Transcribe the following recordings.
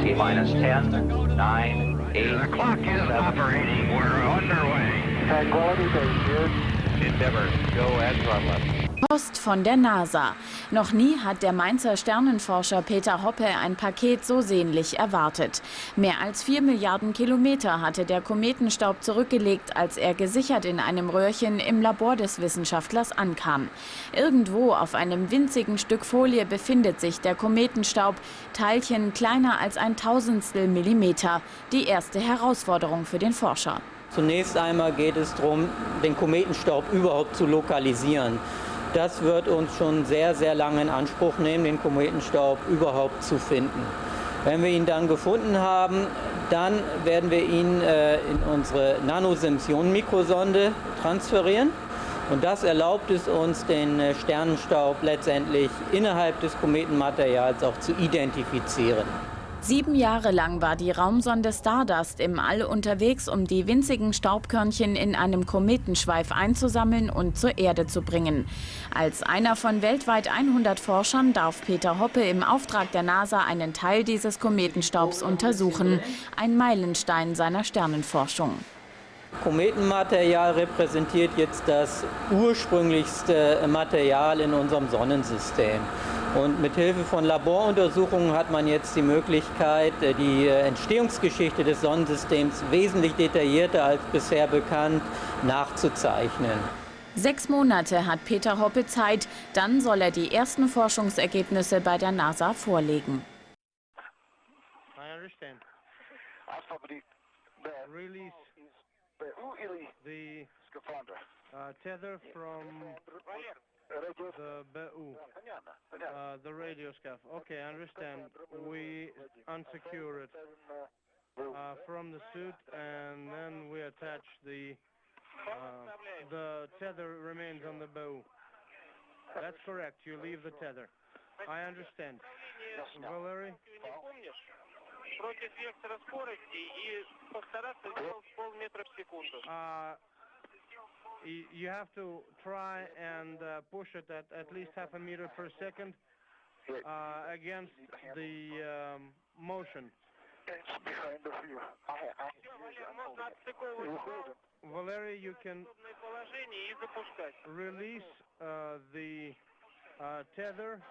T-minus 10, 9, 8, The clock is 7. operating. We're underway. Tranquility Base here. Endeavour, go at throttle up. Post von der NASA. Noch nie hat der Mainzer Sternenforscher Peter Hoppe ein Paket so sehnlich erwartet. Mehr als 4 Milliarden Kilometer hatte der Kometenstaub zurückgelegt, als er gesichert in einem Röhrchen im Labor des Wissenschaftlers ankam. Irgendwo auf einem winzigen Stück Folie befindet sich der Kometenstaub, Teilchen kleiner als ein Tausendstel Millimeter. Die erste Herausforderung für den Forscher. Zunächst einmal geht es darum, den Kometenstaub überhaupt zu lokalisieren. Das wird uns schon sehr, sehr lange in Anspruch nehmen, den Kometenstaub überhaupt zu finden. Wenn wir ihn dann gefunden haben, dann werden wir ihn in unsere Nanosims-Ionen-Mikrosonde transferieren. Und das erlaubt es uns, den Sternenstaub letztendlich innerhalb des Kometenmaterials auch zu identifizieren. 7 Jahre lang war die Raumsonde Stardust im All unterwegs, um die winzigen Staubkörnchen in einem Kometenschweif einzusammeln und zur Erde zu bringen. Als einer von weltweit 100 Forschern darf Peter Hoppe im Auftrag der NASA einen Teil dieses Kometenstaubs untersuchen. Ein Meilenstein seiner Sternenforschung. Kometenmaterial repräsentiert jetzt das ursprünglichste Material in unserem Sonnensystem. Und mit Hilfe von Laboruntersuchungen hat man jetzt die Möglichkeit, die Entstehungsgeschichte des Sonnensystems wesentlich detaillierter als bisher bekannt nachzuzeichnen. 6 Monate hat Peter Hoppe Zeit, dann soll er die ersten Forschungsergebnisse bei der NASA vorlegen. I understand. Release the tether from the BU, the radio scuff. Okay, I understand. We unsecure it from the suit, and then we attach the tether remains on the BU. That's correct. You leave the tether. I understand. Valerie? You have to try and push it at least half a meter per second against the motion. It's behind of you. Valerie, you can release the tether,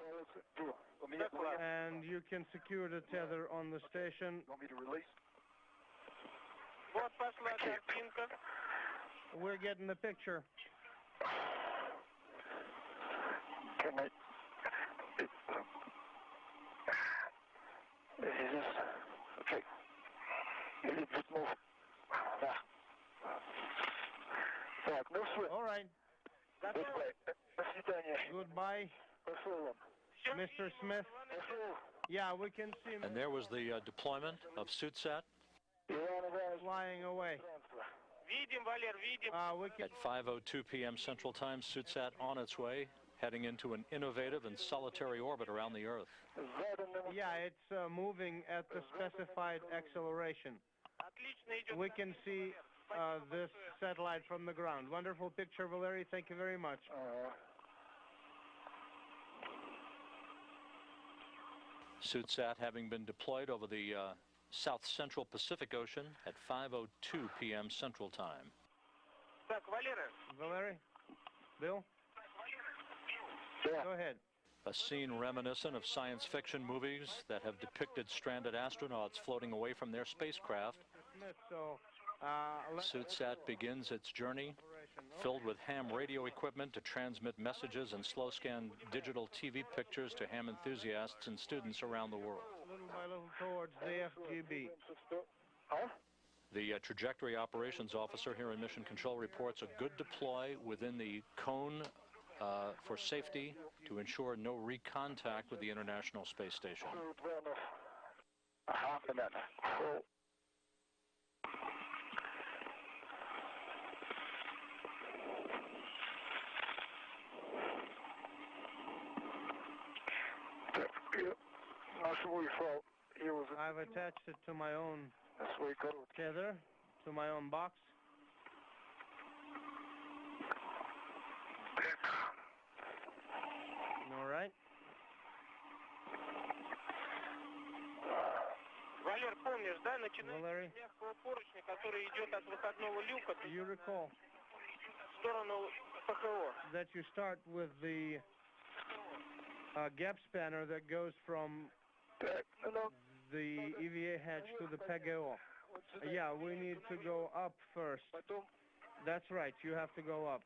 and you can secure the tether on the station. Want me to release? We're getting the picture. Can I? Is this okay? A little bit more. Так, ну все. All right. Goodbye. До свидания. Goodbye, Пошел он. Mr. Smith. Пошел. Yeah, we can see him And there was the deployment of SUTSAT Иван Иванович. flying away. We can. at 5:02 p.m. Central Time. SUTSAT on its way, heading into an innovative and solitary orbit around the Earth. Yeah, it's moving at the specified acceleration. We can see this satellite from the ground. Wonderful picture, Valerie. Thank you very much. SUTSAT having been deployed over the South Central Pacific Ocean at 5:02 p.m. Central Time. Valerie? Bill? Go ahead. A scene reminiscent of science fiction movies that have depicted stranded astronauts floating away from their spacecraft. SUTSAT begins its journey, filled with ham radio equipment to transmit messages and slow-scan digital TV pictures to ham enthusiasts and students around the world. Little by little towards the FGB. The trajectory operations officer here in Mission Control reports a good deploy within the cone for safety to ensure no recontact with the International Space Station. I've attached it to my own tether, to my own box. All right. Valerie, you recall that you start with the gap spanner that goes from the EVA hatch to the PGO. Yeah, we need to go up first. That's right, you have to go up.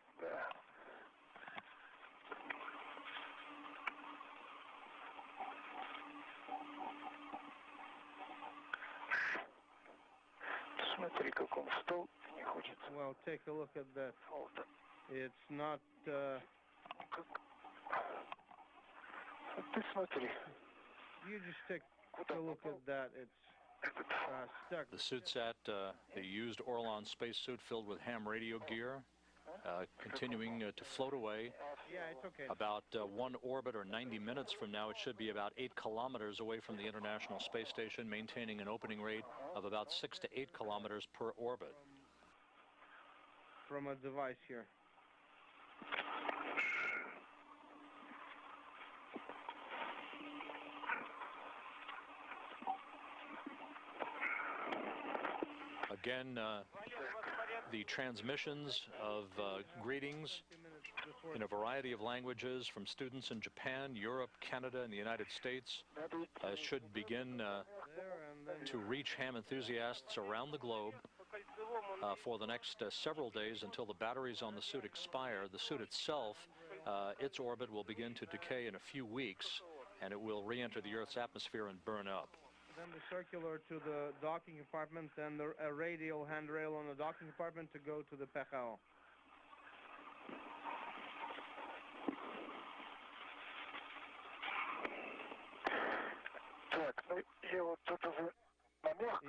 Well, take a look at that. It's not... You just take a look at that. It's stuck. The SUTSAT, the used Orlan spacesuit filled with ham radio gear, continuing to float away. Yeah, it's okay. About one orbit or 90 minutes from now, it should be about 8 kilometers away from the International Space Station, maintaining an opening rate of about 6 to 8 kilometers per orbit. From a device here. Again, the transmissions of greetings in a variety of languages from students in Japan, Europe, Canada, and the United States should begin to reach ham enthusiasts around the globe for the next several days until the batteries on the suit expire. The suit itself, its orbit will begin to decay in a few weeks, and it will re-enter the Earth's atmosphere and burn up. Then the circular to the docking compartment, and a radial handrail on the docking compartment to go to the PGO.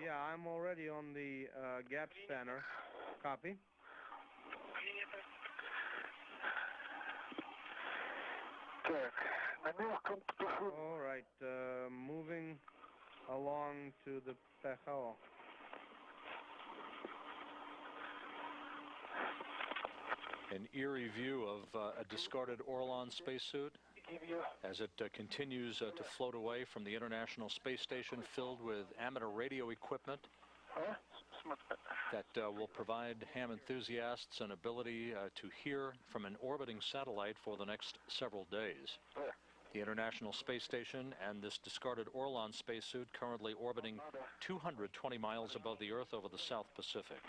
Yeah, I'm already on the gap spanner. Copy. All right, moving along to the PGO. An eerie view of a discarded Orlan spacesuit as it continues to float away from the International Space Station, filled with amateur radio equipment that will provide ham enthusiasts an ability to hear from an orbiting satellite for the next several days. The International Space Station and this discarded Orlan spacesuit currently orbiting 220 miles above the Earth over the South Pacific.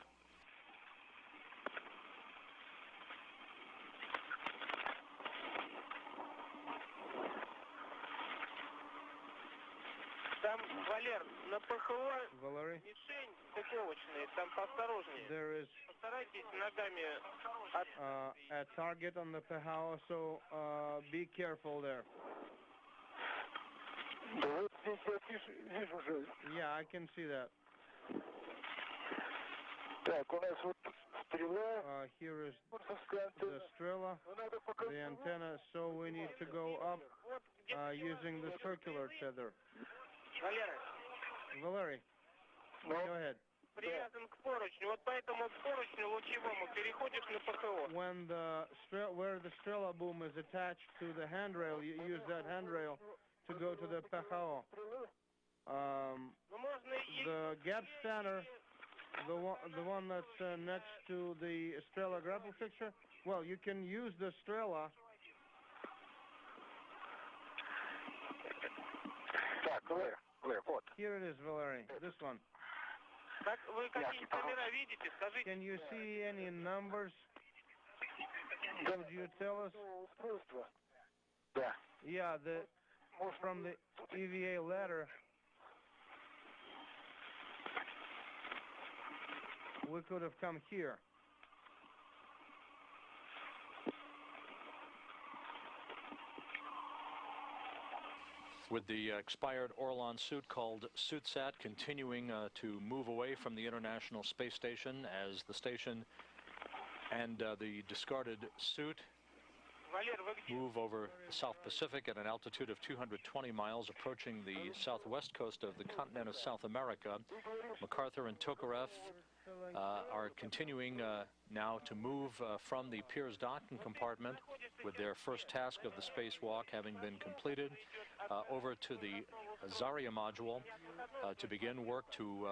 Valerie, there is a target on the PGO, so be careful there. Yeah, I can see that. Here is the Strela, the antenna, so we need to go up using the circular tether. Valerie, go ahead. When where the Strela boom is attached to the handrail, you use that handrail to go to the PGO. The gap spanner, the one that's next to the Strela grapple fixture, well, you can use the Strela. Here it is, Valerie, this one. Can you see any numbers? Could you tell us? Yeah, from the EVA ladder, we could have come here. With the expired Orlan suit called SUTSAT continuing to move away from the International Space Station as the station and the discarded suit move over the South Pacific at an altitude of 220 miles, approaching the southwest coast of the continent of South America. MacArthur and Tokarev are continuing now to move from the Piers docking compartment, with their first task of the spacewalk having been completed, over to the Zarya module to begin work to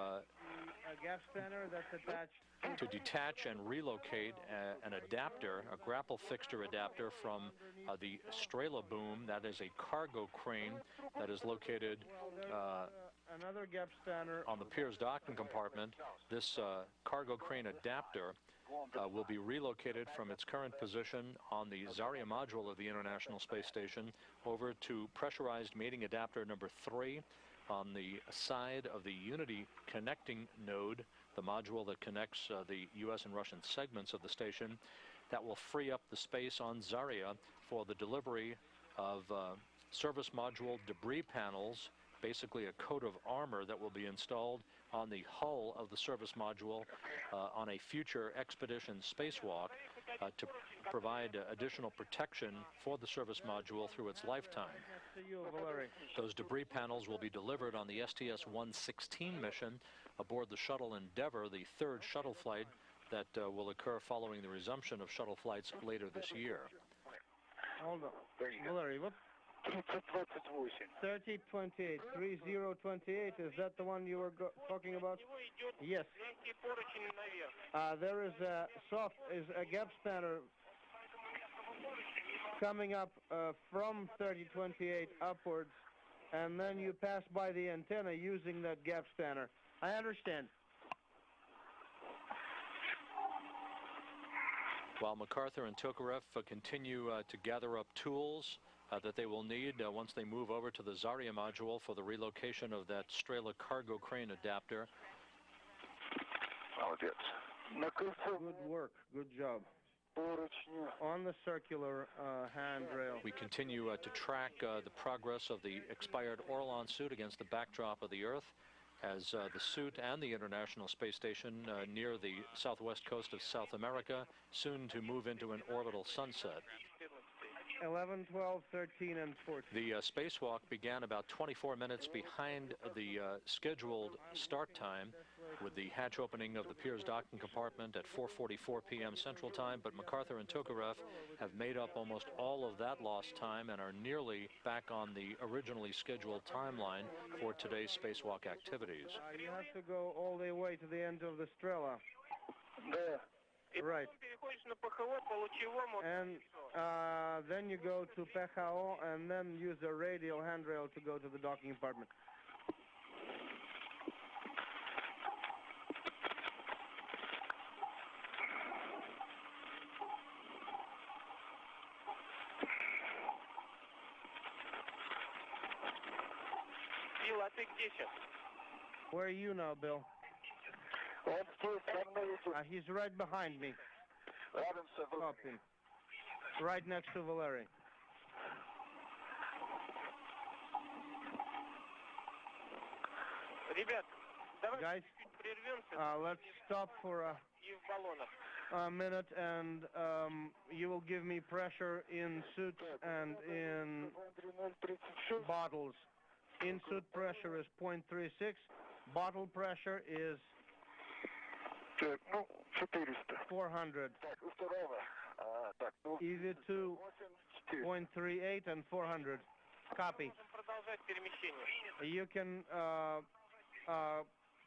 A gas spanner that's attached to detach and relocate an adapter, a grapple fixture adapter from the Strela boom. That is a cargo crane that is located another gap spanner on the Piers docking compartment. This cargo crane adapter will be relocated from its current position on the Zarya module of the International Space Station over to pressurized mating adapter number 3 on the side of the Unity connecting node, the module that connects the U.S. and Russian segments of the station. That will free up the space on Zarya for the delivery of service module debris panels, basically a coat of armor that will be installed on the hull of the service module on a future expedition spacewalk to provide additional protection for the service module through its lifetime. Those debris panels will be delivered on the STS-116 mission aboard the shuttle Endeavour, the third shuttle flight that will occur following the resumption of shuttle flights later this year. Hold on. Valery, what? 3028, 3028, is that the one you were talking about? Yes. There is a gap spanner coming up from 3028 upwards, and then you pass by the antenna using that gap spanner. I understand. While MacArthur and Tokarev continue to gather up tools that they will need once they move over to the Zarya module for the relocation of that Strela cargo crane adapter. Good work. Good job. On the circular handrail. We continue to track the progress of the expired Orlan suit against the backdrop of the Earth as the suit and the International Space Station near the southwest coast of South America, soon to move into an orbital sunset. 11, 12, 13, and 14. The spacewalk began about 24 minutes behind the scheduled start time, with the hatch opening of the Piers docking compartment at 4:44 p.m. Central Time, but MacArthur and Tokarev have made up almost all of that lost time and are nearly back on the originally scheduled timeline for today's spacewalk activities. You have to go all the way to the end of the Strela. Right. And then you go to PHO and then use a radial handrail to go to the docking compartment. Where are you now, Bill? He's right behind me. Copy. Right next to Valery. Guys, let's stop for a minute, and you will give me pressure in suits and in bottles. In-suit pressure is 0.36. Bottle pressure is 400. EV2 0.38 and 400. Copy. You can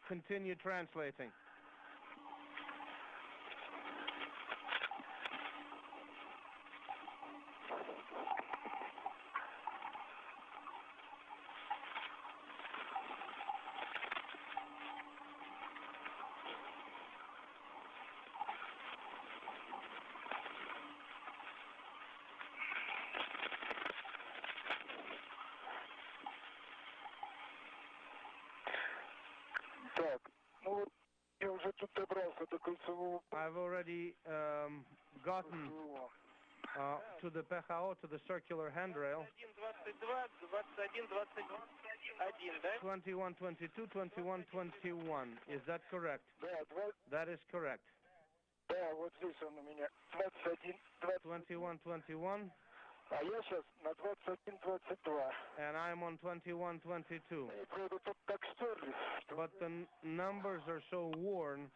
continue translating. I've already gotten to the PHO, to the circular handrail. 2122, 2121. Is that correct? That is correct. 2121. And I'm on 2122. But the numbers are so worn.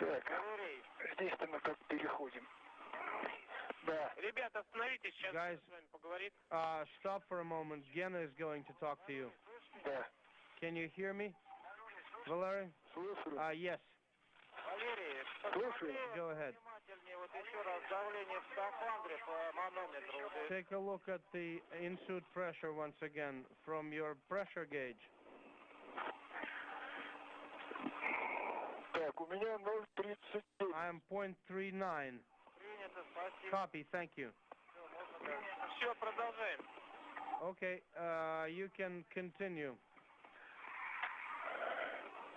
Так, здесь-то мы как переходим. Ребята, остановитесь, сейчас Guys, с вами поговорит. stop for a moment. Gena is going to talk to you. Да. Can you hear me, Valery? Слушаю. Yes. Валерий, Слушаю. Go ahead. внимательнее, вот еще раз давление в скафандре по манометру. Take a look at the in-suit pressure once again from your pressure gauge. Так, у меня 0,39. I am 0.39. Принято, спасибо. Copy, thank you. Все, продолжаем. Okay, you can continue.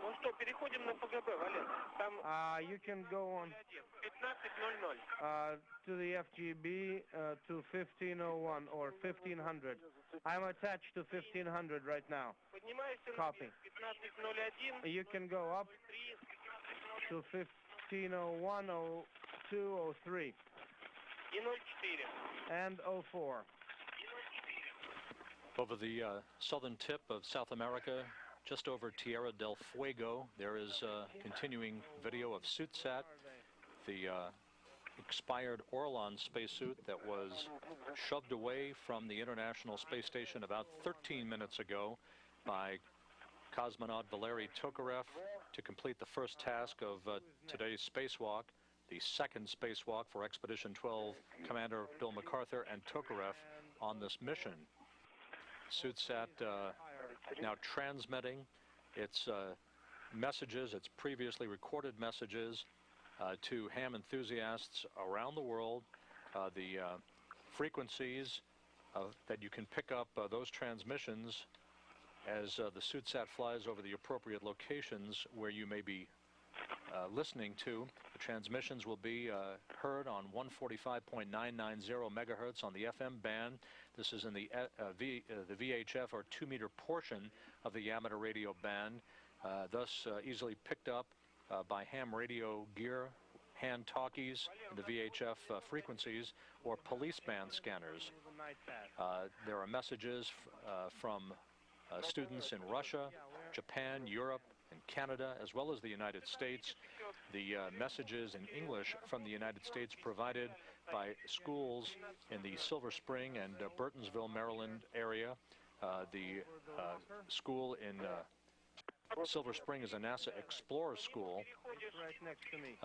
Ну что, переходим на ПГБ, Валер. Там You can go on 15:00. to the FGB to 1501 or 1500. I'm attached to 1500 right now. Поднимайся Copy. 15:01. You can go up 3. to 1501, 02, 03, И 04. and 04. Over the southern tip of South America, just over Tierra del Fuego, there is continuing video of SUTSAT, the expired Orlan spacesuit that was shoved away from the International Space Station about 13 minutes ago by cosmonaut Valery Tokarev to complete the first task of today's spacewalk, the second spacewalk for Expedition 12 Commander Bill MacArthur and Tokarev on this mission. SUTSAT now transmitting its messages, its previously recorded messages to ham enthusiasts around the world. The frequencies that you can pick up those transmissions as the SUTSAT flies over the appropriate locations where you may be listening to. The transmissions will be heard on 145.990 megahertz on the FM band. This is in the VHF or 2-meter portion of the amateur radio band, thus easily picked up by ham radio gear, hand talkies in the VHF frequencies, or police band scanners. There are messages from students in Russia, Japan, Europe, and Canada, as well as the United States. The messages in English from the United States provided by schools in the Silver Spring and Burtonsville, Maryland area. The school in Silver Spring is a NASA Explorer School. Right next to me.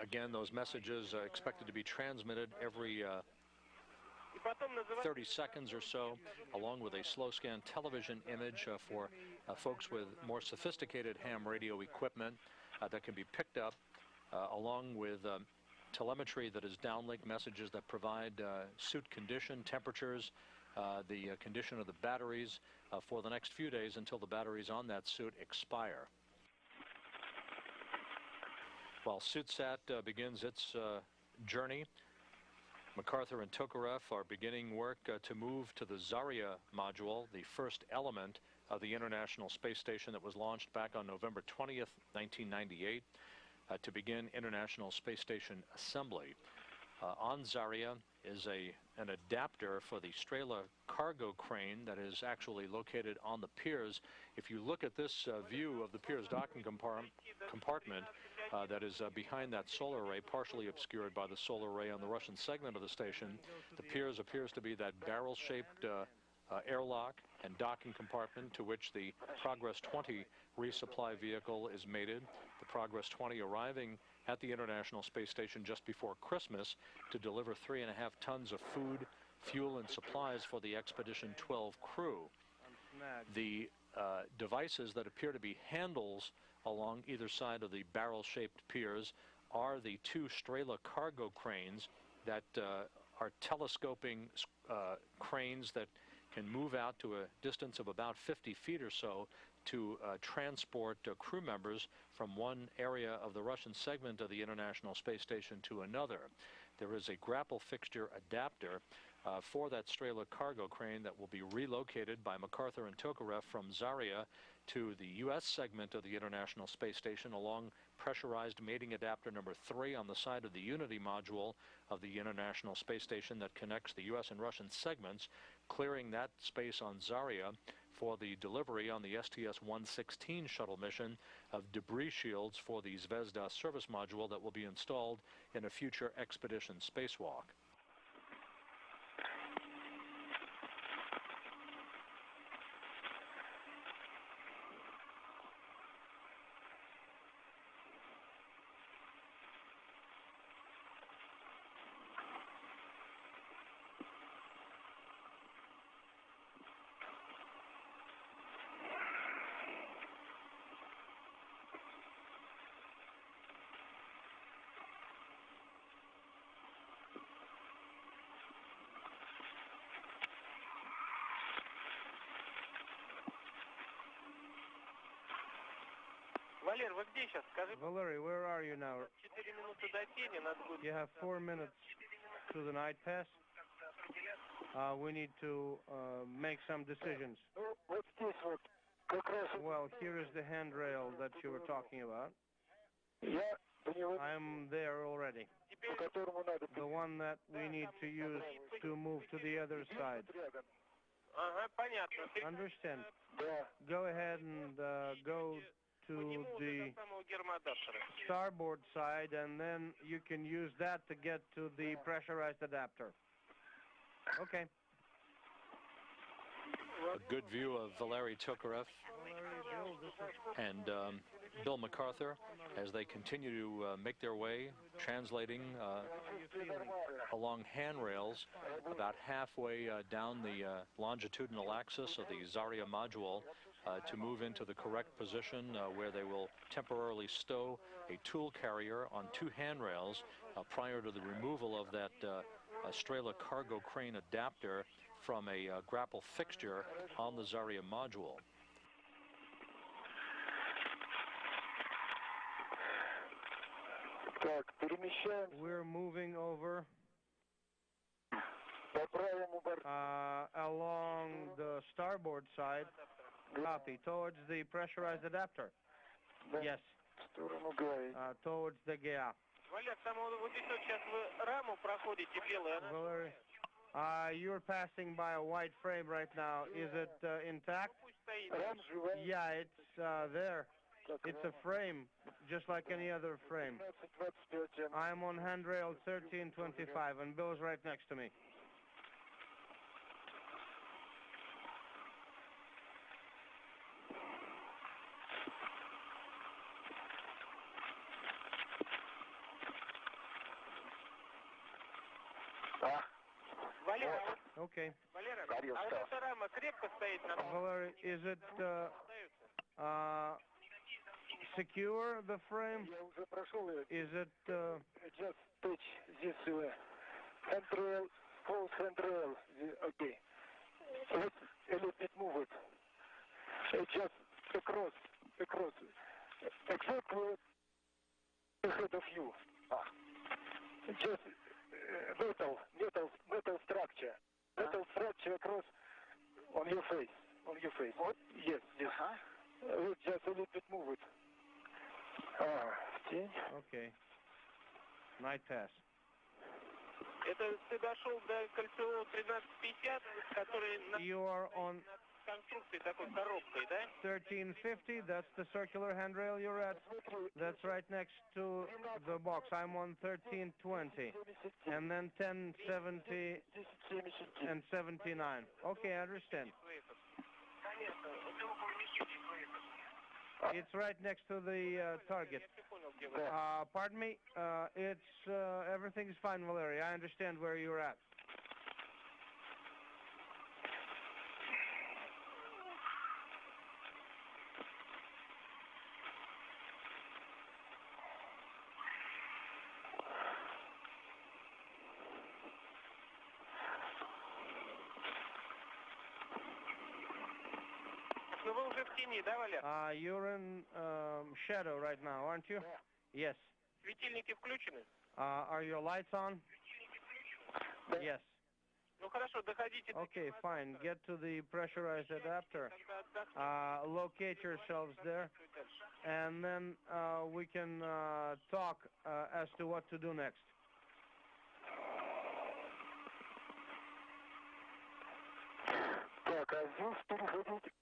Again, those messages are expected to be transmitted every 30 seconds or so, along with a slow scan television image for folks with more sophisticated ham radio equipment that can be picked up, along with telemetry that is downlink messages that provide suit condition, temperatures, the condition of the batteries for the next few days until the batteries on that suit expire. While SUTSAT begins its journey, MacArthur and Tokarev are beginning work to move to the Zarya module, the first element of the International Space Station that was launched back on November 20th, 1998, to begin International Space Station assembly. On Zarya is an adapter for the Strela cargo crane that is actually located on the piers. If you look at this view of the piers docking compartment that is behind that solar array, partially obscured by the solar array on the Russian segment of the station, the piers appears to be that barrel-shaped airlock and docking compartment to which the Progress 20 resupply vehicle is mated. The Progress 20 arriving at the International Space Station just before Christmas to deliver 3.5 tons of food, fuel, and supplies for the Expedition 12 crew. The devices that appear to be handles along either side of the barrel-shaped piers are the two Strela cargo cranes that are telescoping cranes that can move out to a distance of about 50 feet or so to transport crew members from one area of the Russian segment of the International Space Station to another. There is a grapple fixture adapter for that Strela cargo crane that will be relocated by MacArthur and Tokarev from Zarya to the U.S. segment of the International Space Station along pressurized mating adapter number 3 on the side of the Unity module of the International Space Station that connects the U.S. and Russian segments, clearing that space on Zarya for the delivery on the STS-116 shuttle mission of debris shields for the Zvezda service module that will be installed in a future expedition spacewalk. Валер, вы где сейчас? Скажи. Valery, where are you now? 4 минуты до тени, надо будет... You have 4 minutes to the night pass. We need to make some decisions. Ну, вот здесь вот, как раз Well, here is the handrail that you were talking about. я до него, I'm there already. по которому надо The one that we need to use to move to the other side. рядом. Ага, понятно. Understand? Да. Go ahead and go to the Самого гермоадаптера. starboard side, and then you can use that to get to the pressurized adapter. Okay. A good view of Valery Tokarev and Bill MacArthur as they continue to make their way, translating along handrails about halfway down the longitudinal axis of the Zarya module to move into the correct position where they will temporarily stow a tool carrier on 2 handrails prior to the removal of that Strela cargo crane adapter from a grapple fixture on the Zarya module. Так, перемещаемся We're moving over по правому борту. along the starboard side. Copy. Towards the pressurized adapter. Yes. В сторону Гаи. Towards the GA. Валер, там вот здесь вот сейчас вы раму проходите белая. Она Valery, you're passing by a white frame right now. Is it intact? пусть стоит. Оранжевая. Yeah, it's there. It's a frame, just like any other frame. 15-25. I'm on handrail 1325, and Bill's right next to me. Валера, Okay. Валера, а вот эта рама крепко стоит на... Valery, is it secure, the frame? Я уже прошел ее. Is it Just touch this handrail, false handrail. Okay. Let's a little bit move it. Just across. Exactly ahead of you. Just metal structure. Metal structure across on your face. What? Yes. Let's just a little bit move it. Тень. okay? Night pass. Это ты дошел до кольцевого 1350, который на You are on конструкции такой коробкой, да? 1350. That's the circular handrail you're at. That's right next to the box. I'm on 1320, and then 1070 and 79. Okay, I understand. It's right next to the target. Я все понял, где вы. Pardon me. It's everything's fine, Valery. I understand where you're at. Ну вы уже в тени, да, Валер? You're in shadow right now, aren't you? Yes. Светильники включены? Are your lights on? Yes. Ну хорошо, доходите до Okay, fine. Get to the pressurized adapter. тогда отдохните. Locate yourselves there, and then we can talk as to what to do next. Так, а здесь переходить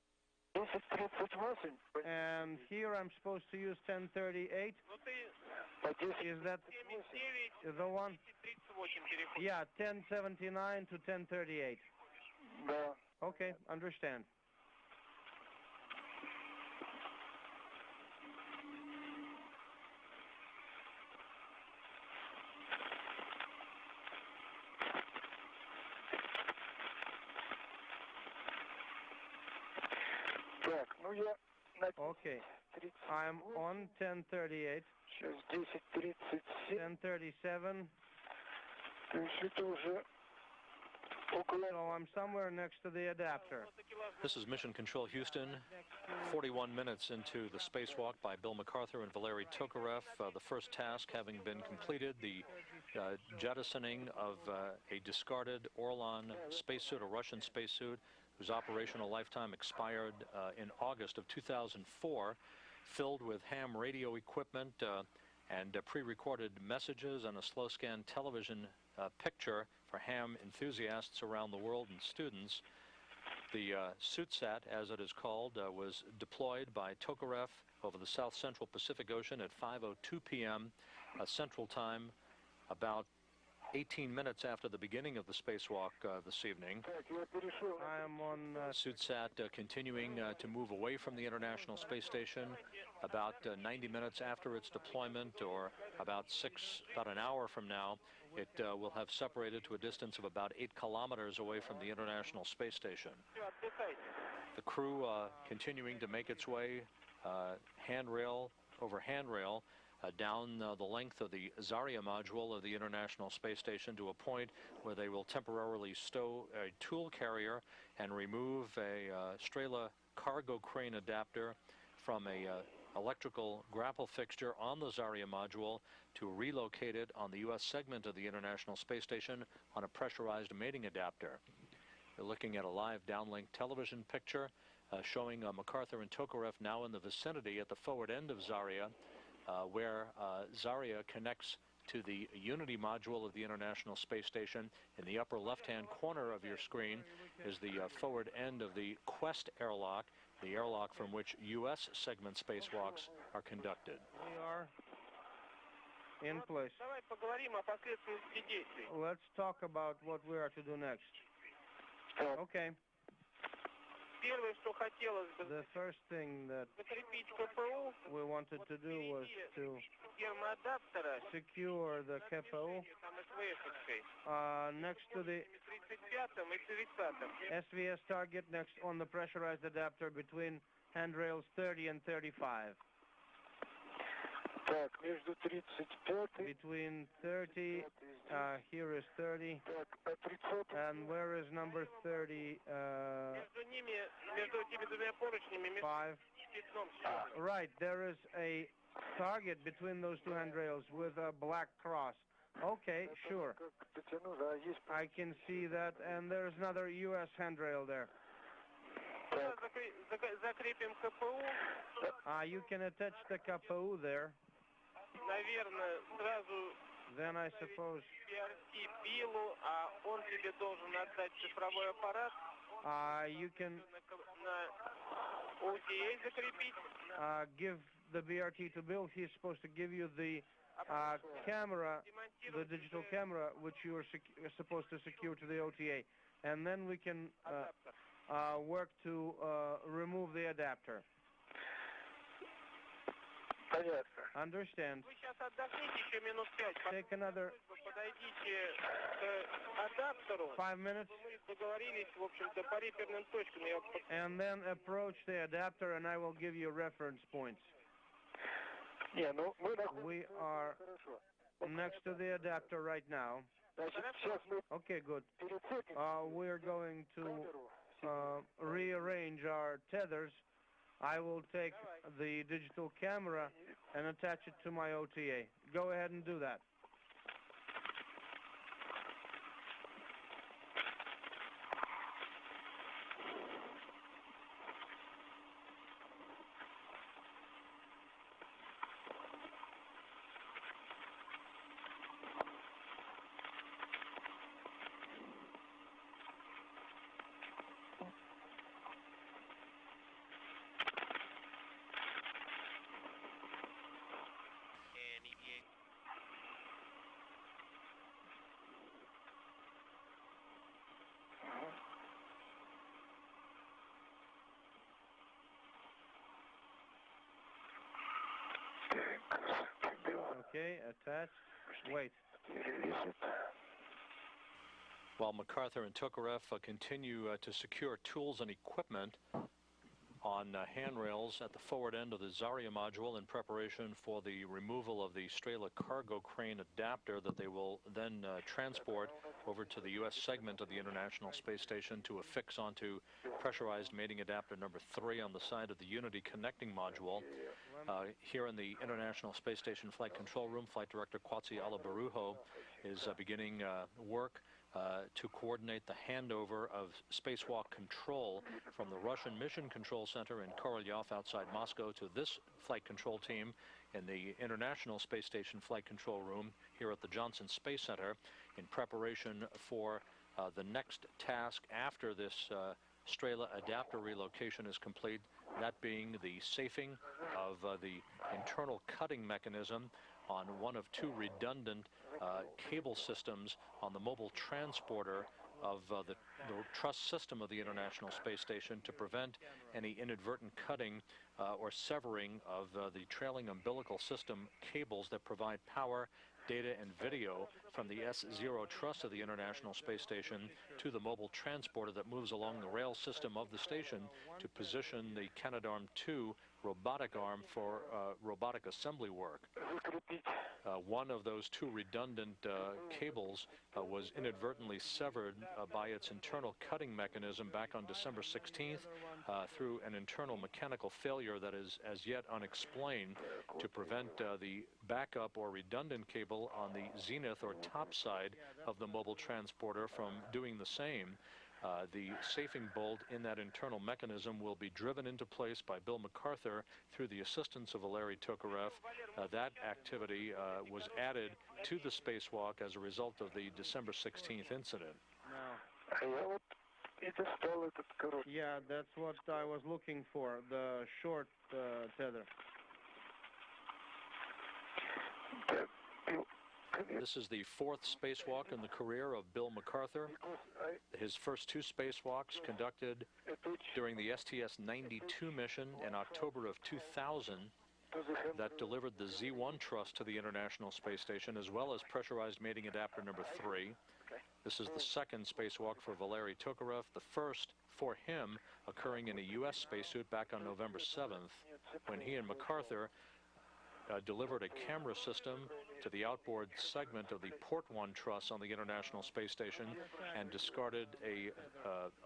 1038. And here I'm supposed to use 1038. Ну ты А 10 Is that 7,9, the one? 38 переход. Yeah, 1079 to 1038. да. Okay, understand. Так, ну я на Okay, 30. I'm on 1038, Сейчас 10:37. 1037. То есть это уже So I'm somewhere next to the adapter. This is Mission Control Houston, 41 minutes into the spacewalk by Bill MacArthur and Valery Tokarev. The first task having been completed, the jettisoning of a discarded Orlan spacesuit, a Russian spacesuit, whose operational lifetime expired in August of 2004, filled with ham radio equipment and pre-recorded messages and a slow scan television picture for ham enthusiasts around the world and students. The SUTSAT, as it is called, was deployed by Tokarev over the South Central Pacific Ocean at 5:02 p.m. Central Time, about 18 minutes after the beginning of the spacewalk this evening. I am on SUTSAT continuing to move away from the International Space Station about 90 minutes after its deployment, or about an hour from now. It will have separated to a distance of about 8 kilometers away from the International Space Station. The crew continuing to make its way handrail over handrail down the length of the Zarya module of the International Space Station to a point where they will temporarily stow a tool carrier and remove a Strela cargo crane adapter from a electrical grapple fixture on the Zarya module to relocate it on the U.S. segment of the International Space Station on a pressurized mating adapter. You're looking at a live downlink television picture showing MacArthur and Tokarev now in the vicinity at the forward end of Zarya, where Zarya connects to the Unity module of the International Space Station. In the upper left-hand corner of your screen is the forward end of the Quest airlock, the airlock from which U.S. segment spacewalks are conducted. We are in place. Let's talk about what we are to do next. Okay. The first thing that we wanted to do was to secure the KPO next to the SVS target, next on the pressurized adapter between handrails 30 and 35. Between 30, here is 30, and where is number 30? 5. Right, there is a target between those two handrails with a black cross. Okay, sure. I can see that, and there's another U.S. handrail there. You can attach the KPO there. Then I suppose you can give the BRT to Bill. He's supposed to give you the camera, the digital camera, which you are supposed to secure to the OTA. And then we can work to remove the adapter. Understand. Take another 5 minutes and then approach the adapter, and I will give you reference points. We are next to the adapter right now. Okay, good. We're going to rearrange our tethers. I will take the digital camera and attach it to my OTA. Go ahead and do that. Okay, attached. Wait. While MacArthur and Tokarev continue to secure tools and equipment on handrails at the forward end of the Zarya module in preparation for the removal of the Strela cargo crane adapter that they will then transport over to the U.S. segment of the International Space Station to affix onto pressurized mating adapter number 3 on the side of the Unity connecting module. Here in the International Space Station Flight Control Room, Flight Director Kwatsi Alabaruho is beginning work to coordinate the handover of spacewalk control from the Russian Mission Control Center in Korolyov outside Moscow to this flight control team in the International Space Station Flight Control Room here at the Johnson Space Center in preparation for the next task after this Strela adapter relocation is complete, that being the safing of the internal cutting mechanism on one of 2 redundant cable systems on the mobile transporter of the truss system of the International Space Station to prevent any inadvertent cutting or severing of the trailing umbilical system cables that provide power, data, and video from the S0 truss of the International Space Station to the mobile transporter that moves along the rail system of the station to position the Canadarm2 robotic arm for robotic assembly work. One of those 2 redundant cables was inadvertently severed by its internal cutting mechanism back on December 16th through an internal mechanical failure that is as yet unexplained to prevent the backup or redundant cable on the zenith or top side of the mobile transporter from doing the same. The safing bolt in that internal mechanism will be driven into place by Bill MacArthur through the assistance of Valery Tokarev. That activity was added to the spacewalk as a result of the December 16th incident. Yeah, that's what I was looking for, the short tether. This is the 4th spacewalk in the career of Bill MacArthur. His first 2 spacewalks conducted during the STS-92 mission in October of 2000 that delivered the Z1 truss to the International Space Station as well as pressurized mating adapter number 3. This is the 2nd spacewalk for Valery Tokarev, the first for him occurring in a U.S. spacesuit back on November 7th when he and MacArthur delivered a camera system to the outboard segment of the Port 1 truss on the International Space Station and discarded a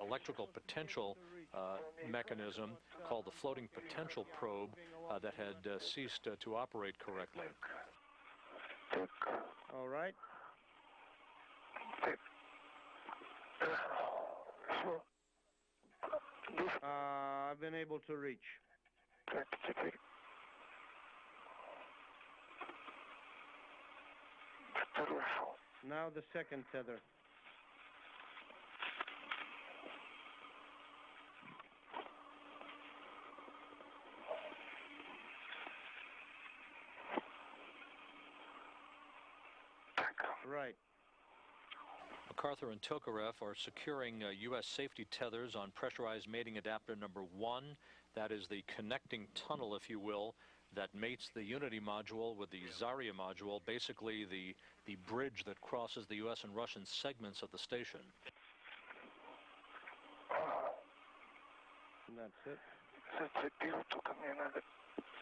electrical potential mechanism called the floating potential probe that had ceased to operate correctly. All right. I've been able to reach. Now the 2nd tether. Right. MacArthur and Tokarev are securing U.S. safety tethers on pressurized mating adapter number 1. That is the connecting tunnel, if you will, that mates the Unity module with the Zarya module, basically the bridge that crosses the U.S. and Russian segments of the station. And that's it.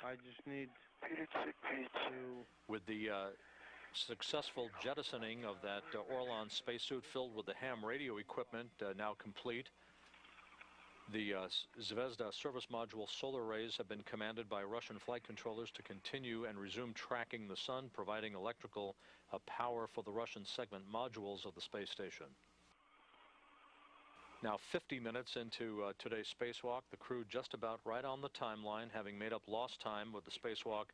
I just need to... With the successful jettisoning of that Orlan spacesuit filled with the ham radio equipment now complete, the Zvezda service module solar arrays have been commanded by Russian flight controllers to continue and resume tracking the sun, providing electrical power for the Russian segment modules of the space station. Now 50 minutes into today's spacewalk, the crew just about right on the timeline, having made up lost time with the spacewalk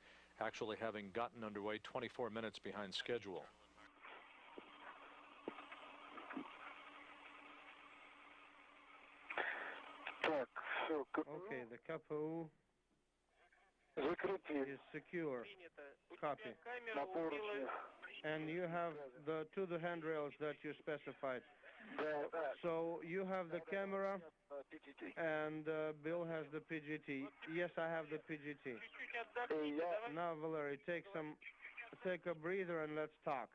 actually having gotten underway 24 minutes behind schedule. Okay, the KPU is secure. Copy. And you have the handrails that you specified. So you have the camera and Bill has the PGT. Yes, I have the PGT. Now, Valery, take a breather and let's talk.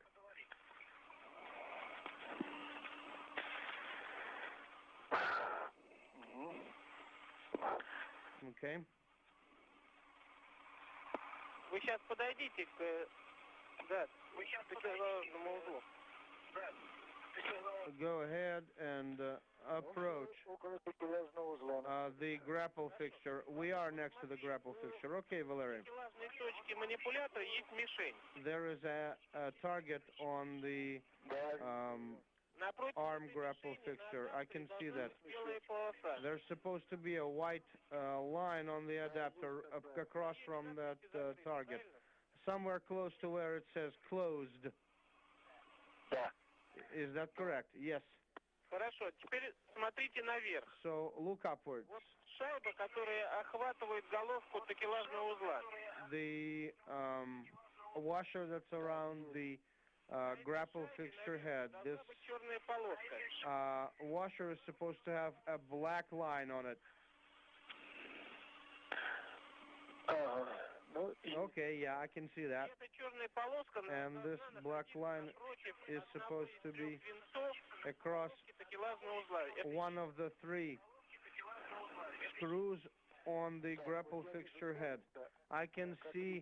Okay. Вы сейчас подойдите к главному узлу. go ahead and approach the grapple fixture. We are next to the grapple fixture. Okay, Valery. Такелажной точки манипулятора есть мишень. There is a target on the Напротив arm этой grapple мишени fixture. I can see that. белая полоса. There's supposed to be a white line on the adapter across from that target, somewhere close to where it says closed. Is that correct? Yes. Хорошо, теперь смотрите наверх. So look upwards. Вот шайба, которая охватывает головку такелажного узла. The washer that's around the grapple fixture head. This Должна быть черная полоска. washer is supposed to have a black line on it. Okay, yeah, I can see that. Эта черная полоска And this black line is supposed to be across такелажного узла. Это one of the three screws on the grapple fixture head. I can see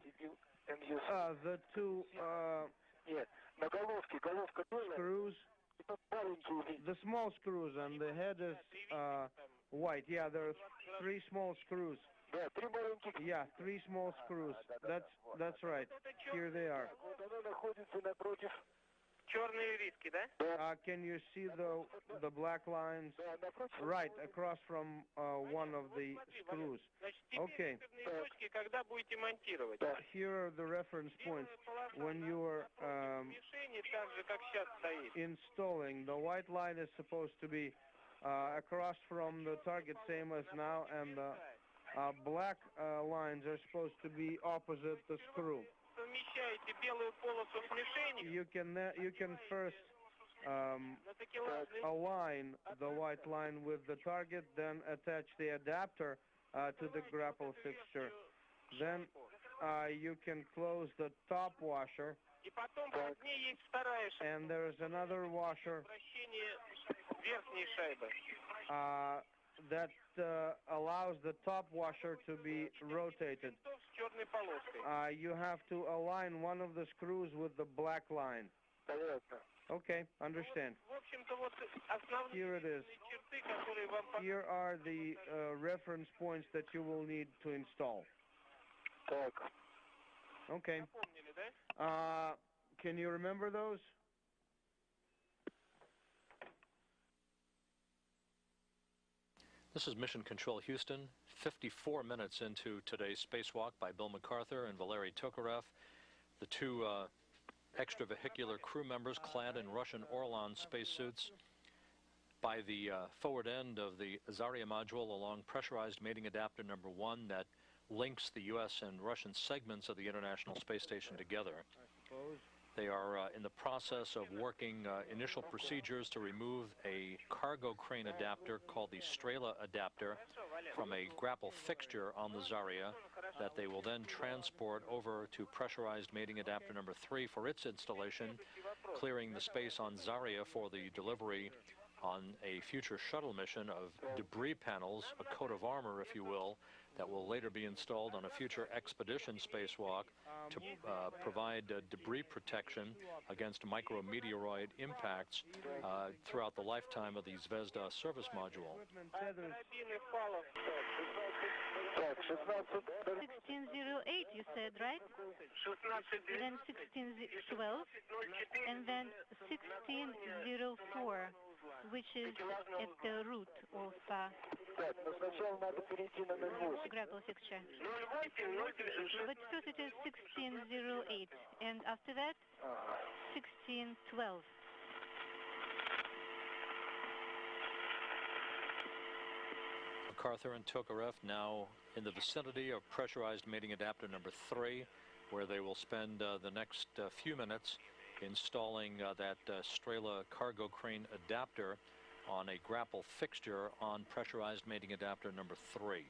the two screws, the small screws, and the head is white. Yeah, there are three small screws. Yeah, three small screws. That's right. Here they are. черные риски, да? Can you see the black lines right across from one of the screws? Значит, теперь Okay. исходные точки, когда будете монтировать. Here are the reference points. When you are Мишени так же, как сейчас стоит. installing, the white line is supposed to be across from the target, same as now, and the black lines are supposed to be opposite the screw. Совмещаете белую полосу с мишенью. You can first На такелажный align the white line with the target, then attach the adapter to the grapple fixture. Then you can close the top washer, И потом под ней есть вторая шайба. and there's another washer Вращение верхней шайбы. that allows the top washer to be rotated. Винтов с черной полоской. You have to align one of the screws with the black line. Okay, understand. В общем-то, вот основные Here it is. черты, которые вам Here are the reference points that you will need to install. Okay. напомнили, да? Can you remember those? This is Mission Control Houston, 54 minutes into today's spacewalk by Bill MacArthur and Valery Tokarev, the two extravehicular crew members clad in Russian Orlan spacesuits. By the forward end of the Zarya module along pressurized mating adapter number 1 that links the U.S. and Russian segments of the International Space Station together. They are in the process of working initial procedures to remove a cargo crane adapter called the Strela adapter from a grapple fixture on the Zarya that they will then transport over to pressurized mating adapter number 3 for its installation, clearing the space on Zarya for the delivery on a future shuttle mission of debris panels, a coat of armor, if you will, that will later be installed on a future expedition spacewalk to provide debris protection against micrometeoroid impacts throughout the lifetime of the Zvezda service module. Карабины фалов. 1608, you said, right? Then 1612, and then 1604, which is at the root of grapple fixture. But first it is 1608, and after that, 1612. MacArthur and Tokarev now in the vicinity of pressurized mating adapter number 3, where they will spend the next few minutes installing that Strela cargo crane adapter on a grapple fixture on pressurized mating adapter number 3.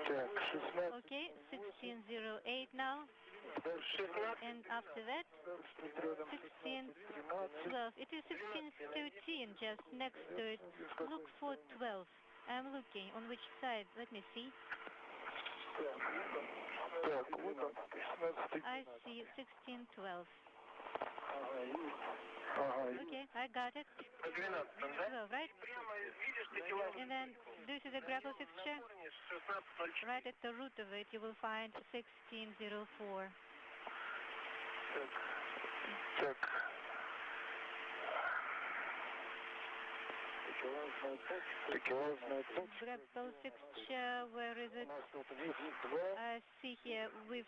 Так, 16. Okay, 1608 now. And after that, 1612. It is 1613 just next to it. Look for 12. I'm looking. On which side? Let me see. Так, вот он, 16. I see 1612. Ага, Okay, I got it. 12, right? And then, do you see the grapple fixture? Right at the root of it, you will find 1604. так. Такелажная точка. Grapple fixture, where is it? I see here with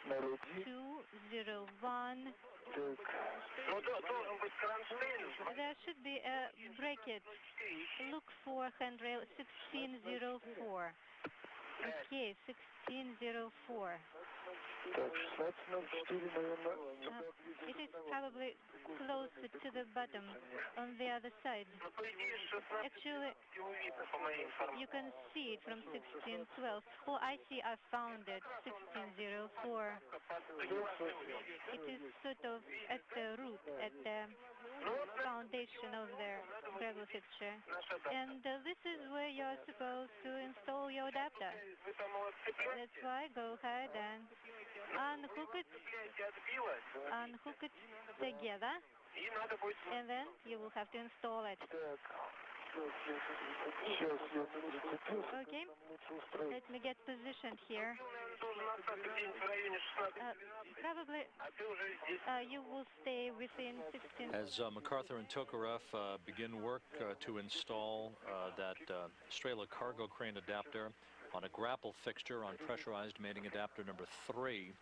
Народи. 201. Так. There should be a bracket. Look for handrail 1604. Okay, 1604. Так, 1604, наверное. It is probably closer to the bottom on the other side. Actually, you can see it from 1612. Oh, I see, I found it, 1604. It is sort of at the root, at the foundation of the grapple fixture. And this is where you're supposed to install your adapter. That's why go ahead and unhook it together, and then you will have to install it. Okay, let me get positioned here. Probably you will stay within 16. As MacArthur and Tokarev begin work to install that Strela cargo crane adapter on a grapple fixture on pressurized mating adapter number 3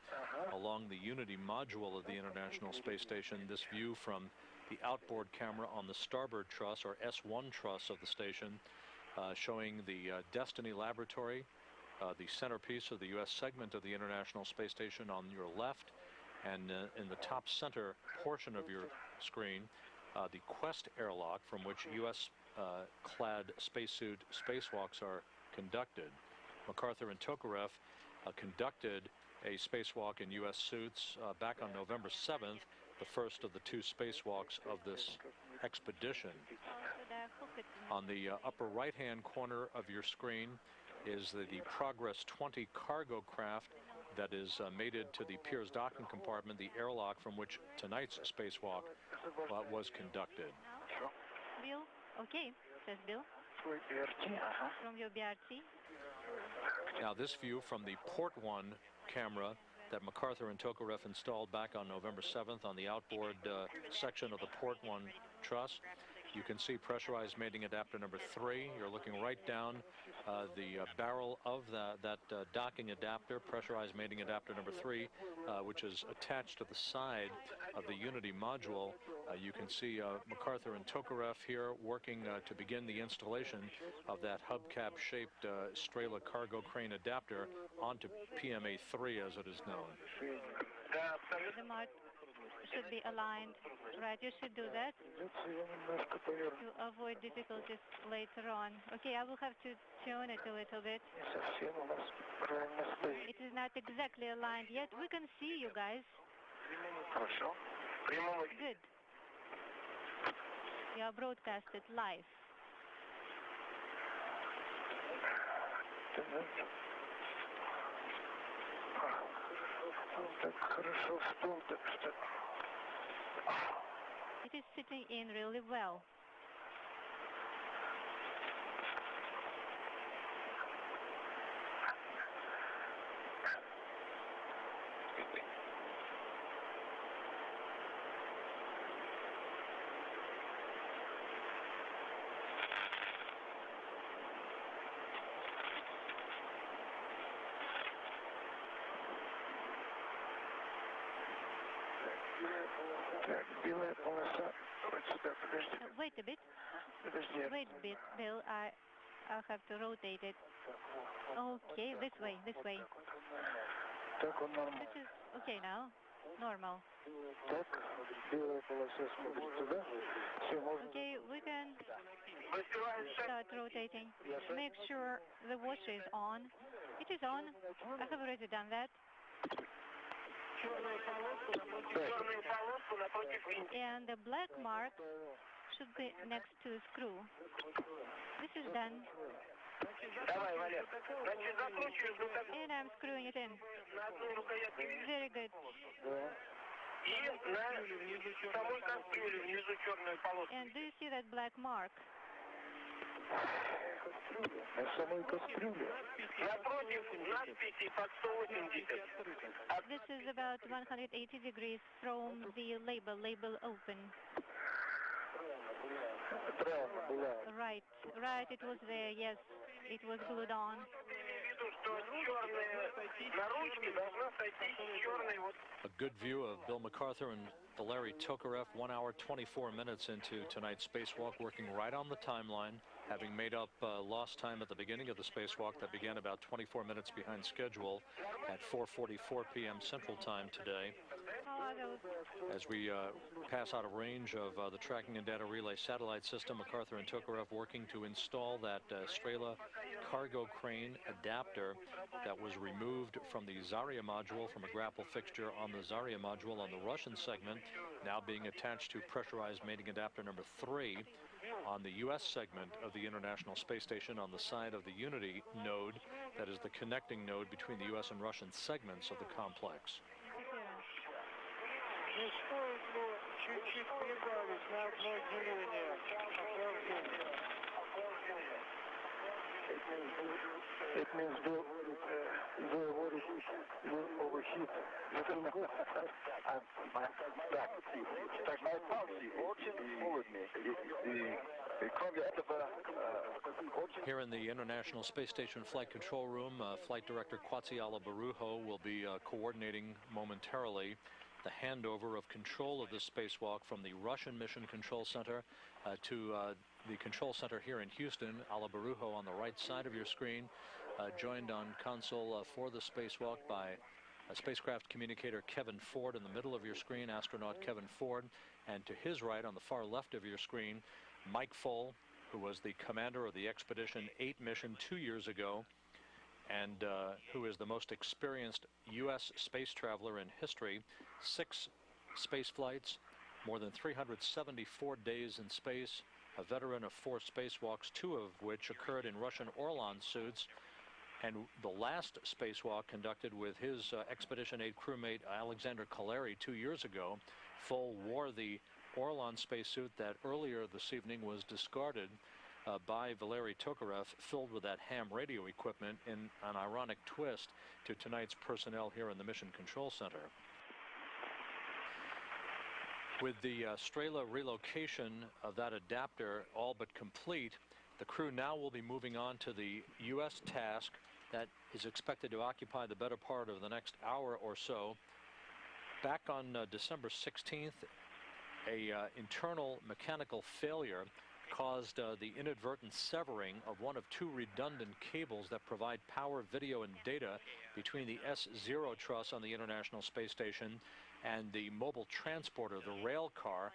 along the Unity module of the International Space Station. This view from the outboard camera on the starboard truss, or S1 truss, of the station, showing the Destiny Laboratory, the centerpiece of the U.S. segment of the International Space Station on your left, and in the top center portion of your screen, the Quest airlock, from which U.S. clad spacesuit spacewalks are conducted. MacArthur and Tokarev conducted a spacewalk in U.S. suits back on November 7th, the first of the 2 spacewalks of this expedition. On the upper right-hand corner of your screen is the Progress 20 cargo craft that is mated to the Piers docking compartment, the airlock from which tonight's spacewalk was conducted. Bill, okay, says Bill. From your BRT. Now, this view from the Port 1 camera that MacArthur and Tokarev installed back on November 7th on the outboard section of the Port 1 truss. You can see pressurized mating adapter number 3. You're looking right down the barrel of that docking adapter, pressurized mating adapter number 3, which is attached to the side of the Unity module. You can see MacArthur and Tokarev here working to begin the installation of that hubcap-shaped Strela cargo crane adapter onto PMA-3, as it is known. The mark should be aligned. Right, you should do that to avoid difficulties later on. Okay, I will have to tune it a little bit. It is not exactly aligned yet. We can see you guys. Good. We are broadcasted live. It is sitting in really well. Wait a bit. Wait a bit, Bill. I'll have to rotate it. Okay, this way, this way. This is okay now. Normal. Okay, we can start rotating. Make sure the watch is on. It is on. I have already done that. And the black mark should be next to a screw. This is done. And I'm screwing it in. Very good. And do you see that black mark? This is about 180 degrees from the label open. Right, it was there, yes. It was glued on. A good view of Bill MacArthur and Valery Tokarev, 1 hour, 24 minutes into tonight's spacewalk, working right on the timeline, having made up lost time at the beginning of the spacewalk that began about 24 minutes behind schedule at 4:44 p.m. Central Time today. As we pass out of range of the tracking and data relay satellite system, MacArthur and Tokarev working to install that Strela cargo crane adapter that was removed from the Zarya module from a grapple fixture on the Zarya module on the Russian segment, now being attached to pressurized mating adapter number 3 on the U.S. segment of the International Space Station on the side of the Unity node, that is the connecting node between the U.S. and Russian segments of the complex. It means the overheat. Here in the International Space Station Flight Control Room, Flight Director Quatziala Barujo will be coordinating momentarily the handover of control of this spacewalk from the Russian Mission Control Center to the control center here in Houston. Ala Barujo on the right side of your screen, joined on console for the spacewalk by spacecraft communicator Kevin Ford in the middle of your screen, astronaut Kevin Ford, and to his right on the far left of your screen, Mike Full, who was the commander of the Expedition 8 mission 2 years ago, and who is the most experienced U.S. space traveler in history. 6 space flights, more than 374 days in space, a veteran of 4 spacewalks, 2 of which occurred in Russian Orlan suits, and the last spacewalk conducted with his Expedition 8 crewmate Alexander Kaleri 2 years ago. Full wore the Orlan spacesuit that earlier this evening was discarded by Valery Tokarev, filled with that ham radio equipment, in an ironic twist to tonight's personnel here in the Mission Control Center. With the Strela relocation of that adapter all but complete, the crew now will be moving on to the U.S. task that is expected to occupy the better part of the next hour or so. Back on December 16th, a internal mechanical failure caused the inadvertent severing of one of 2 redundant cables that provide power, video, and data between the S0 truss on the International Space Station and the mobile transporter, the rail car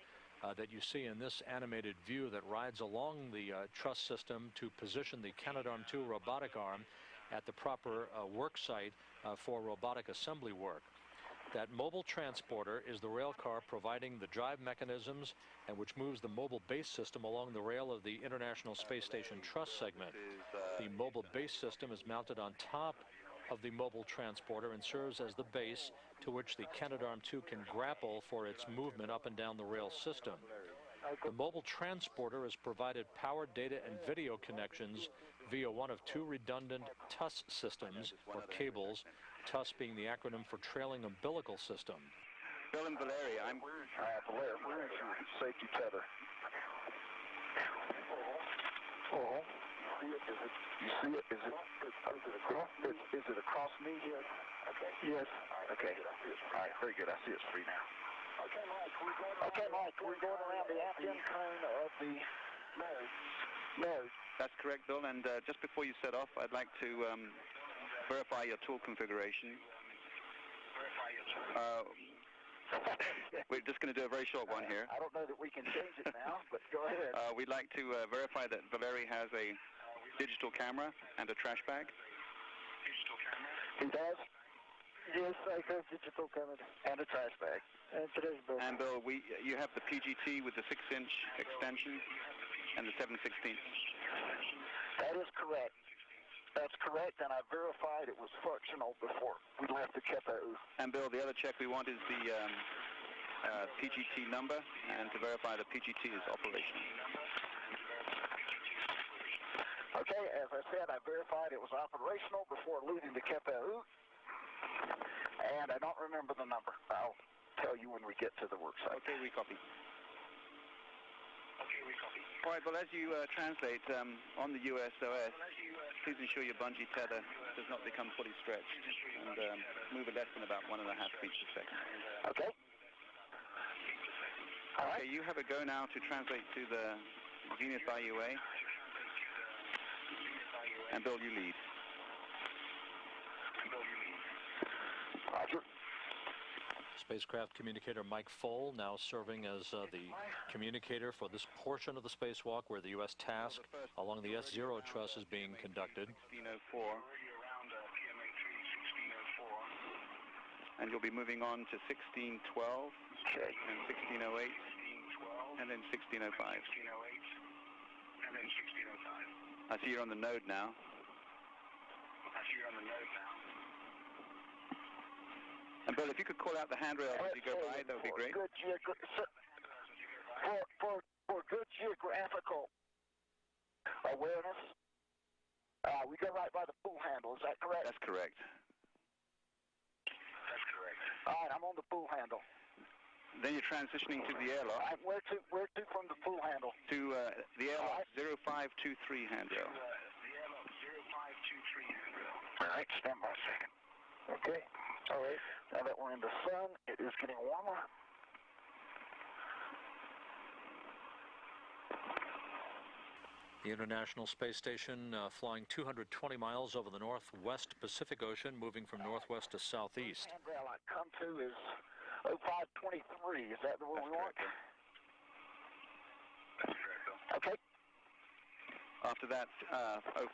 that you see in this animated view that rides along the truss system to position the Canadarm2 robotic arm at the proper work site for robotic assembly work. That mobile transporter is the rail car providing the drive mechanisms and which moves the mobile base system along the rail of the International Space Station truss segment. The mobile base system is mounted on top of the mobile transporter and serves as the base to which the Canadarm2 can grapple for its movement up and down the rail system. The mobile transporter has provided power, data, and video connections via one of 2 redundant TUS systems, or cables, TUS being the acronym for Trailing Umbilical System. Bill and Valery, I'm... Valery, where is your safety tether? Oh. You see it? Is it across me? Yes. Okay. All right, very good. I see it's free now. Okay, Mike, we're going around the afghan cone of the node. That's correct, Bill, and just before you set off, I'd like to verify your tool configuration. We're just going to do a very short one here. I don't know that we can change it now, but go ahead. We'd like to verify that Valery has a digital camera and a trash bag. Digital He does? Yes, I have digital camera. And a trash bag. And trash bag. And Bill, you have the PGT with the 6-inch extension and the 7/16. That is correct. That's correct, and I verified it was functional before we left the KPU. And Bill, the other check we want is the PGT number, and to verify the PGT is operational. Okay, as I said, I verified it was operational before leaving the KPU, and I don't remember the number. I'll tell you when we get to the work site. Okay, we copy. All right, well, as you translate on the USOS, please ensure your bungee tether does not become fully stretched and move it less than about 1.5 feet per second. Okay. All right. Okay, you have a go now to translate to the Zenith IUA. And Bill, you lead. Roger. Spacecraft communicator Mike Foale now serving as the communicator for this portion of the spacewalk where the U.S. task along the S0 truss is being conducted. 1604. And you'll be moving on to 1612 Okay. and 1608 and then 1605. I see you're on the node now. And Bill, if you could call out the handrail as you go by, that would be great. For good geographical awareness, we go right by the pool handle. Is that correct? That's correct. All right, I'm on the pool handle. Then you're transitioning to the airlock. Where to from the pool handle? To the airlock 0523 handrail. All right, stand by a second. Okay. All right. Now that we're in the sun, it is getting warmer. The International Space Station flying 220 miles over the northwest Pacific Ocean, moving from northwest to southeast. The handrail I come to is 0523. Is that the one we want? Okay. After that,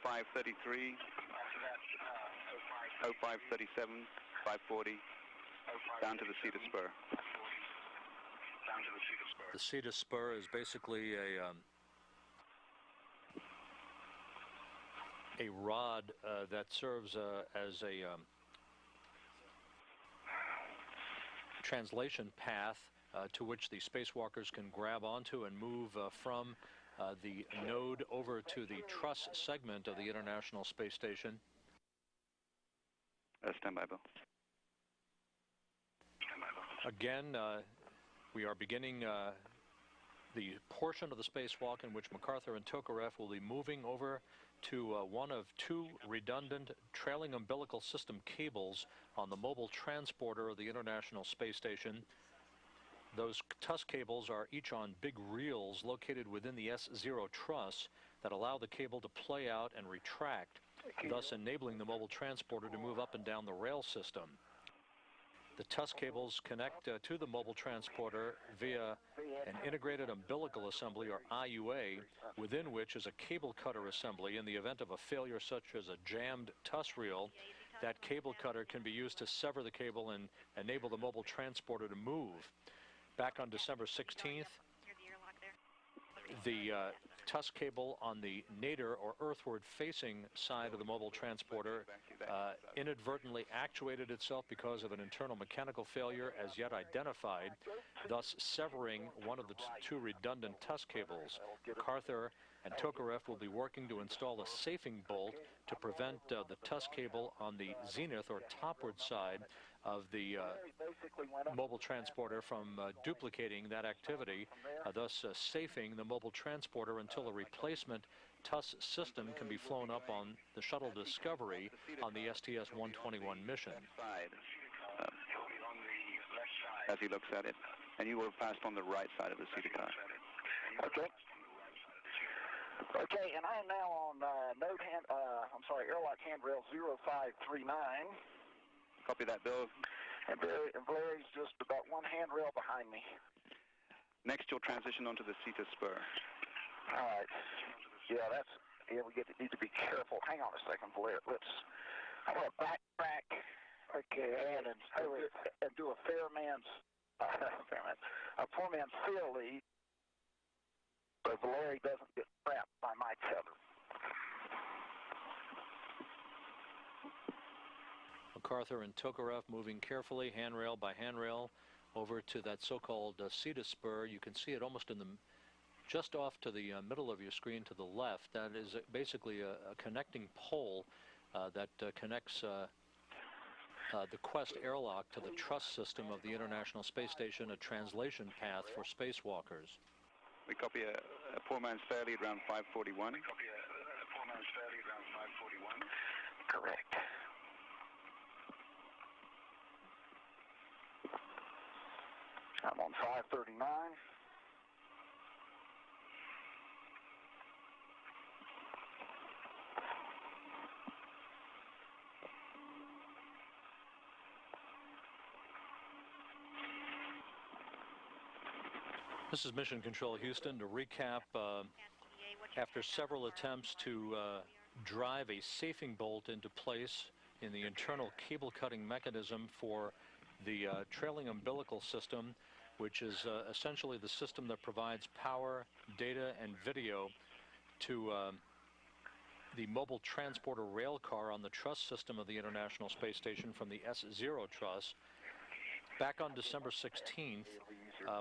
0533, 0537, 540, down to the Cedar Spur. The Cedar Spur is basically a rod that serves as a translation path to which the spacewalkers can grab onto and move from the node over to the truss segment of the International Space Station. Stand by, Bill. Again, we are beginning the portion of the spacewalk in which MacArthur and Tokarev will be moving over to one of two redundant trailing umbilical system cables on the mobile transporter of the International Space Station. Those TUS cables are each on big reels located within the S0 truss that allow the cable to play out and retract, thus enabling the mobile transporter to move up and down the rail system. The TUS cables connect to the mobile transporter via an integrated umbilical assembly, or IUA, within which is a cable cutter assembly. In the event of a failure such as a jammed TUS reel, that cable cutter can be used to sever the cable and enable the mobile transporter to move. Back on December 16th, the TUS cable on the nadir or earthward facing side of the mobile transporter inadvertently actuated itself because of an internal mechanical failure as yet identified, thus severing one of the two redundant TUS cables. MacArthur and Tokarev will be working to install a safing bolt to prevent the TUS cable on the zenith or topward side of the mobile transporter from duplicating that activity, thus safing the mobile transporter until a replacement TUS system can be flown up on the shuttle Discovery on the STS-121 mission. As he looks at it, and you will have passed on the right side of the Cedar car. Okay. Okay, and I am now on airlock handrail 0539. Copy that, Bill. And Valeri's just about one handrail behind me. Next, you'll transition onto the Cedar Spur. All right. Yeah, we need to be careful. Hang on a second, Valer. I'm going to backtrack. Okay, and do a a poor man's field lead, so Larry doesn't get trapped by my tether. MacArthur and Tokarev moving carefully, handrail by handrail, over to that so-called CETA spur. You can see it almost in the just off to the middle of your screen to the left. That is basically a connecting pole that connects the Quest airlock to the truss system of the International Space Station, a translation path for spacewalkers. We copy a poor man's fair lead around 541. Correct. I'm on 539. This is Mission Control Houston. To recap, after several attempts to drive a safing bolt into place in the internal cable cutting mechanism for the trailing umbilical system, which is essentially the system that provides power, data, and video to the mobile transporter rail car on the truss system of the International Space Station from the S0 truss. Back on December 16th,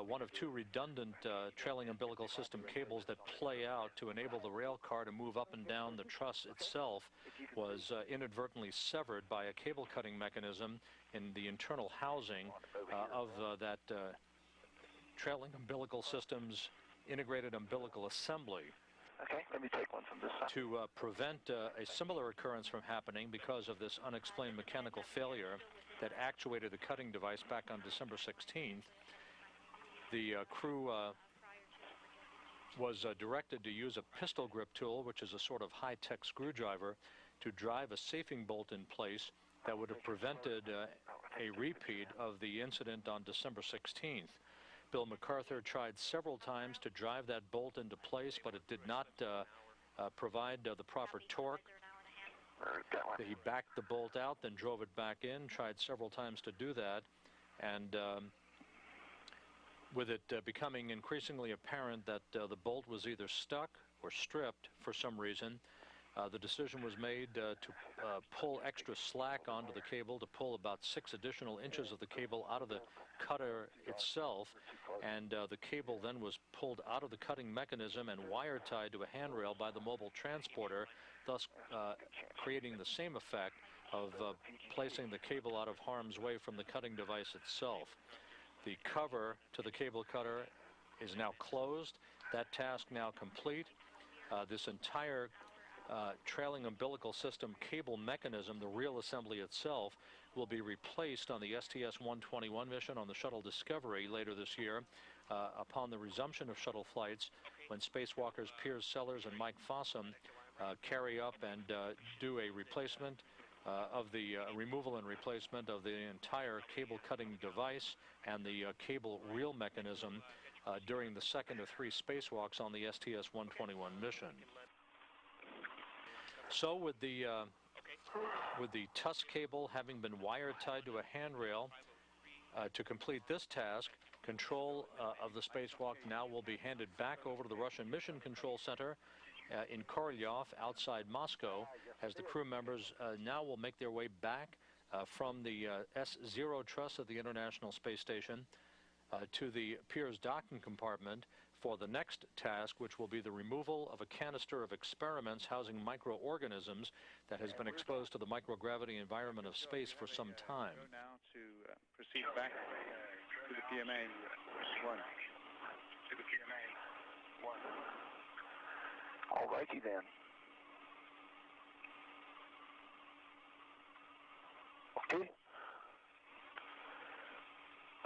one of two redundant trailing umbilical system cables that play out to enable the rail car to move up and down the truss itself was inadvertently severed by a cable cutting mechanism in the internal housing of that trailing umbilical system's integrated umbilical assembly. Okay, let me take one from this side. To prevent a similar occurrence from happening because of this unexplained mechanical failure that actuated the cutting device back on December 16th, the crew was directed to use a pistol grip tool, which is a sort of high-tech screwdriver, to drive a safing bolt in place that would have prevented a repeat of the incident on December 16th. Bill MacArthur tried several times to drive that bolt into place, but it did not provide the proper torque. He backed the bolt out, then drove it back in, tried several times to do that, and with it becoming increasingly apparent that the bolt was either stuck or stripped for some reason, the decision was made to pull extra slack onto the cable, to pull about 6 additional inches of the cable out of the cutter itself, and the cable then was pulled out of the cutting mechanism and wire tied to a handrail by the mobile transporter, thus creating the same effect of placing the cable out of harm's way from the cutting device itself. The cover to the cable cutter is now closed. That task now complete. This entire trailing umbilical system cable mechanism, the real assembly itself, will be replaced on the STS-121 mission on the Shuttle Discovery later this year upon the resumption of shuttle flights, when spacewalkers Piers Sellers and Mike Fossum carry up and do a replacement of the removal and replacement of the entire cable cutting device and the cable reel mechanism during the second of 3 spacewalks on the STS-121 mission. So with the TUS cable having been wire tied to a handrail to complete this task, control of the spacewalk now will be handed back over to the Russian Mission Control Center in Korolyov outside Moscow, as the crew members now will make their way back from the S0 truss of the International Space Station to the Piers docking compartment for the next task, which will be the removal of a canister of experiments housing microorganisms that has been exposed to the microgravity environment of space for some time. Now to proceed back to the PMA 1. To the PMA 1. All righty then. Okay.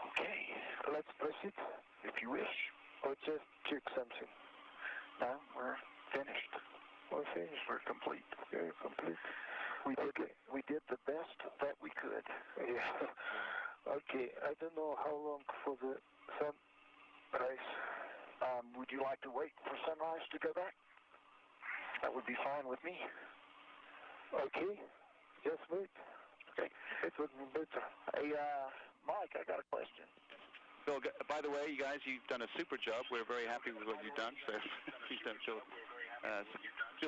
Okay, let's press it if you wish. Or just check something. Now we're finished. We're finished. We're complete. Very complete. We did the best that we could. Yeah. Okay. I don't know how long for the sunrise. Would you like to wait for sunrise to go back? That would be fine with me. Okay. Yes, sweet. Okay. It's with Buta. Hey, Mike, I got a question. Bill, by the way, you guys, you've done a super job. We're very happy with what you've done, so please don't feel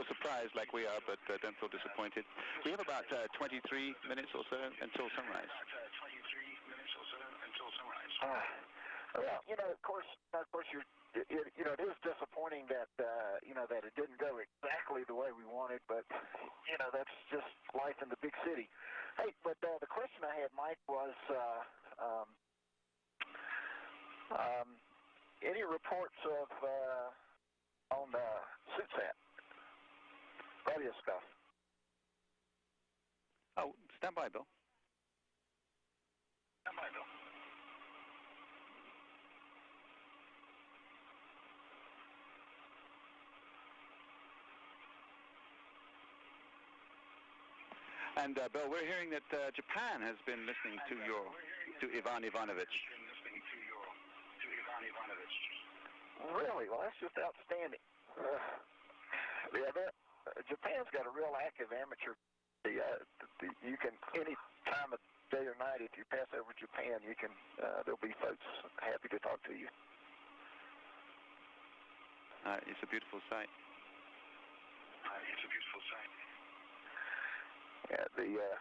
surprised like we are, but don't feel disappointed. We have about 23 minutes or so until sunrise. Well, of course, it is disappointing that, that it didn't go exactly the way we wanted, but, that's just life in the big city. Hey, but the question I had, Mike, was, any reports of, on the SUTSAT radio stuff? Oh, stand by, Bill. Stand by, Bill. And Bill, we're hearing that Japan has been listening to Ivan Ivanovich. Really? Well, that's just outstanding. Japan's got a real active amateur. You can any time of day or night, if you pass over Japan, you can. There'll be folks happy to talk to you. It's a beautiful sight. Yeah,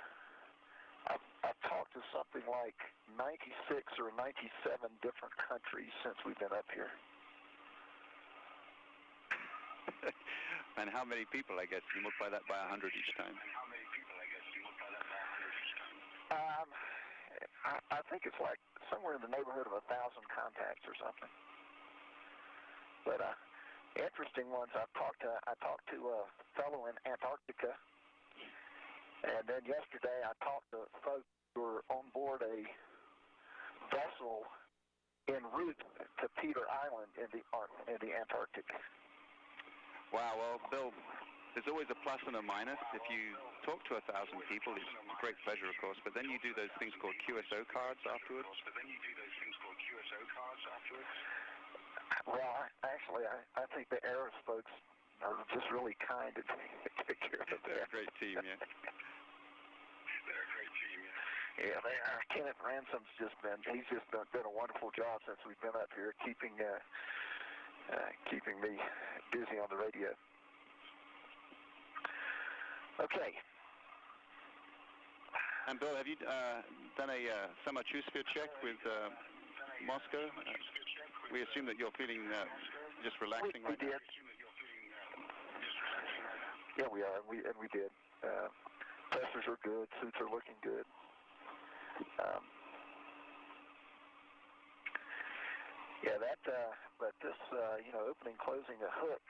I've talked to something like 96 or 97 different countries since we've been up here. And how many people, I guess? You multiply that by 100 each time. I think it's like somewhere in the neighborhood of 1,000 contacts or something. But interesting ones. I talked to a fellow in Antarctica. And then yesterday I talked to folks who were on board a vessel en route to Peter Island in the Antarctic. Wow, well, Bill, there's always a plus and a minus. If you talk to 1,000 people, it's a great pleasure, of course, but then you do those things called QSO cards afterwards. Well, I think the Aris folks are just really kind to take care of that. They're a great team, yeah. Yeah, Kenneth Ransom's he's just done a wonderful job since we've been up here, keeping me busy on the radio. Okay. And Bill, have you done a Samachusvia check with Moscow? We assume that you're feeling just relaxing right now. We did. Yeah, we are. We did. Pressures are good. Suits are looking good. But this, opening, closing a hook,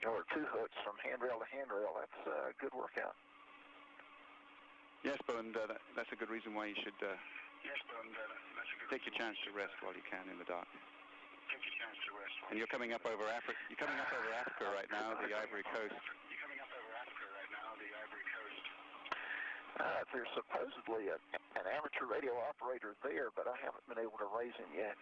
or two hooks from handrail to handrail, that's a good workout. Yes, Bill, and that's a good reason why you should take your chance to rest while you can in the dark. And you're coming up over Africa. You're coming up over Africa right now, the Ivory Coast. There's supposedly an amateur radio operator there, but I haven't been able to raise him yet.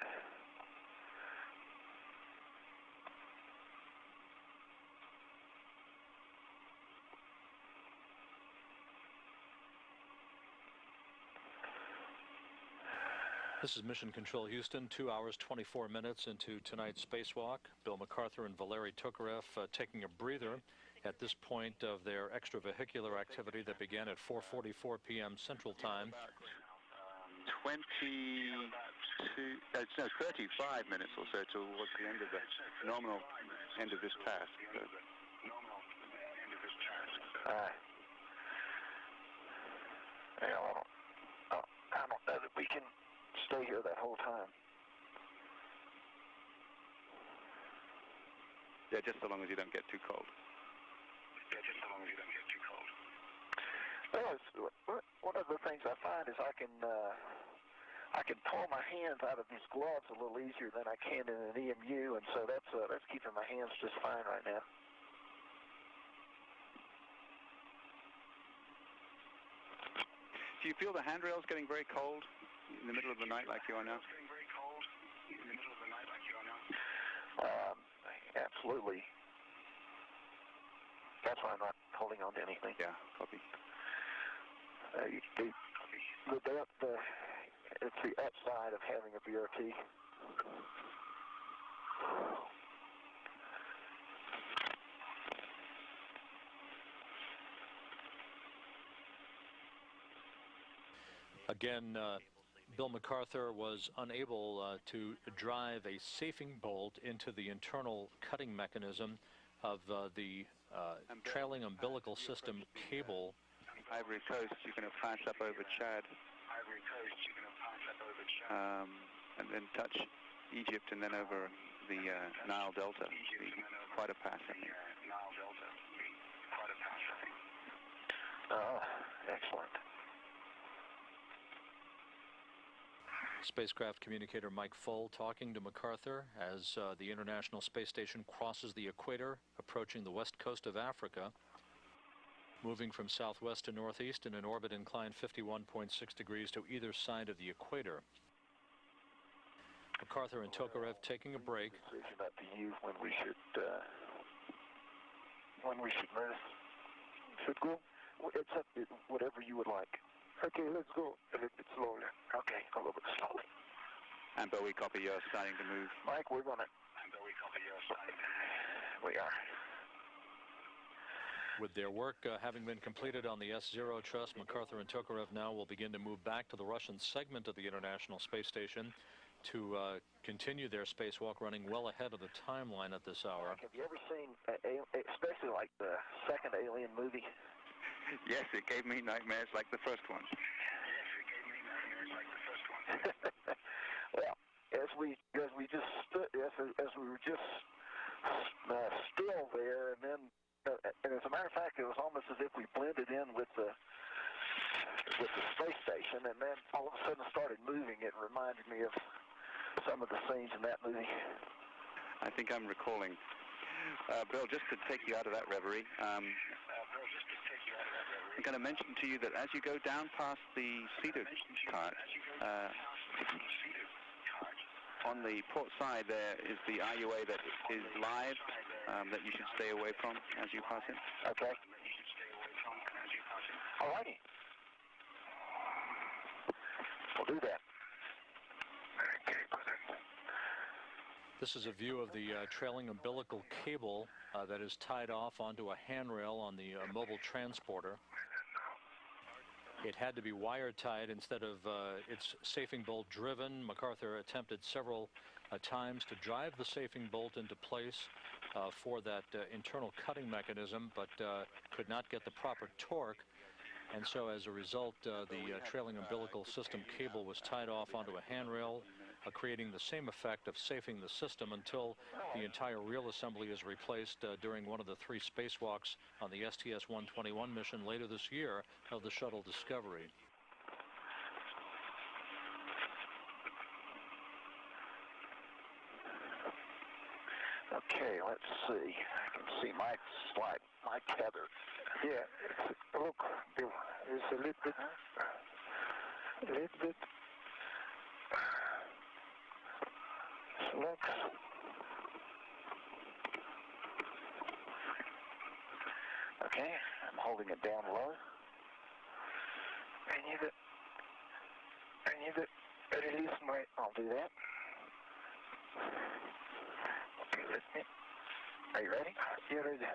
This is Mission Control Houston, 2 hours, 24 minutes into tonight's spacewalk. Bill MacArthur and Valery Tokarev taking a breather at this point of their extravehicular activity that began at 4:44 p.m. Central Time. 35 minutes or so towards the end of the nominal end of this task. I don't know that we can stay here that whole time. Yeah, just so long as you don't get too cold. Well, one of the things I find is I can pull my hands out of these gloves a little easier than I can in an EMU, and so that's keeping my hands just fine right now. Do you feel the handrails getting very cold in the middle of the night like you are now? Absolutely. That's why I'm not holding on to anything. Yeah, copy. It's the upside of having a BRT. Again, Bill MacArthur was unable to drive a safing bolt into the internal cutting mechanism of the trailing umbilical system cable. Ivory Coast, you're going to pass up over Chad. And then touch Egypt and then over the Nile Delta. Quite a pass, I think. Oh, excellent. Spacecraft communicator Mike Foale talking to MacArthur as the International Space Station crosses the equator, approaching the west coast of Africa, moving from southwest to northeast in an orbit inclined 51.6 degrees to either side of the equator. MacArthur and Tokarev taking a break. Decision up to you when we should rest. Should go. It's up to whatever you would like. Okay, let's go a little bit slowly. Okay, a little bit slowly. And Bill, we copy you're starting to move. Mike, we're gonna. And Bill, we copy you're starting to move. We are. With their work having been completed on the S-0 truss, MacArthur and Tokarev now will begin to move back to the Russian segment of the International Space Station to continue their spacewalk, running well ahead of the timeline at this hour. Have you ever seen, especially like the second Alien movie? Yes, it gave me nightmares like the first one. Well, as we just stood, as we were just still there, and then, and as a matter of fact, it was almost as if we blended in with the space station, and then all of a sudden started moving. It reminded me of some of the scenes in that movie. I think I'm recalling. Bill, just to take you out of that reverie, I'm going to mention to you that as you go down past the Cedar cart, on the port side there is the IUA that is live, that you should stay away from as you pass it. Okay. All righty. We'll do that. Okay, This is a view of the trailing umbilical cable that is tied off onto a handrail on the mobile transporter. It had to be wire tied instead of its safing bolt driven. MacArthur attempted several times to drive the safing bolt into place for that internal cutting mechanism, but could not get the proper torque. And so as a result, the trailing umbilical system cable was tied off onto a handrail, creating the same effect of safing the system until the entire reel assembly is replaced during one of the 3 spacewalks on the STS-121 mission later this year of the shuttle Discovery. Okay, let's see. I can see my slide, my tether. Yeah, look, it's a little bit. Looks. Okay, I'm holding it down low. I need to release my. I'll do that. Okay, let me. Are you ready? You're ready.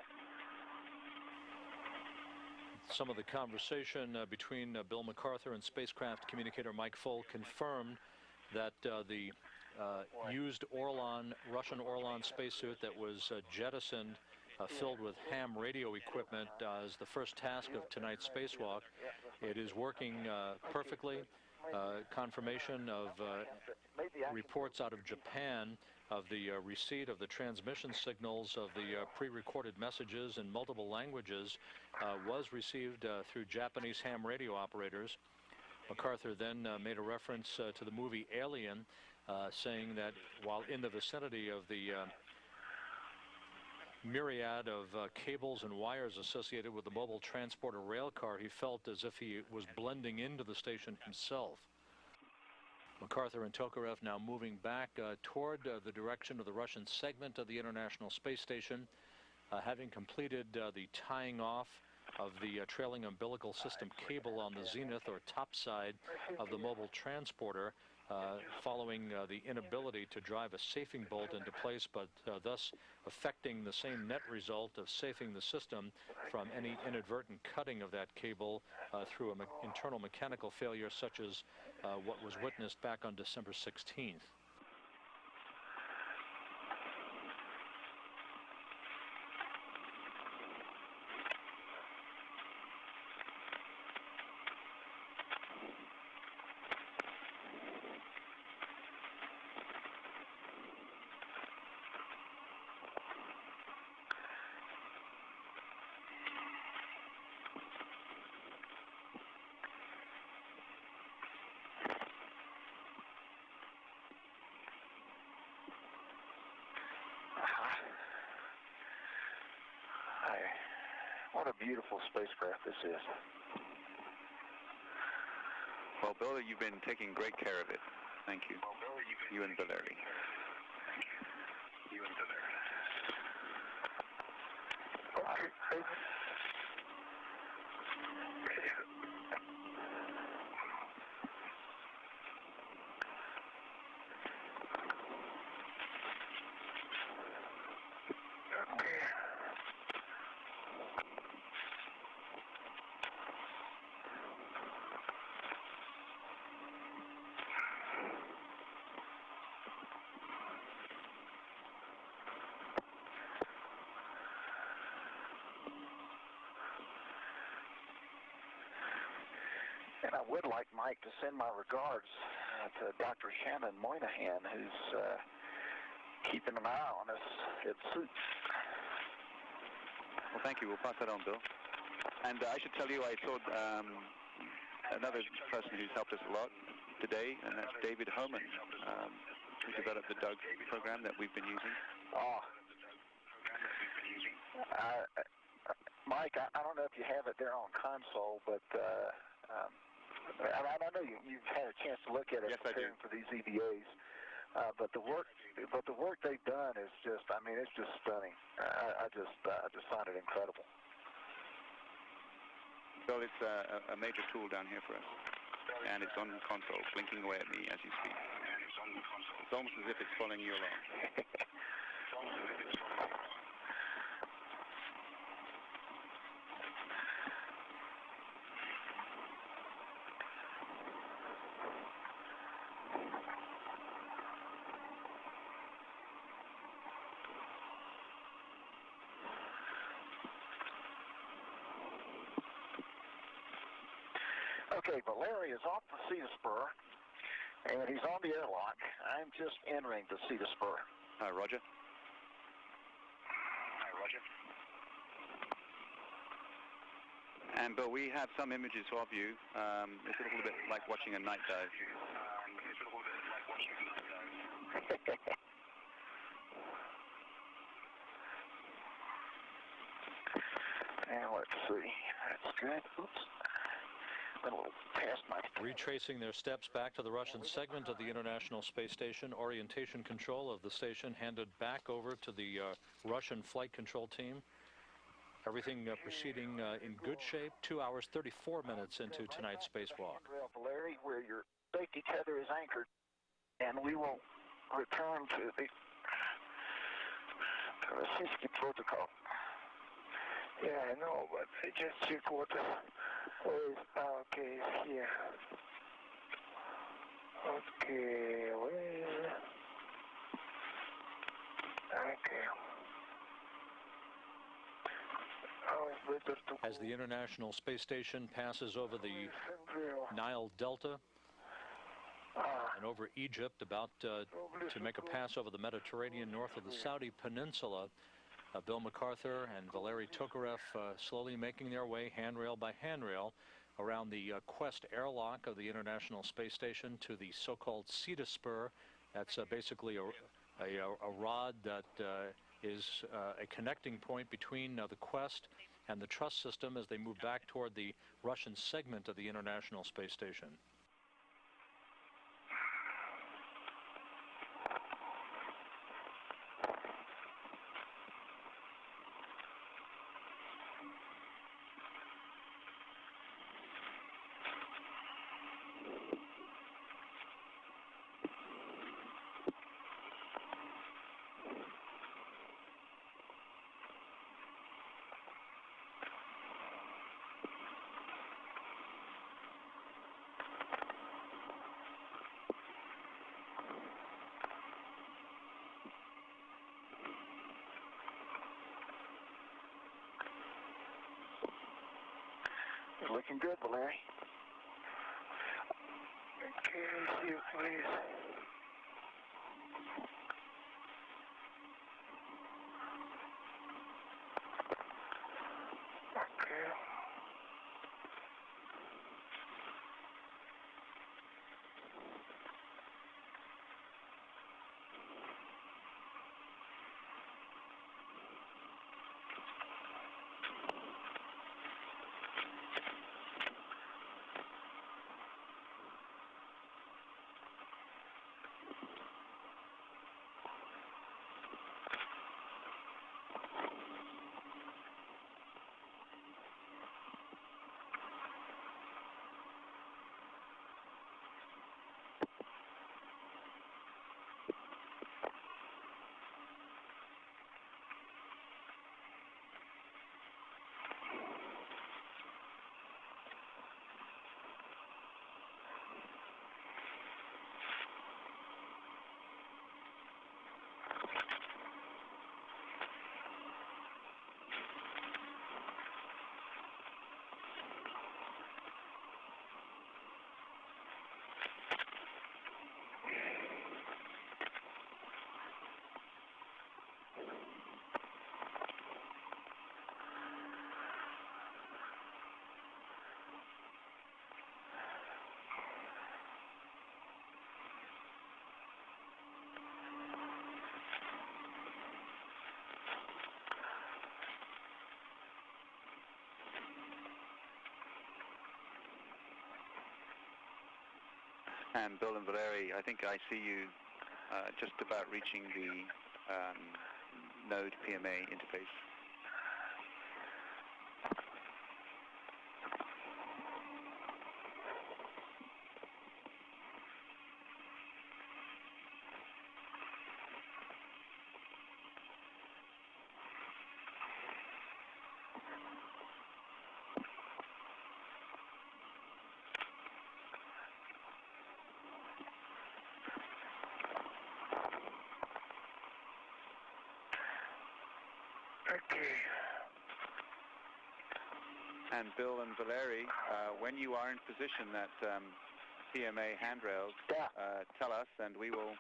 Some of the conversation between Bill MacArthur and spacecraft communicator Mike Foale confirmed that the used Russian Orlan spacesuit that was jettisoned, filled with ham radio equipment, is the first task of tonight's spacewalk. It is working perfectly. Confirmation of reports out of Japan of the receipt of the transmission signals of the pre-recorded messages in multiple languages was received through Japanese ham radio operators. MacArthur then made a reference to the movie Alien, saying that while in the vicinity of the myriad of cables and wires associated with the mobile transporter rail car, he felt as if he was blending into the station himself. MacArthur and Tokarev now moving back toward the direction of the Russian segment of the International Space Station, having completed the tying off of the trailing umbilical system cable on the zenith or top side of the mobile transporter, following the inability to drive a safing bolt into place, but thus affecting the same net result of safing the system from any inadvertent cutting of that cable through an internal mechanical failure such as what was witnessed back on December 16th. What a beautiful spacecraft this is. Well, Bill, you've been taking great care of it. Thank you. You and Valeri. You and Valeri. Okay. And I would like Mike to send my regards to Dr. Shannon Moynihan, who's keeping an eye on us at Suits. Well, thank you. We'll pass that on, Bill. And I should tell you, I saw another person who's helped us a lot today, and that's David Homan, who developed the Doug program that we've been using. Oh. Mike, I don't know if you have it there on console, but I know you've had a chance to look at it. Yes, preparing for these EVAs. But the work they've done is just, I mean, it's just stunning. I just find it incredible. Well, it's a major tool down here for us, and it's on the console, blinking away at me as you speak. It's almost as if it's following you along. Okay, Valeri is off the Cedar Spur, and he's on the airlock. I'm just entering the Cedar Spur. Roger. Roger. And Bill, we have some images of you. It's a little bit like watching a night dive. Now let's see. That's good. Oops. A little past my... Retracing their steps back to the Russian segment of the International Space Station, orientation control of the station handed back over to the Russian flight control team. Everything proceeding in good shape. 2 hours, 34 minutes into tonight's spacewalk. Valeri, where your safety tether is anchored, and we will return to the Rossiyski protocol. Yeah, I know, but I just check what is, okay, it's here. Okay, where is it? Okay. Oh, it's better to... As the International Space Station passes over the Nile Delta and over Egypt, about to make a pass over the Mediterranean north of the Saudi Peninsula, Bill MacArthur and Valeri Tokarev slowly making their way handrail by handrail around the Quest airlock of the International Space Station to the so-called Cedar Spur. That's basically a rod that is a connecting point between the Quest and the truss system as they move back toward the Russian segment of the International Space Station. looking good, Valeri. Okay, let's see what it is. Okay. And Bill and Valeri, I think I see you just about reaching the node PMA interface. Okay. And Bill and Valeri, when you are in position at PMA handrails, tell us and we will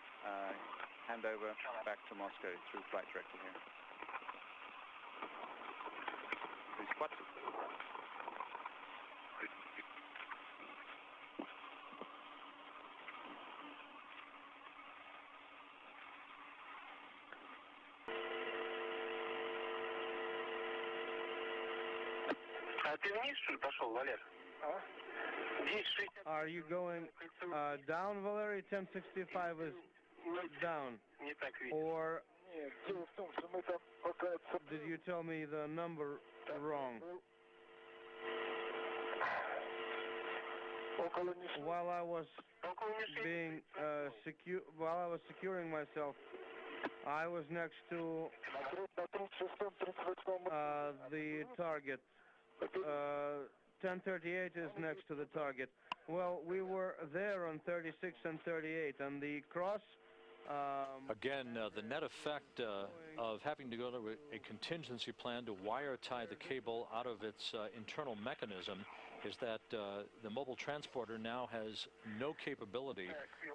hand over back to Moscow through flight director here. Are you going down, Valeri? 1065 is down. Or did you tell me the number wrong? While I was being while I was securing myself, I was next to the target. 1038 is next to the target. Well, we were there on 36 and 38, and the cross... Again, the net effect of having to go to a contingency plan to wire tie the cable out of its internal mechanism is that the mobile transporter now has no capability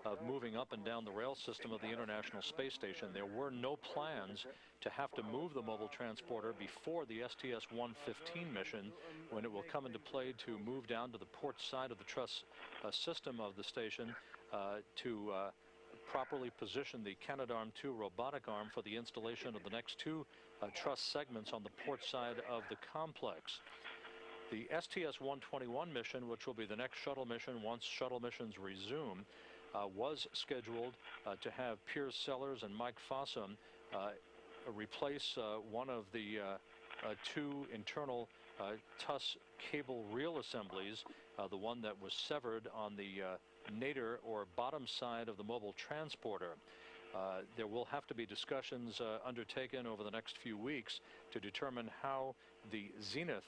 of moving up and down the rail system of the International Space Station. There were no plans to have to move the mobile transporter before the STS-115 mission, when it will come into play to move down to the port side of the truss system of the station to properly position the Canadarm2 robotic arm for the installation of the next two truss segments on the port side of the complex. The STS-121 mission, which will be the next shuttle mission once shuttle missions resume, was scheduled to have Piers Sellers and Mike Fossum replace one of the two internal TUS cable reel assemblies, the one that was severed on the nadir or bottom side of the mobile transporter. There will have to be discussions undertaken over the next few weeks to determine how the Zenith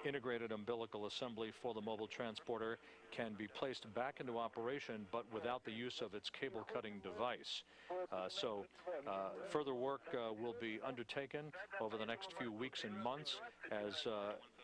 integrated umbilical assembly for the mobile transporter can be placed back into operation, but without the use of its cable cutting device. So further work will be undertaken over the next few weeks and months as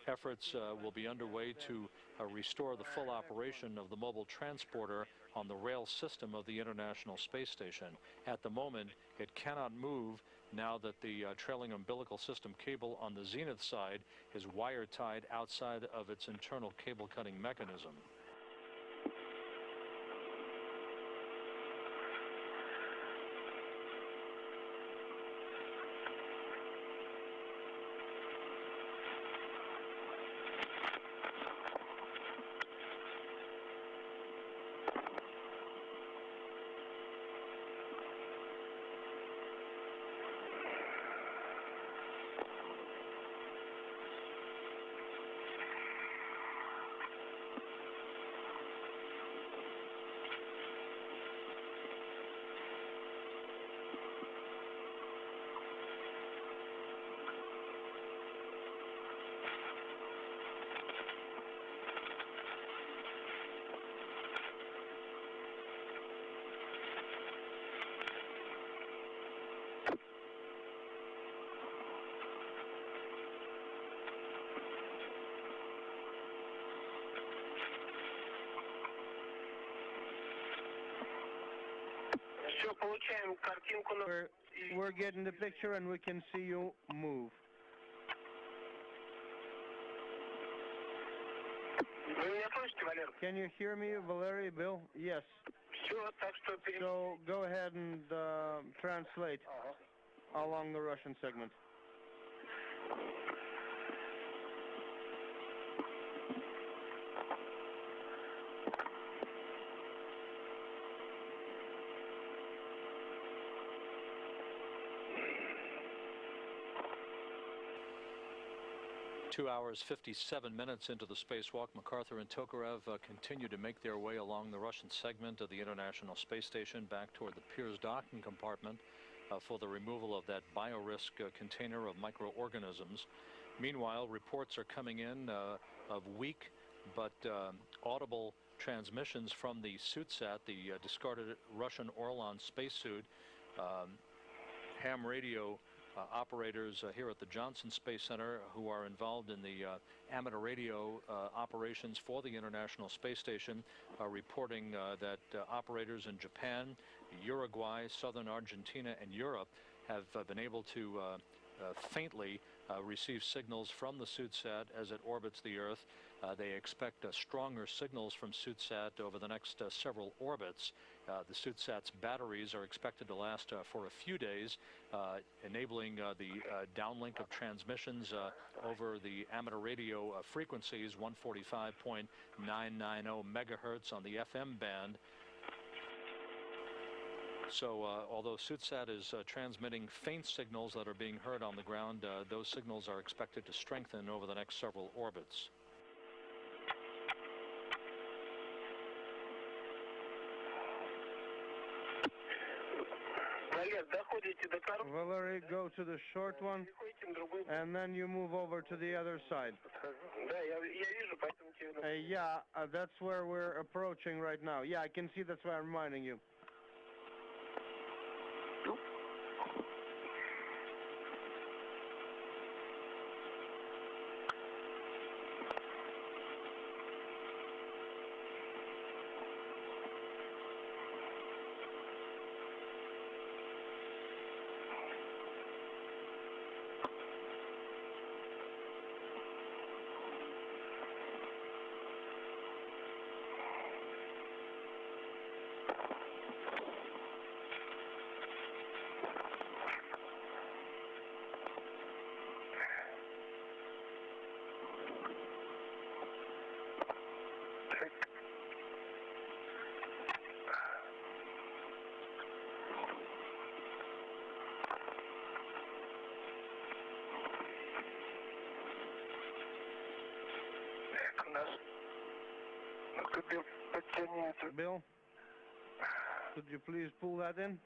Efforts will be underway to restore the full operation of the mobile transporter on the rail system of the International Space Station. At the moment, it cannot move now that the trailing umbilical system cable on the Zenith side is wire-tied outside of its internal cable-cutting mechanism. We're getting the picture and we can see you move. Can you hear me, Valery, Bill? Yes. So go ahead and translate along the Russian segment. 2 hours, 57 minutes into the spacewalk, MacArthur and Tokarev continue to make their way along the Russian segment of the International Space Station back toward the Pirs docking compartment for the removal of that biorisk container of microorganisms. Meanwhile, reports are coming in of weak but audible transmissions from the SUTSAT, the discarded Russian Orlan spacesuit. Ham radio operators here at the Johnson Space Center who are involved in the amateur radio operations for the International Space Station are reporting that operators in Japan, Uruguay, southern Argentina, and Europe have been able to faintly receive signals from the SUTSAT as it orbits the Earth. They expect stronger signals from SUTSAT over the next several orbits. The SUTSAT's batteries are expected to last for a few days, enabling the downlink of transmissions over the amateur radio frequencies, 145.990 megahertz on the FM band. So although SUTSAT is transmitting faint signals that are being heard on the ground, those signals are expected to strengthen over the next several orbits. Valery, go to the short one, and then you move over to the other side. Yeah, that's where we're approaching right now. Yeah, I can see, that's why I'm reminding you. Bill, could you please pull that in?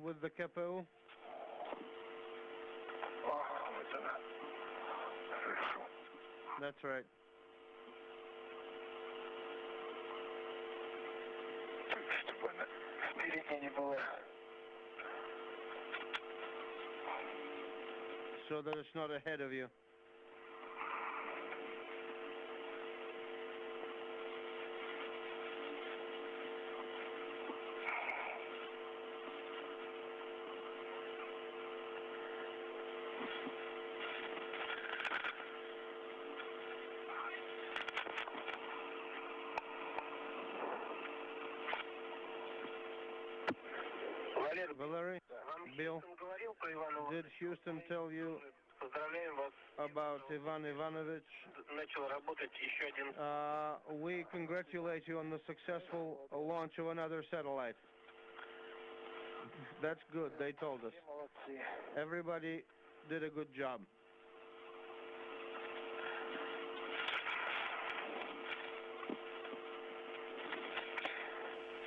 With the KPU? That's right. So that it's not ahead of you. Valery, Bill, did Houston tell you about Ivan Ivanovich? We congratulate you on the successful launch of another satellite. That's good, they told us. Everybody did a good job.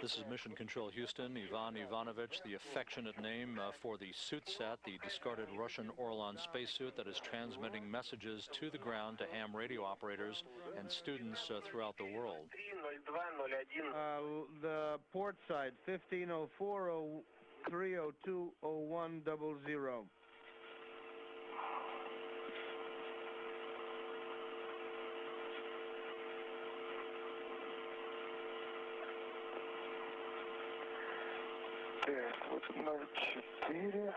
This is Mission Control Houston. Ivan Ivanovich, the affectionate name for the suitsat, the discarded Russian Orlan spacesuit that is transmitting messages to the ground to ham radio operators and students throughout the world. The port side, 1504 302 0100. Так, 04.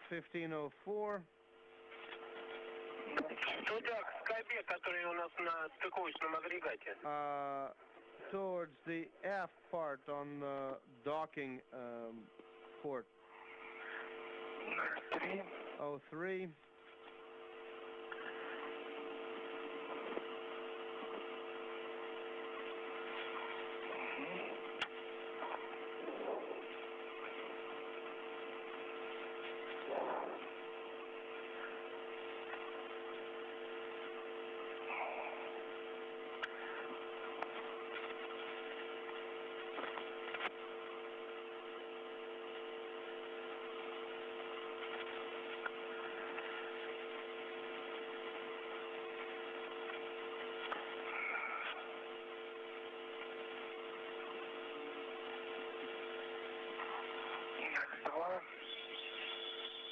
1504. Туда, к скобе, который у нас на стыковочном агрегате. Towards the aft part on the docking port. 03. 03.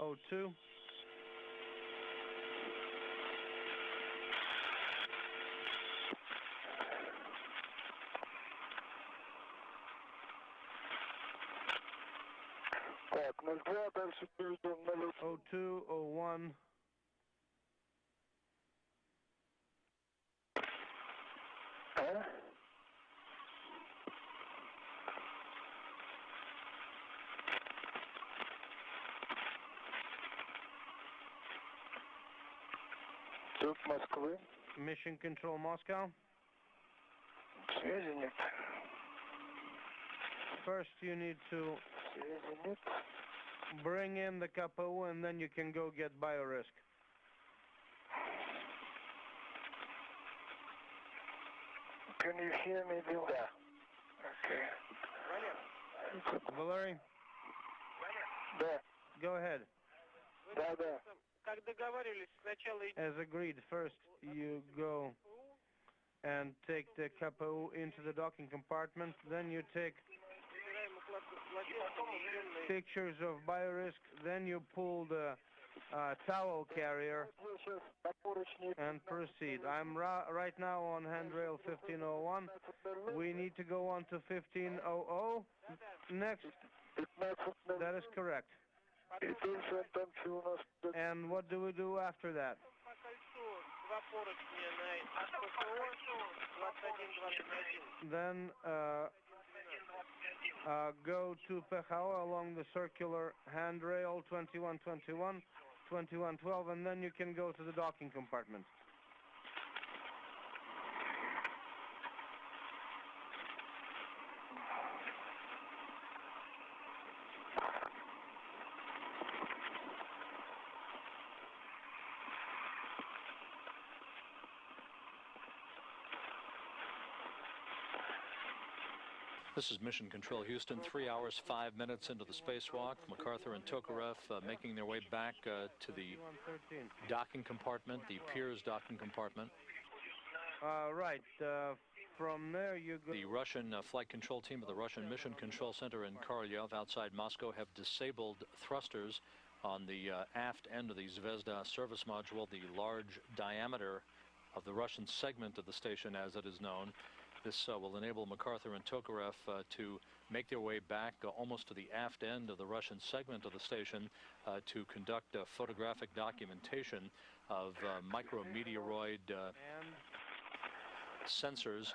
Oh, 02. Так, 02, дальше перейдем на 02, 01. А? Тут Москвы. Mission Control Moscow. Связи нет. First you need to Связи нет. bring in the KPU and then you can go get biorisk. Can you hear me, Bill? Да. Okay. Valery, Да, go ahead. да, да. Как договаривались, сначала As agreed, first you go and take the KPU into the docking compartment, then you take pictures of biorisk, then you pull the towel carrier and proceed. I'm right now on handrail 1501. We need to go on to 1500. Next. That is correct. And what do we do after that? Then go to PHO along the circular handrail 2121, 2112, and then you can go to the docking compartment. This is Mission Control Houston, 3 hours, 5 minutes into the spacewalk. MacArthur and Tokarev making their way back to the docking compartment, the Piers docking compartment. Right. From there you go. The Russian flight control team of the Russian Mission Control Center in Korolev outside Moscow have disabled thrusters on the aft end of the Zvezda service module, the large diameter of the Russian segment of the station as it is known. This will enable MacArthur and Tokarev to make their way back almost to the aft end of the Russian segment of the station to conduct photographic documentation of micrometeoroid sensors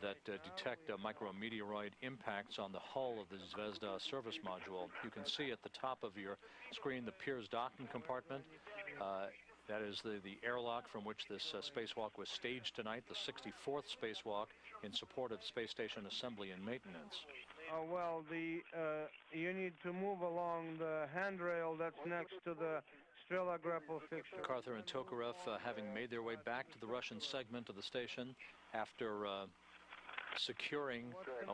that detect micrometeoroid impacts on the hull of the Zvezda service module. You can see at the top of your screen the Pirs docking compartment. That is the airlock from which this spacewalk was staged tonight, the 64th spacewalk in support of space station assembly and maintenance. Well, you need to move along the handrail that's next to the Strela grapple fixture. MacArthur and Tokarev having made their way back to the Russian segment of the station after securing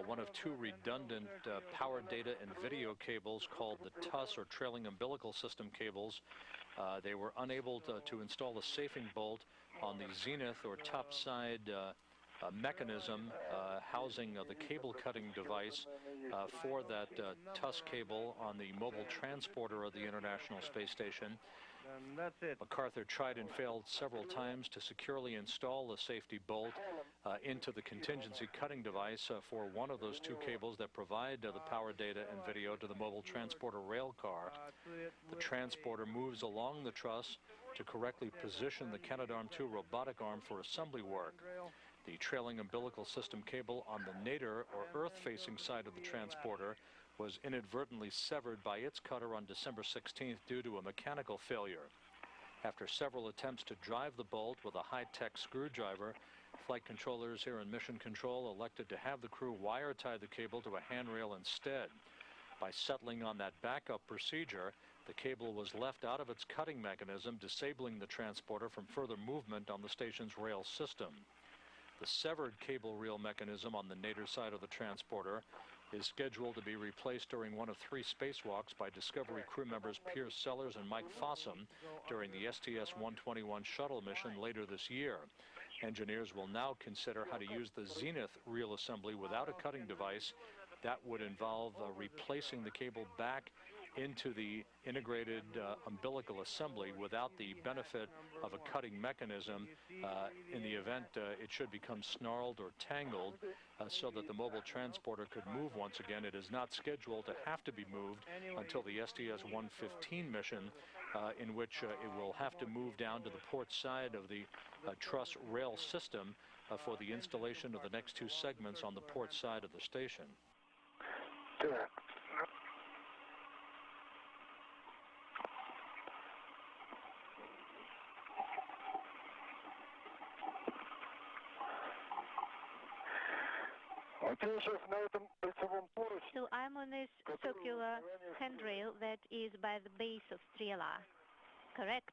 one of two redundant power data and video cables called the TUS, or trailing umbilical system cables. They were unable to install a safing bolt on the zenith or top side mechanism housing the cable cutting device for that TUS cable on the mobile transporter of the International Space Station. And that's it. MacArthur tried and failed several times to securely install a safety bolt into the contingency cutting device for one of those two cables that provide the power data and video to the mobile transporter rail car. The transporter moves along the truss to correctly position the Canadarm2 robotic arm for assembly work. The trailing umbilical system cable on the nadir, or earth-facing side of the transporter, was inadvertently severed by its cutter on December 16th due to a mechanical failure. After several attempts to drive the bolt with a high-tech screwdriver, flight controllers here in Mission Control elected to have the crew wire tie the cable to a handrail instead. By settling on that backup procedure, the cable was left out of its cutting mechanism, disabling the transporter from further movement on the station's rail system. The severed cable reel mechanism on the nadir side of the transporter is scheduled to be replaced during one of three spacewalks by Discovery crew members Piers Sellers and Mike Fossum during the STS-121 shuttle mission later this year. Engineers will now consider how to use the Zenith reel assembly without a cutting device. That would involve replacing the cable back into the integrated umbilical assembly without the benefit of a cutting mechanism in the event it should become snarled or tangled so that the mobile transporter could move once again. It is not scheduled to have to be moved until the STS-115 mission, in which it will have to move down to the port side of the truss rail system for the installation of the next two segments on the port side of the station. So I'm on this circular handrail that is by the base of Strela, correct?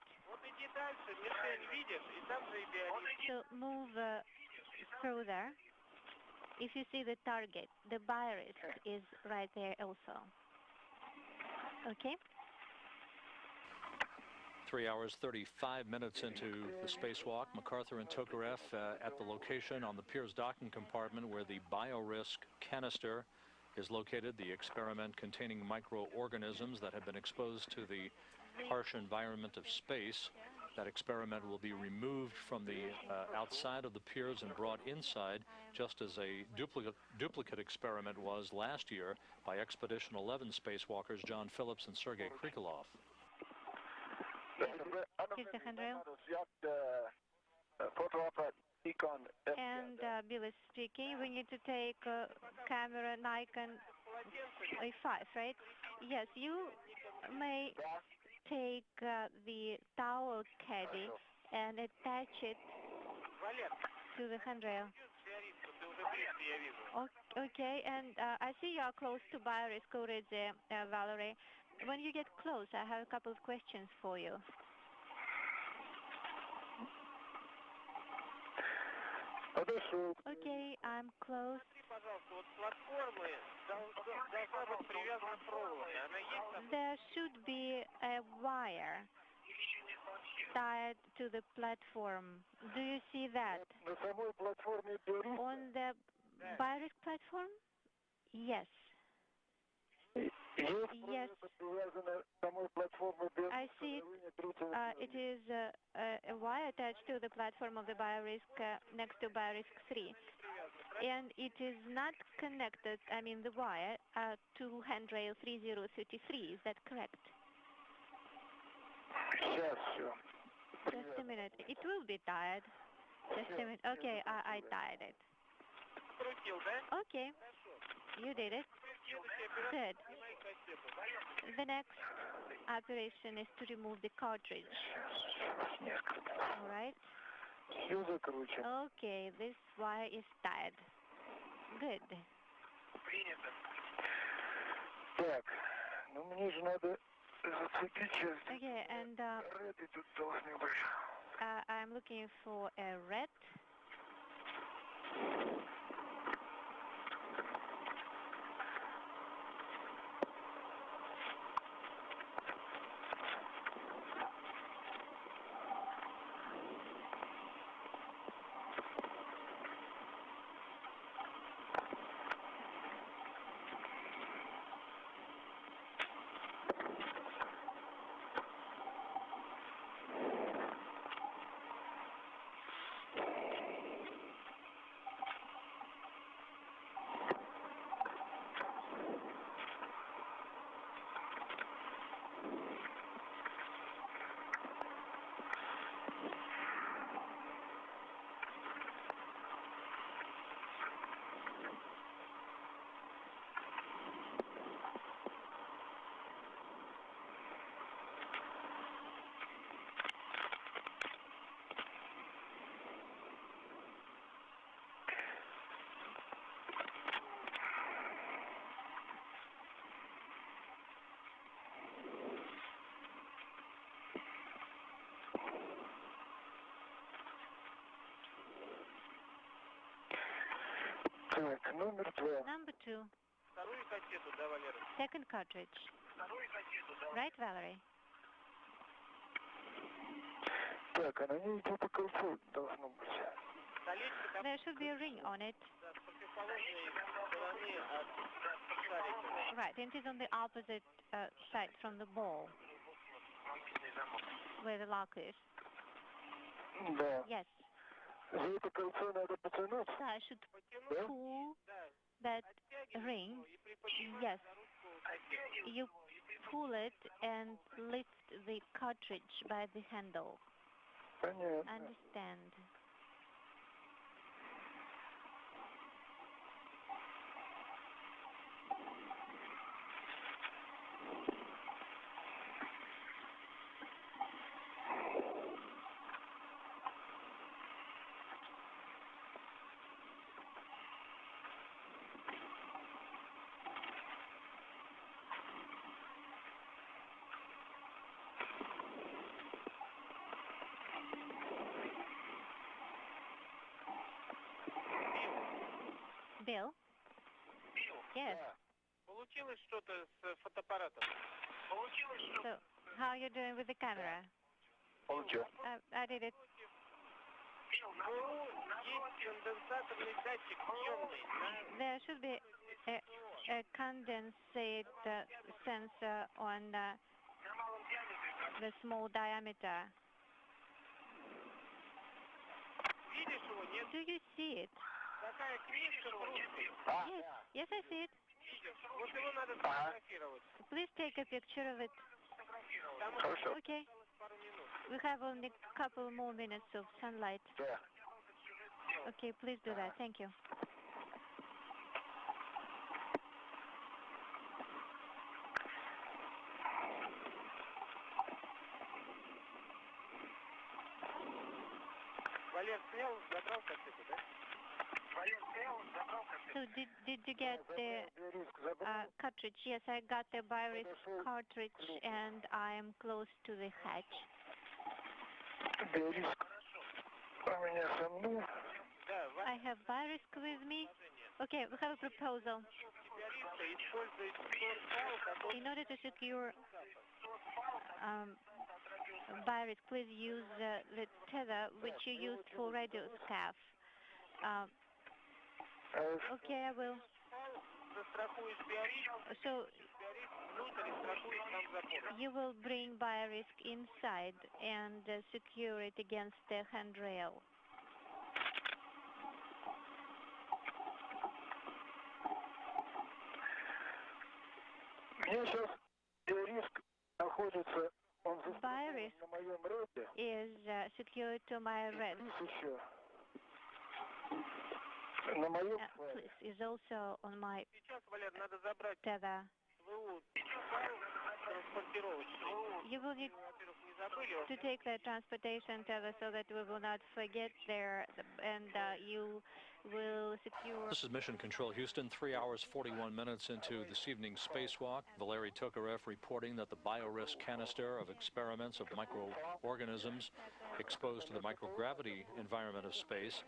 So move further. If you see the target, the Biorisk is right there also. Okay? 3 hours, 35 minutes into the spacewalk, MacArthur and Tokarev at the location on the Pirs docking compartment where the Biorisk canister is located, the experiment containing microorganisms that have been exposed to the harsh environment of space. That experiment will be removed from the outside of the Pirs and brought inside, just as a duplicate experiment was last year by Expedition 11 spacewalkers John Phillips and Sergei Krikalev. Here's the handrail. And Bill is speaking. We need to take camera Nikon A5, right? Yes, you may take the towel caddy and attach it to the handrail. Okay, and I see you are close to Biorisk already, Valerie. When you get close, I have a couple of questions for you. Okay, I'm close. There should be a wire tied to the platform. Do you see that? On the Biorisk platform? Yes. Yes. I see it is a wire attached to the platform of the Biorisk next to Biorisk 3. and it is not connected, I mean the wire, to handrail 3033. Is that correct? Сейчас все. Just a minute. It will be tied. Just a minute. Okay, I tied it. Okay, you did it. Good. The next operation is to remove the cartridge. All right. Все закручено. Okay, this wire is tied. Good. Так, ну мне же надо зацепить сейчас. Okay, and Реды тут должны быть. I'm looking for a red. Так, номер 2. Number 2. Вторую кассету, да, Валера? Second cartridge. Вторую кассету, да. Right, Valerie? Так, а на ней где-то кольцо должно быть. Колечко там, There should be a ring on it. да, с противоположной стороны от шарика. Right, and it is on the opposite side from the ball, where the lock is. Да. Yes. За это кольцо надо потянуть. So I should Да? pull Да, that ring. и приподнимать Yes. за ручку кассету. You pull it and lift the cartridge by the handle. Понятно. Understand. Bill? Yes. Получилось что-то с фотоаппаратом? Получилось что-то. So, how are you doing with the camera? Получил. I did it. Ну, есть конденсаторный датчик темный. There should be a condensate sensor on the small diameter. Видишь его, нет? Do you see it? Такая книжка с ручкой. Yes, yes, I see it. Видишь? Вот его надо сфотографировать. Please take a picture of it. Там Хорошо. Okay. осталось пару минут. We have only a couple more minutes of sunlight. Да. Okay, please do that. Thank you. Валер снял, забрал кассету, да? Валер снял, забрал кассету. So did you get the Риск забрал. cartridge? Yes, I got the virus cartridge and I am close to the hatch. Риск. У меня со мной. Да, I have virus with me. Okay, we have a proposal. Сибириста использует файл, который... In order to secure virus, please use the tether which you used for radio scaff. Okay, I will. Застрахуешь биориск, So биориск внутрь страхует нам запор. you will bring virus inside and secure it against the handrail. Biorisk is secured to my red. Please, is also on my tether. You will need to take the transportation tether so that we will not forget there, and you will secure... This is Mission Control Houston, 3 hours, 41 minutes into this evening's spacewalk. Valery Tokarev reporting that the biorisk canister of experiments of microorganisms exposed to the microgravity environment of space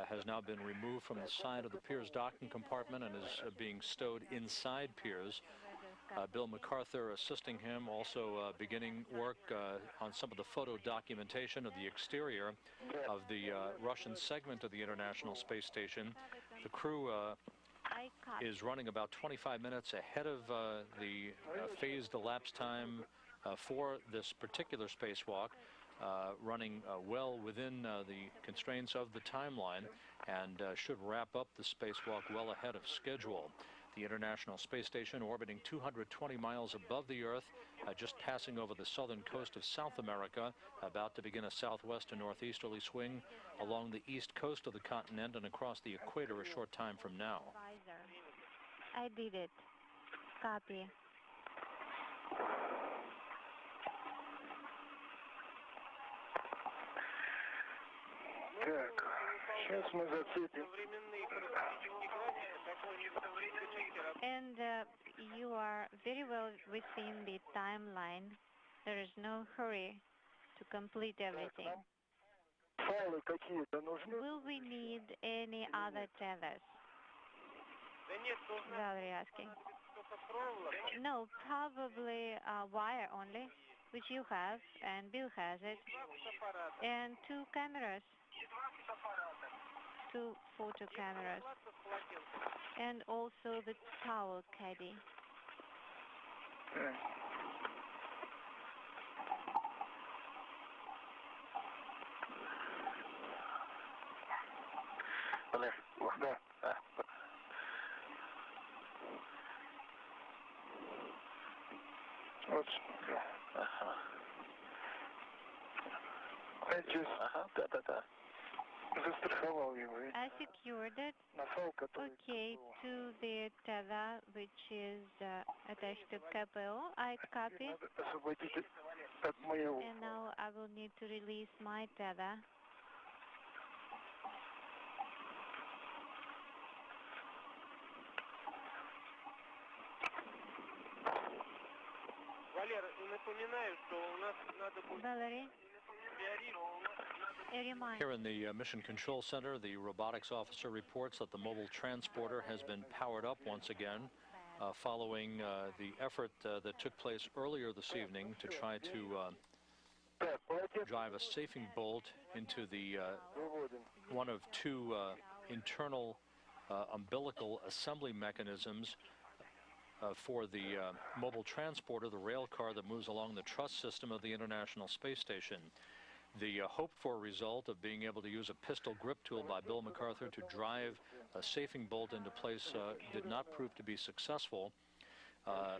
has now been removed from the side of the Pirs docking compartment and is being stowed inside Pirs. Bill MacArthur assisting him, also beginning work on some of the photo documentation of the exterior of the Russian segment of the International Space Station. The crew is running about 25 minutes ahead of the phased elapsed time for this particular spacewalk, running well within the constraints of the timeline, and should wrap up the spacewalk well ahead of schedule. The International Space Station orbiting 220 miles above the Earth, just passing over the southern coast of South America, about to begin a southwest to northeasterly swing along the east coast of the continent and across the equator a short time from now. I did it. Copy. Так, сейчас мы зацепим. And you are very well within the timeline. There is no hurry to complete everything. Файлы какие-то нужны? Will we need any other tethers? Valerie asking. No, probably wire only, which you have, and Bill has it, and 2 cameras. 2 photo cameras, and also the towel caddy. Вот. I just... Да. Застраховал его. I secured it. Okay, to the tether which is attached to KPO. I copy. And now I will need to release my tether. Valerie? Here in the Mission Control Center, the robotics officer reports that the mobile transporter has been powered up once again, following the effort that took place earlier this evening to try to drive a safing bolt into the one of 2 internal umbilical assembly mechanisms for the mobile transporter, the rail car that moves along the truss system of the International Space Station. The hoped-for result of being able to use a pistol grip tool by Bill MacArthur to drive a safing bolt into place did not prove to be successful.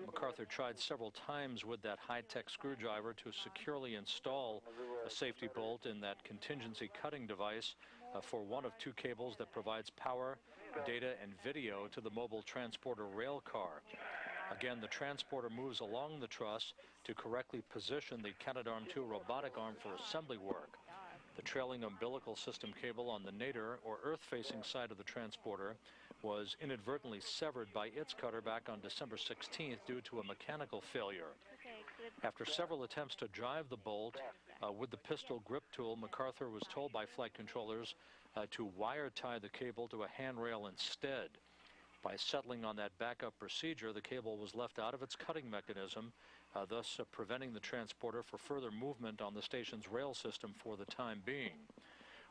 MacArthur tried several times with that high-tech screwdriver to securely install a safety bolt in that contingency cutting device for one of 2 cables that provides power, data, and video to the mobile transporter rail car. Again, the transporter moves along the truss to correctly position the Canadarm2 robotic arm for assembly work. The trailing umbilical system cable on the nadir, or earth-facing side of the transporter, was inadvertently severed by its cutter back on December 16th due to a mechanical failure. After several attempts to drive the bolt with the pistol grip tool, MacArthur was told by flight controllers to wire tie the cable to a handrail instead. By settling on that backup procedure, the cable was left out of its cutting mechanism, thus preventing the transporter for further movement on the station's rail system for the time being.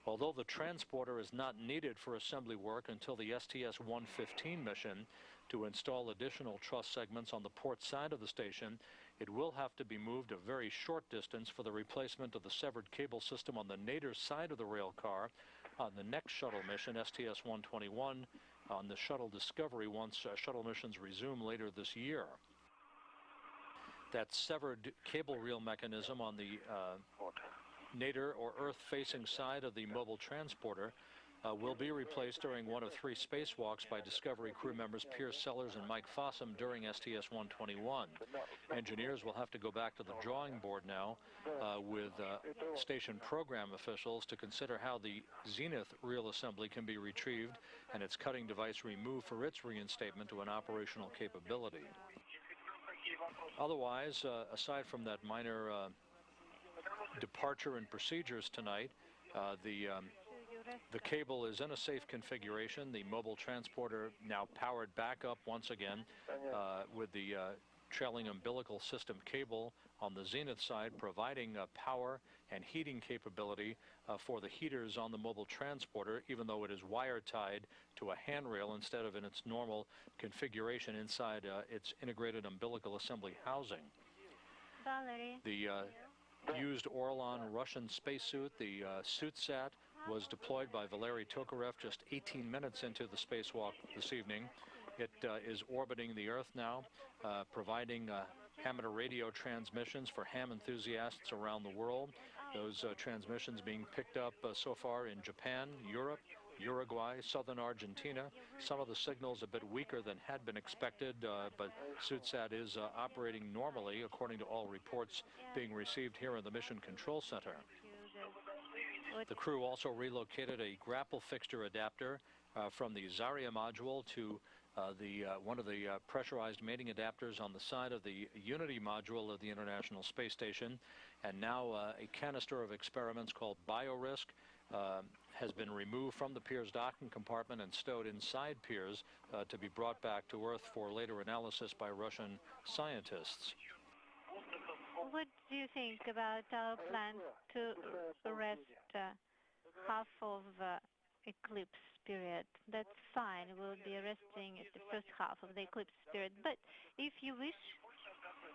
Although the transporter is not needed for assembly work until the STS-115 mission to install additional truss segments on the port side of the station, it will have to be moved a very short distance for the replacement of the severed cable system on the nadir side of the rail car on the next shuttle mission, STS-121, on the shuttle Discovery once shuttle missions resume later this year. that severed cable reel mechanism on the nadir or Earth-facing side of the mobile transporter will be replaced during one of 3 spacewalks by Discovery crew members Piers Sellers and Mike Fossum during STS-121. Engineers will have to go back to the drawing board now with station program officials to consider how the Zenith reel assembly can be retrieved and its cutting device removed for its reinstatement to an operational capability. Otherwise, aside from that minor departure in procedures tonight, the cable is in a safe configuration. The mobile transporter now powered back up once again with the trailing umbilical system cable on the Zenith side, providing power and heating capability for the heaters on the mobile transporter, even though it is wire-tied to a handrail instead of in its normal configuration inside its integrated umbilical assembly housing. Valerie. The used Orlan Russian spacesuit, the SuitSat, was deployed by Valery Tokarev just 18 minutes into the spacewalk this evening. It is orbiting the Earth now, providing amateur radio transmissions for ham enthusiasts around the world. Those transmissions being picked up so far in Japan, Europe, Uruguay, southern Argentina. Some of the signals a bit weaker than had been expected, but SuitSat is operating normally according to all reports being received here in the Mission Control Center. The crew also relocated a grapple fixture adapter from the Zarya module to one of the pressurized mating adapters on the side of the Unity module of the International Space Station. And now a canister of experiments called BioRisk has been removed from the Piers docking compartment and stowed inside Piers to be brought back to Earth for later analysis by Russian scientists. What do you think about our plan to rest half of eclipse period? That's fine. We'll be resting at the first half of the eclipse period. But if you wish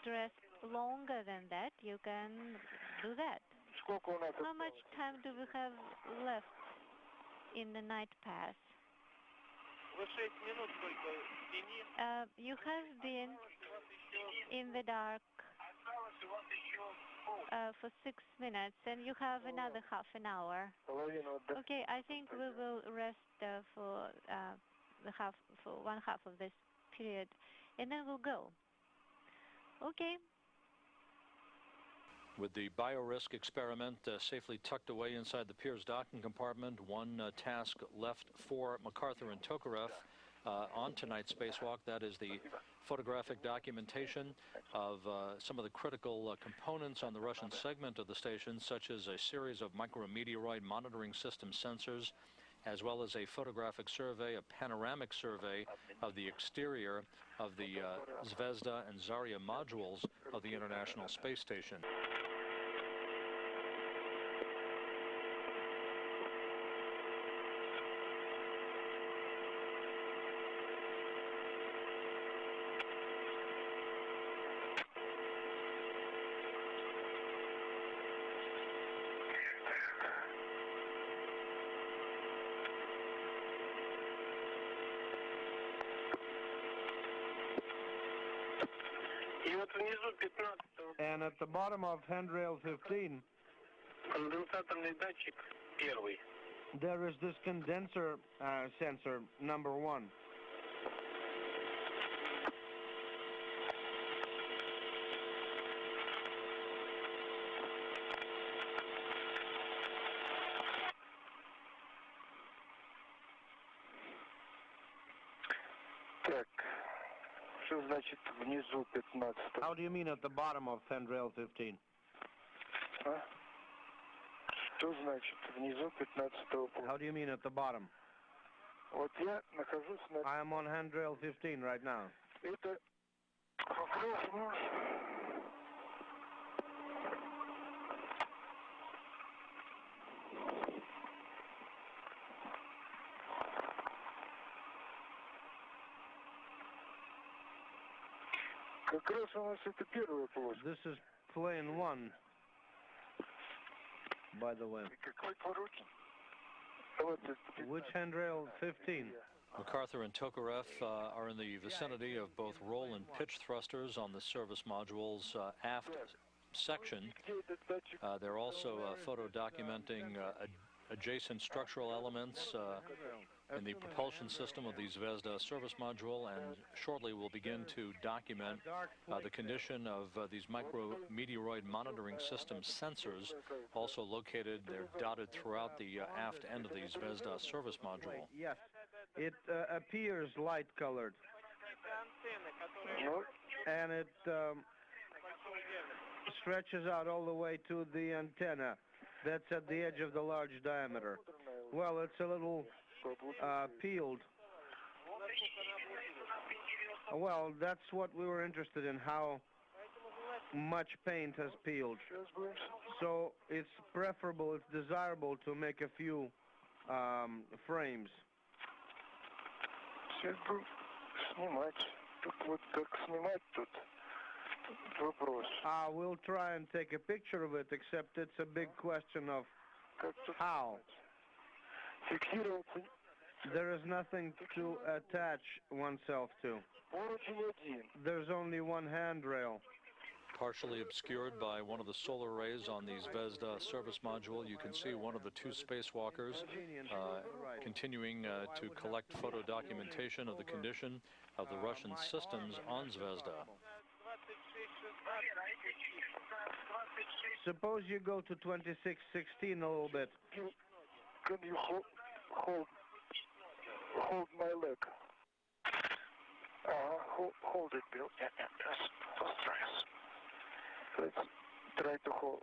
to rest longer than that, you can do that. How much time do we have left in the night path? You have been in the dark for 6 minutes, and you have another half an hour. Okay, I think we will rest for one half of this period, and then we'll go. Okay. With the BioRisk experiment safely tucked away inside the Piers docking compartment, one task left for MacArthur and Tokarev on tonight's spacewalk. That is the photographic documentation of some of the critical components on the Russian segment of the station, such as a series of micrometeoroid monitoring system sensors, as well as a photographic survey, a panoramic survey of the exterior of the Zvezda and Zarya modules of the International Space Station. And at the bottom of handrail 15, there is this condenser sensor, number 1. How do you mean at the bottom of handrail 15? How do you mean at the bottom? I am on handrail 15 right now. This is plane 1, by the way. Which handrail? 15. MacArthur and Tokarev are in the vicinity of both roll and pitch thrusters on the service module's aft section. They're also photo documenting adjacent structural elements in the propulsion system of the Zvezda service module, and shortly we'll begin to document the condition of these micrometeoroid monitoring system sensors, also located, they're dotted throughout the aft end of the Zvezda service module. Yes, it appears light-colored, and it stretches out all the way to the antenna that's at the edge of the large diameter. Well, it's a little peeled. Well, that's what we were interested in, how much paint has peeled. So it's preferable, it's desirable to make a few frames. We'll try and take a picture of it, except it's a big question of how. There is nothing to attach oneself to. There's only one handrail. Partially obscured by one of the solar rays on the Zvezda service module, you can see one of the two spacewalkers continuing to collect photo documentation of the condition of the Russian systems on Zvezda. Suppose you go to 2616 a little bit. Can you hold my leg? Hold it, Bill. Yes. Let's try this. Let's try to hold.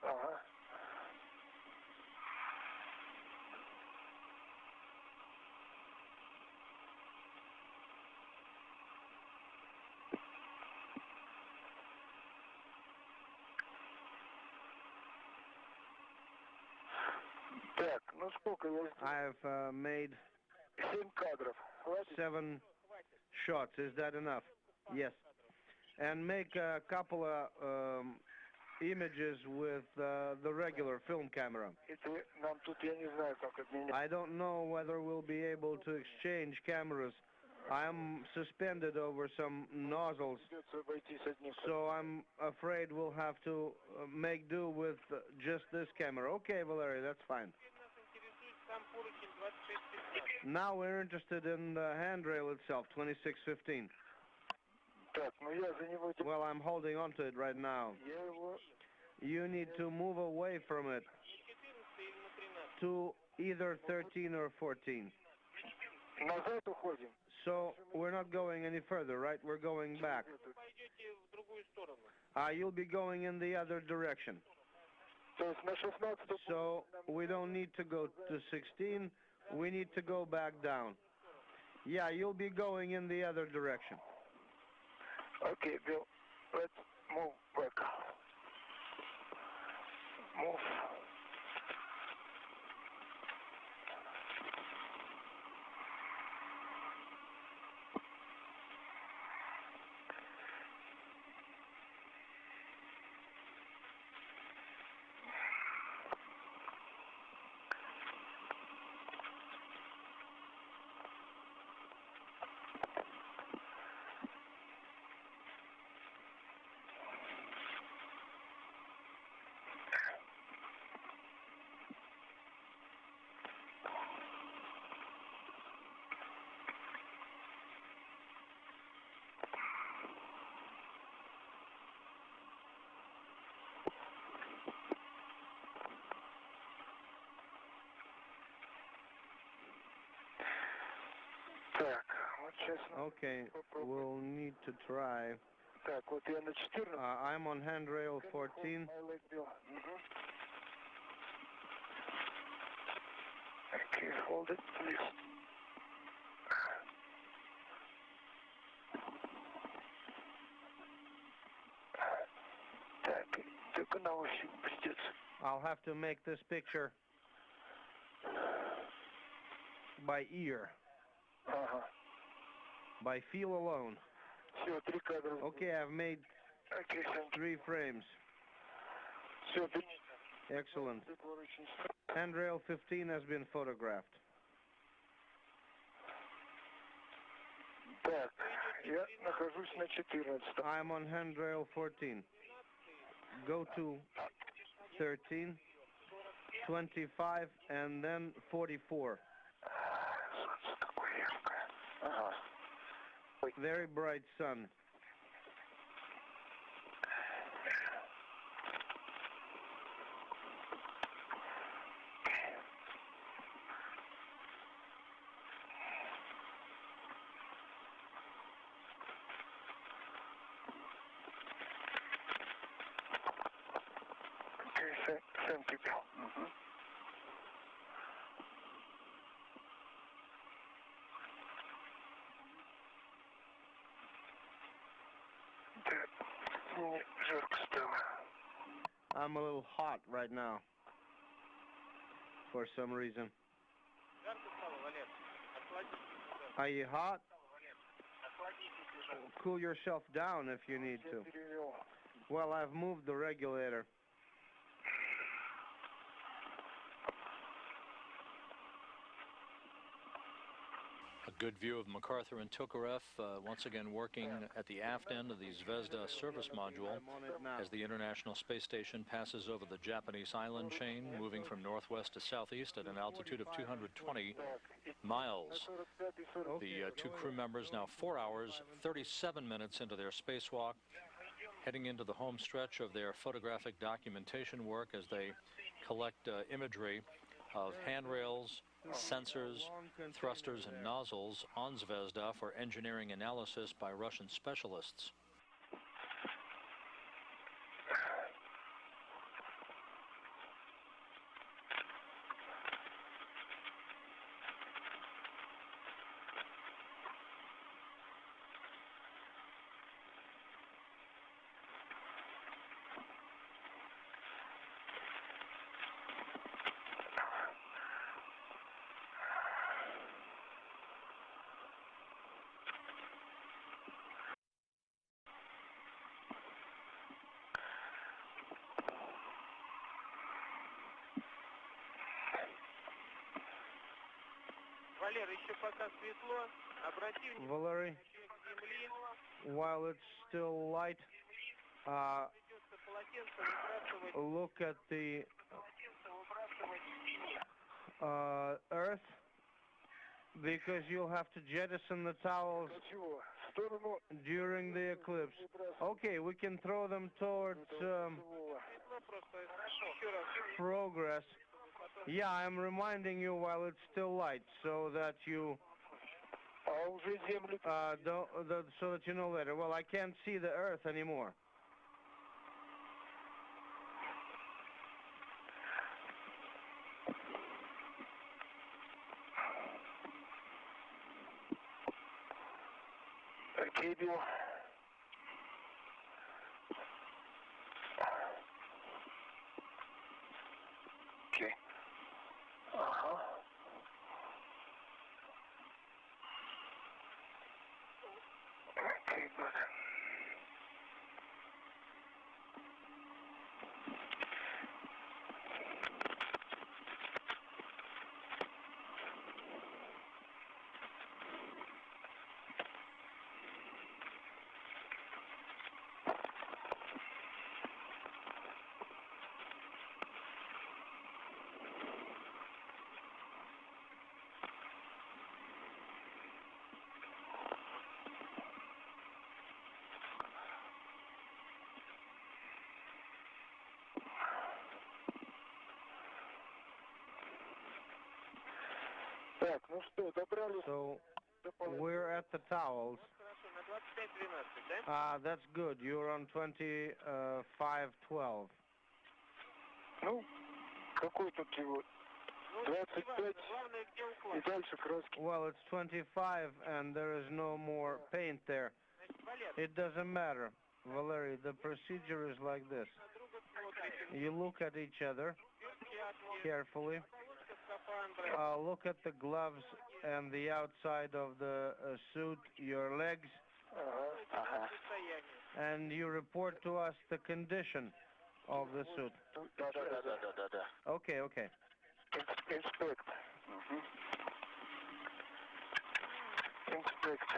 I've made 7 shots. Is that enough? Yes. And make a couple of images with the regular film camera. I don't know whether we'll be able to exchange cameras. I'm suspended over some nozzles, so I'm afraid we'll have to make do with just this camera. Okay, Valery, that's fine. Now we're interested in the handrail itself, 2615. Well, I'm holding on to it right now. You need to move away from it to either 13 or 14. So we're not going any further, right? We're going back. You'll be going in the other direction. So we don't need to go to 16. We need to go back down. Yeah, you'll be going in the other direction. Okay, Bill. Let's move back. Move. Okay, we'll need to try. I'm on handrail 14. Okay, hold it, please. I'll have to make this picture by ear. By feel alone. Okay, I've made 3 frames. Excellent. Handrail 15 has been photographed. Так, я нахожусь на 14. I'm on handrail 14. Go to 13, 25, and then 44. Солнце такое яркое. Ага. Very bright sun. Okay, thank you, Bill. Так, мне жарко стало. I'm a little hot right now. For some reason. Are you hot? Cool yourself down if you need to. Well, I've moved the regulator. A good view of MacArthur and Tokarev once again working at the aft end of the Zvezda service module as the International Space Station passes over the Japanese island chain, moving from northwest to southeast at an altitude of 220 miles. The two crew members now 4 hours, 37 minutes into their spacewalk, heading into the home stretch of their photographic documentation work as they collect imagery of handrails, sensors, thrusters, and nozzles on Zvezda for engineering analysis by Russian specialists. Valery, while it's still light, look at the Earth, because you'll have to jettison the towels during the eclipse. Okay, we can throw them towards progress. Yeah, I'm reminding you while it's still light, so that you so that you know later. Well, I can't see the Earth anymore. Okay, Bill. Okay. Okay, good. Так, ну что, добрались. So we're at the towels. That's good. You're on 2512. Ну, какой тут его? 25 и дальше краски. Well, it's 25 and there is no more paint there. It doesn't matter, Valery. The procedure is like this. You look at each other carefully. Look at the gloves and the outside of the suit, your legs, and you report to us the condition of the suit. Okay, okay. Inspect. Inspect.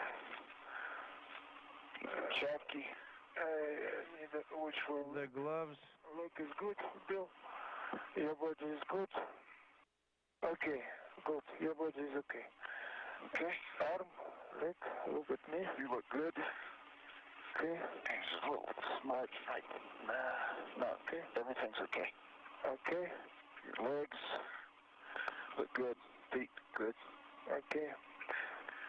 Chapki. Which one? The gloves. Look is good, Bill. Your body is good. Okay, good. Your body is okay. Okay, arm, leg, look at me. You look good. Okay. It's a little smudge. No, okay. Everything's okay. Okay. Your legs look good. Feet good. Okay.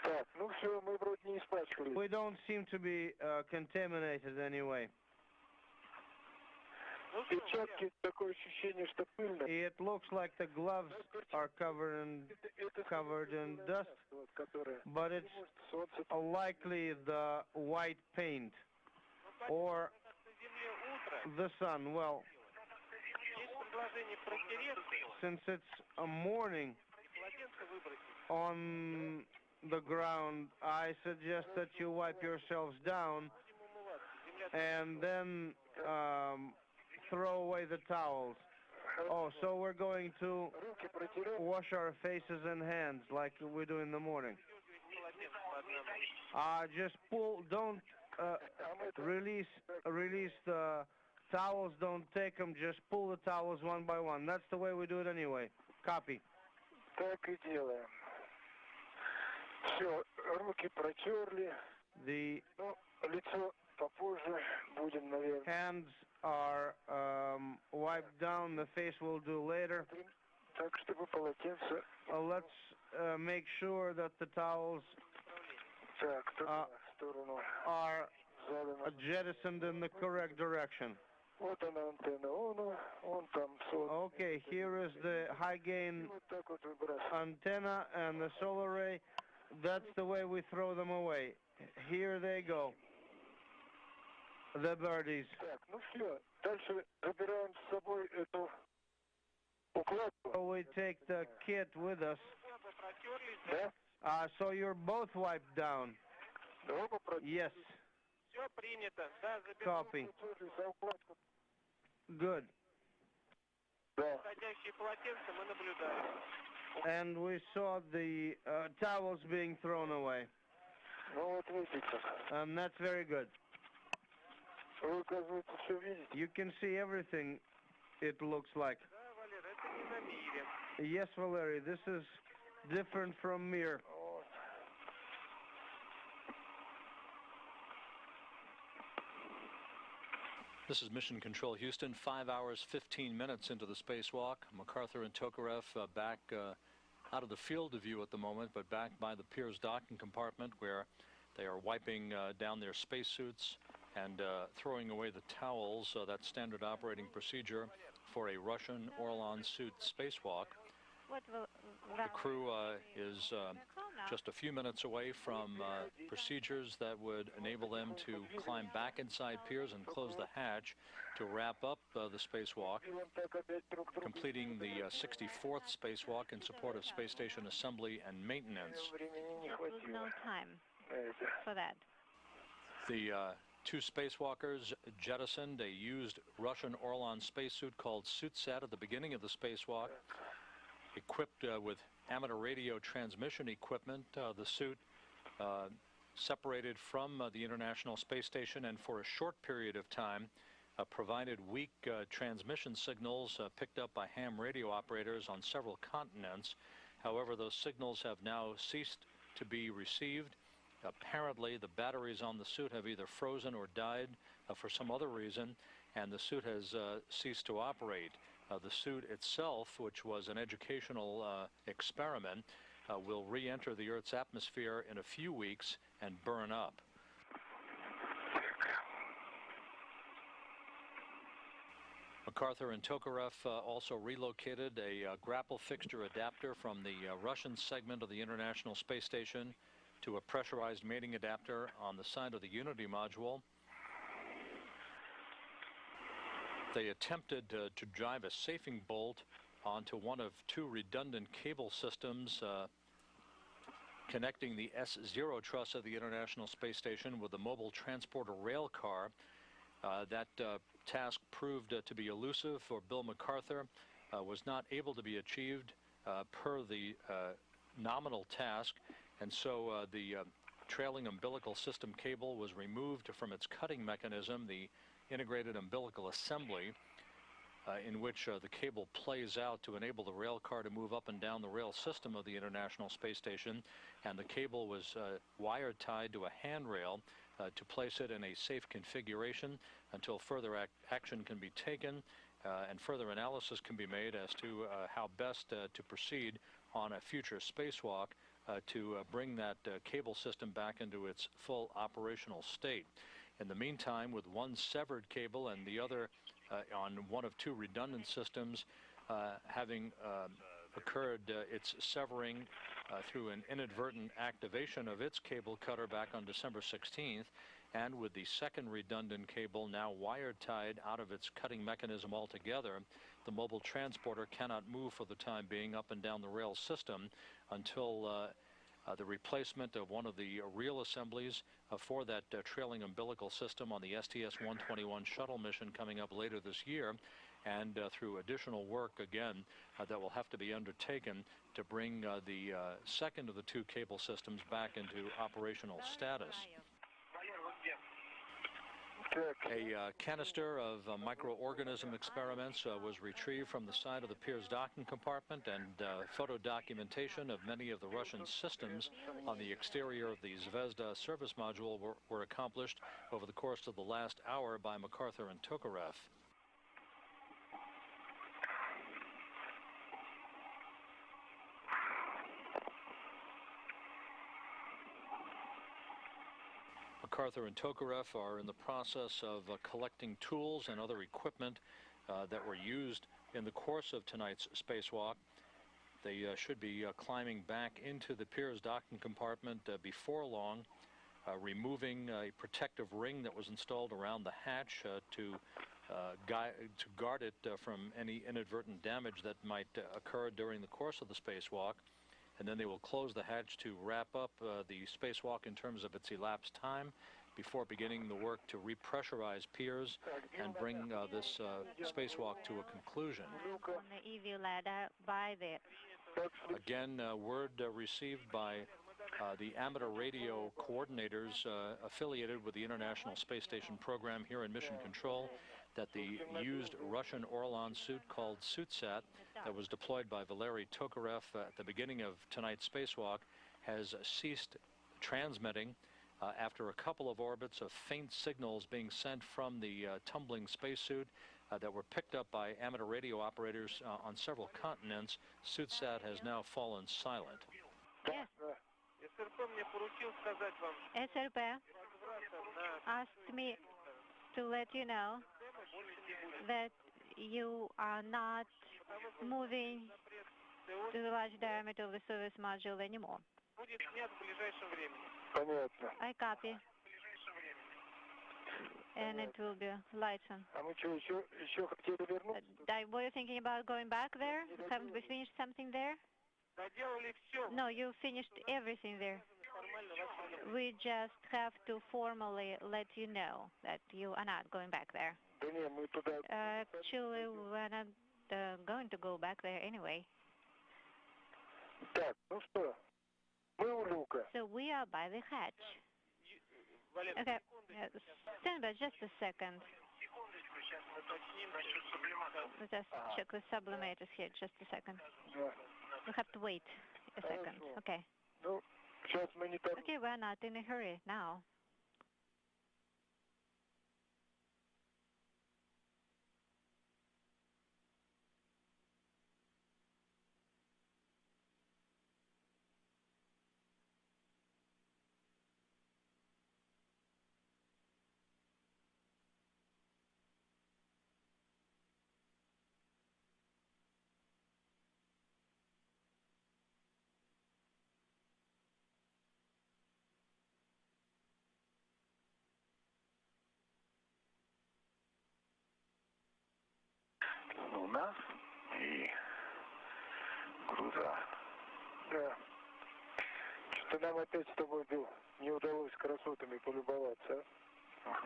Так, ну все, мы вроде не испачкались. We don't seem to be contaminated anyway. Перчатки, такое ощущение, что пыльно. It looks like the gloves are covered in dust, but it's likely the white paint or the sun. Well, since it's a morning on the ground, I suggest that you wipe yourselves down and then throw away the towels. Oh, so we're going to wash our faces and hands like we do in the morning. Just pull, don't release the towels, don't take them, just pull the towels one by one. That's the way we do it anyway. Copy. Так и делаем. Все, руки протерли. Ну, лицо попозже будем, наверное. Hands are wiped down, the face will do later. Так, чтобы полотенце. Let's make sure that the towels are jettisoned in the correct direction. Вот она антенна, он там сон. Okay, here is the high gain antenna and the solar array. That's the way we throw them away. Here they go. The birdies. Так, ну все. Дальше забираем с собой эту укладку. So we take the kit with us. Да? So you're both wiped down. Yes. Copy. Good. And we saw the towels being thrown away. And that's very good. You can see everything, it looks like. Yes, Valery, this is different from Mir. This is Mission Control Houston, 5 hours, 15 minutes into the spacewalk. MacArthur and Tokarev back out of the field of view at the moment, but back by the Pirs docking compartment where they are wiping down their spacesuits and throwing away the towels. That's standard operating procedure for a Russian Orlan suit spacewalk. The crew is just a few minutes away from procedures that would enable them to climb back inside Pirs and close the hatch to wrap up the spacewalk, completing the 64th spacewalk in support of space station assembly and maintenance. No time for that. The two spacewalkers jettisoned a used Russian Orlan spacesuit called SuitSat at the beginning of the spacewalk. Equipped with amateur radio transmission equipment, the suit separated from the International Space Station and for a short period of time provided weak transmission signals picked up by ham radio operators on several continents. However, those signals have now ceased to be received. Apparently, the batteries on the suit have either frozen or died for some other reason, and the suit has ceased to operate. The suit itself, which was an educational experiment, will re-enter the Earth's atmosphere in a few weeks and burn up. MacArthur and Tokarev also relocated a grapple fixture adapter from the Russian segment of the International Space Station to a pressurized mating adapter on the side of the Unity module. They attempted to drive a safing bolt onto one of two redundant cable systems connecting the S0 truss of the International Space Station with the mobile transporter rail car. That task proved to be elusive for Bill MacArthur, was not able to be achieved per the nominal task, and so the trailing umbilical system cable was removed from its cutting mechanism, the integrated umbilical assembly, in which the cable plays out to enable the rail car to move up and down the rail system of the International Space Station. And the cable was wire tied to a handrail to place it in a safe configuration until further action can be taken and further analysis can be made as to how best to proceed on a future spacewalk to bring that cable system back into its full operational state. In the meantime, with one severed cable and the other on one of two redundant systems having occurred, its severing through an inadvertent activation of its cable cutter back on December 16th, and with the second redundant cable now wire tied out of its cutting mechanism altogether, the mobile transporter cannot move for the time being up and down the rail system until the replacement of one of the reel assemblies for that trailing umbilical system on the STS-121 shuttle mission coming up later this year, and through additional work again that will have to be undertaken to bring the second of the two cable systems back into operational status. A canister of microorganism experiments was retrieved from the side of the Pirs docking compartment, and photo documentation of many of the Russian systems on the exterior of the Zvezda service module were accomplished over the course of the last hour by MacArthur and Tokarev. MacArthur and Tokarev are in the process of collecting tools and other equipment that were used in the course of tonight's spacewalk. They should be climbing back into the Pirs docking compartment before long, removing a protective ring that was installed around the hatch to guard it from any inadvertent damage that might occur during the course of the spacewalk. And then they will close the hatch to wrap up the spacewalk in terms of its elapsed time before beginning the work to repressurize Pirs and bring this spacewalk to a conclusion. On the EV ladder by the... Again, word received by the amateur radio coordinators affiliated with the International Space Station program here in Mission Control that the used Russian Orlan suit called SuitSat that was deployed by Valery Tokarev at the beginning of tonight's spacewalk has ceased transmitting after a couple of orbits of faint signals being sent from the tumbling spacesuit that were picked up by amateur radio operators on several continents. SuitSat has now fallen silent. Yes. SRP asked me to let you know that you are not moving to the large diameter of the service module anymore. I copy. And it will be lightened. Were you thinking about going back there? Haven't we finished something there? No, you finished everything there. We just have to formally let you know that you are not going back there. Actually, we're not going to go back there anyway. So we are by the hatch. Okay, stand by just a second. Let's just check the sublimators here, just a second. We have to wait a second. Okay. Okay, we're not in a hurry now. Луна и груза. Да. Что нам опять с тобой, Билл, не удалось красотами полюбоваться, а?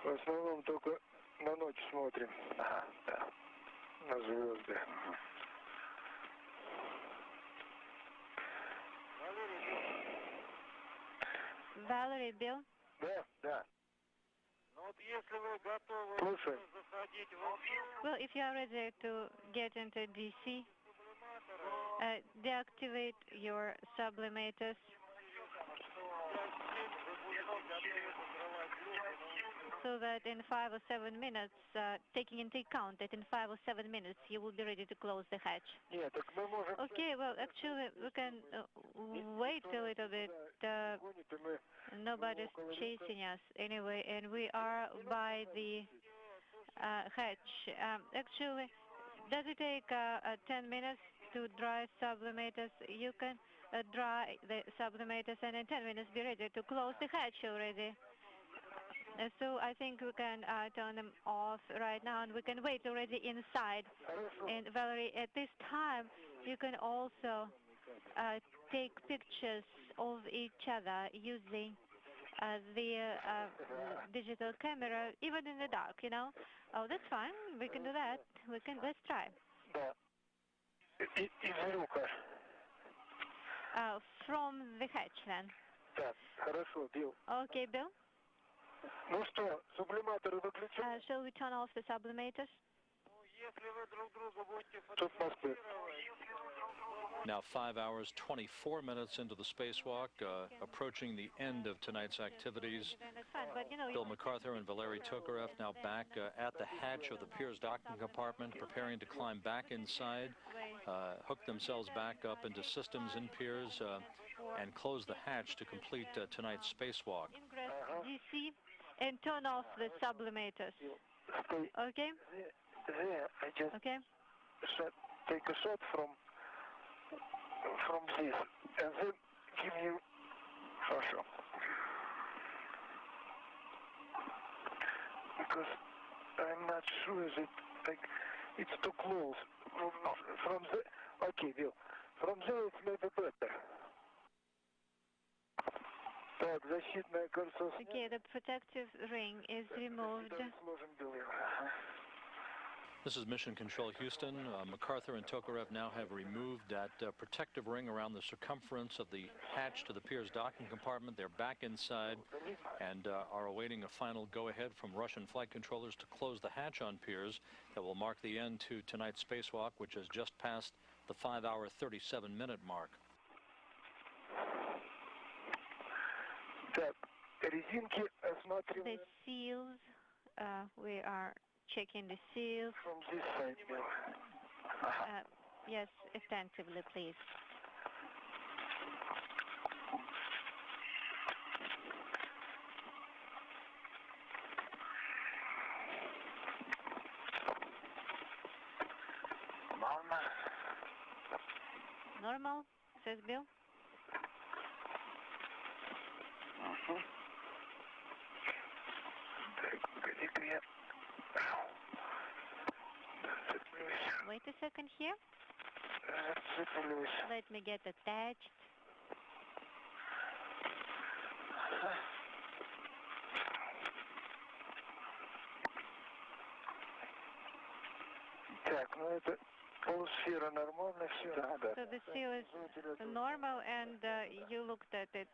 В основном только на ночь смотрим. Ага, да. На звезды. Valerie, Bill? Да. Слушай. Well, if you are ready to get into DC, deactivate your sublimators. So that in 5 or 7 minutes, taking into account that in 5 or 7 minutes you will be ready to close the hatch. Okay, well, actually, we can wait a little bit. Nobody's chasing us anyway, and we are by the hatch. Actually, does it take 10 minutes to dry sublimators? You can dry the sublimators and in 10 minutes be ready to close the hatch already. So I think we can turn them off right now, and we can wait already inside. And Valerie, at this time, you can also take pictures of each other using the digital camera, even in the dark, you know. Oh, that's fine. We can do that. Let's try. From the hatch, then. Okay, Bill. Shall we turn off the sublimators? Now 5 hours, 24 minutes into the spacewalk, approaching the end of tonight's activities. Bill MacArthur and Valery Tokarev now back at the hatch of the Piers docking compartment, preparing to climb back inside, hook themselves back up into systems in Piers, and close the hatch to complete tonight's spacewalk. Ingress DC and turn off the sublimators. Okay? I just okay. Take a shot from this and then give you Хорошо. Because I'm not sure that it's too close from the okay, Bill. From there it's maybe better. Okay, the protective ring is removed. This is Mission Control Houston. MacArthur and Tokarev now have removed that protective ring around the circumference of the hatch to the Piers docking compartment. They're back inside and are awaiting a final go-ahead from Russian flight controllers to close the hatch on Piers. That will mark the end to tonight's spacewalk, which has just passed the 5-hour, 37-minute mark. The seals, we are checking the seals. From this side, Bill. Yes, attentively, please. Normal, says Bill. Wait a second here. Let me get attached. So the seal is normal, and you looked at it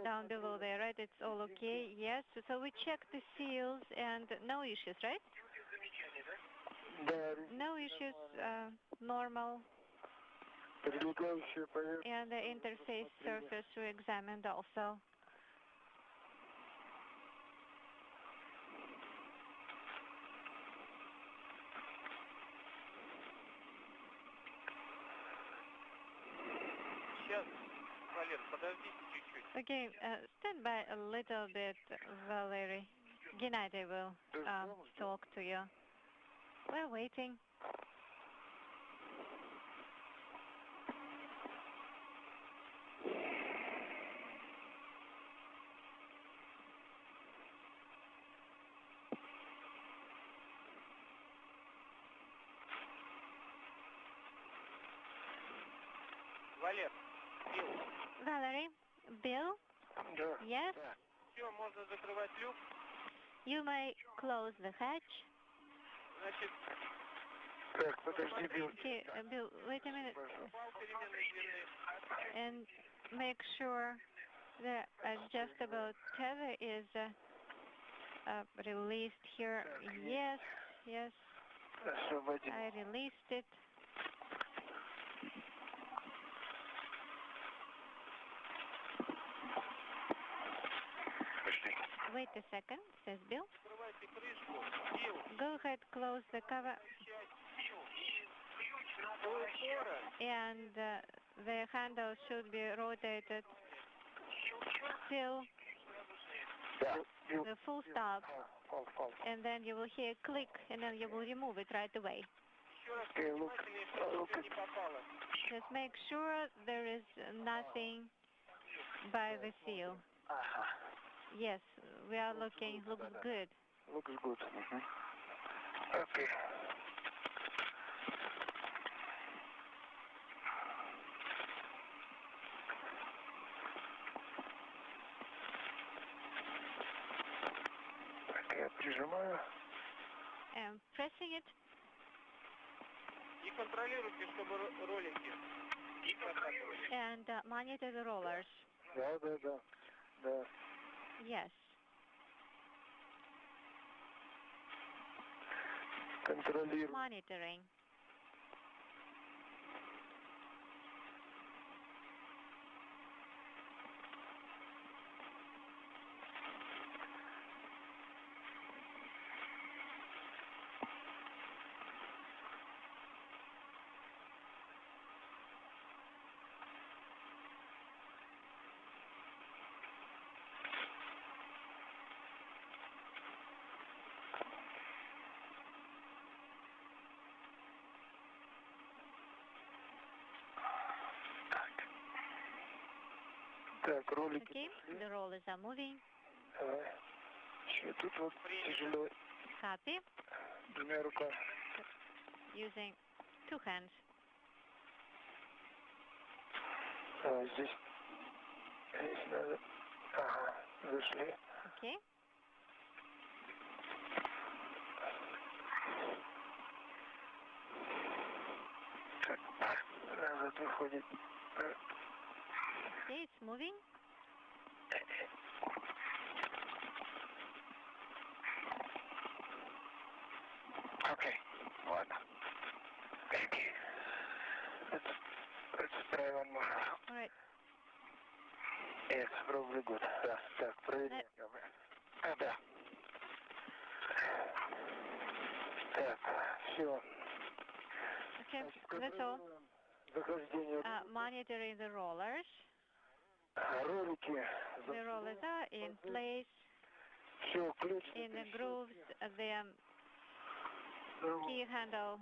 down below there, right? It's all okay? Yes. So we checked the seals and no issues, right? No issues, normal. And the interface surface we examined also. Okay, stand by a little bit, Valery. Gennady will talk to you. We're waiting. Valery, Bill? Yes? You may close the hatch. Okay, Bill, wait a minute. And make sure The adjustable tether is released here. Yes, yes. I released it. Wait a second, says Bill. Go ahead, close the cover. And the handle should be rotated till the full stop. And then you will hear a click, and then you will remove it right away. Okay, look. Just make sure there is nothing by the seal. Yes, we are looking. Looks good. Looks good. Okay. Okay, прижимаю. And pressing it. И контролируйте, чтобы ролики. And monitor the rollers. Да. Yes. Контролирую. Monitoring. Так, ролики. Okay, the rollers are moving. Давай. Еще тут вот тяжело. Copy. Двумя руками. Using 2 hands. Здесь надо. Ага, зашли. Okay. Так, назад выходит. Okay, it's moving. Okay, ладно. Thank you. Let's try one more. All right. Yes, probably good. Да, так, проверяем. Да. Так, все. Okay, that's all. Захождение. Monitoring the rollers. Ролики. The rollers are in place, Все, ключ. in the grooves, the key handle.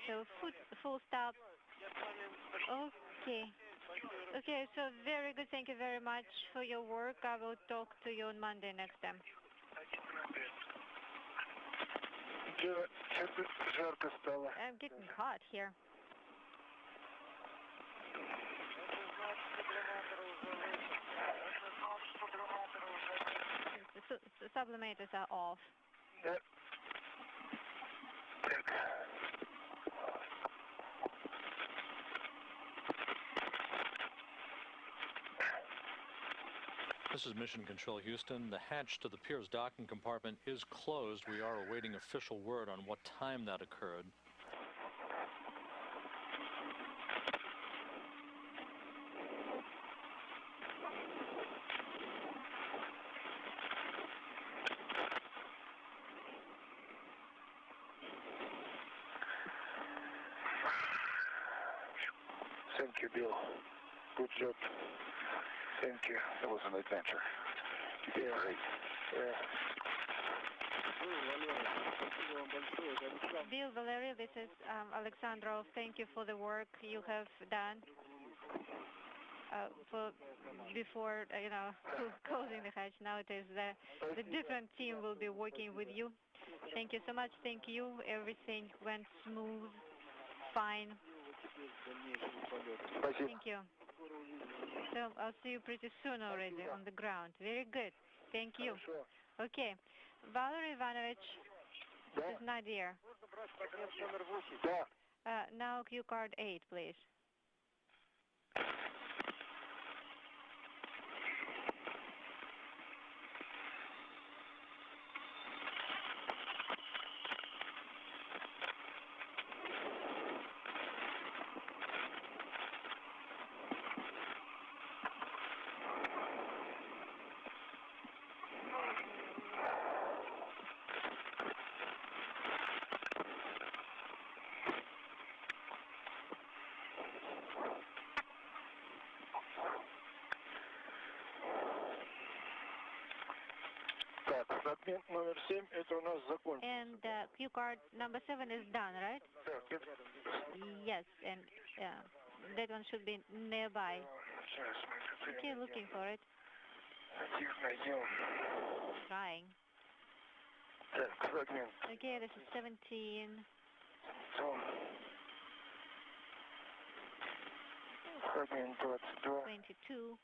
So full stop. Okay. Okay, so very good. Thank you very much for your work. I will talk to you on Monday next time. Что-то жарко стало. I'm getting hot here. The sublimators are off. Да. Так. This is Mission Control Houston. The hatch to the Piers docking compartment is closed. We are awaiting official word on what time that occurred. Thank you, Bill. Good job. Thank you. It was an adventure. You did great. Yeah. Bill, Valeria, this is Alexandrov. Thank you for the work you have done before, closing the hatch. Now it is the different team will be working with you. Thank you so much. Thank you. Everything went smooth, fine. Thank you. So I'll see you pretty soon already on the ground. Very good. Thank you. Okay. Valery Ivanovich, this is Nadir. Now cue card 8, please. And cue card number 7 is done, right? Yes, and that one should be nearby. Okay, looking for it. Trying. Okay, this is 17. 22.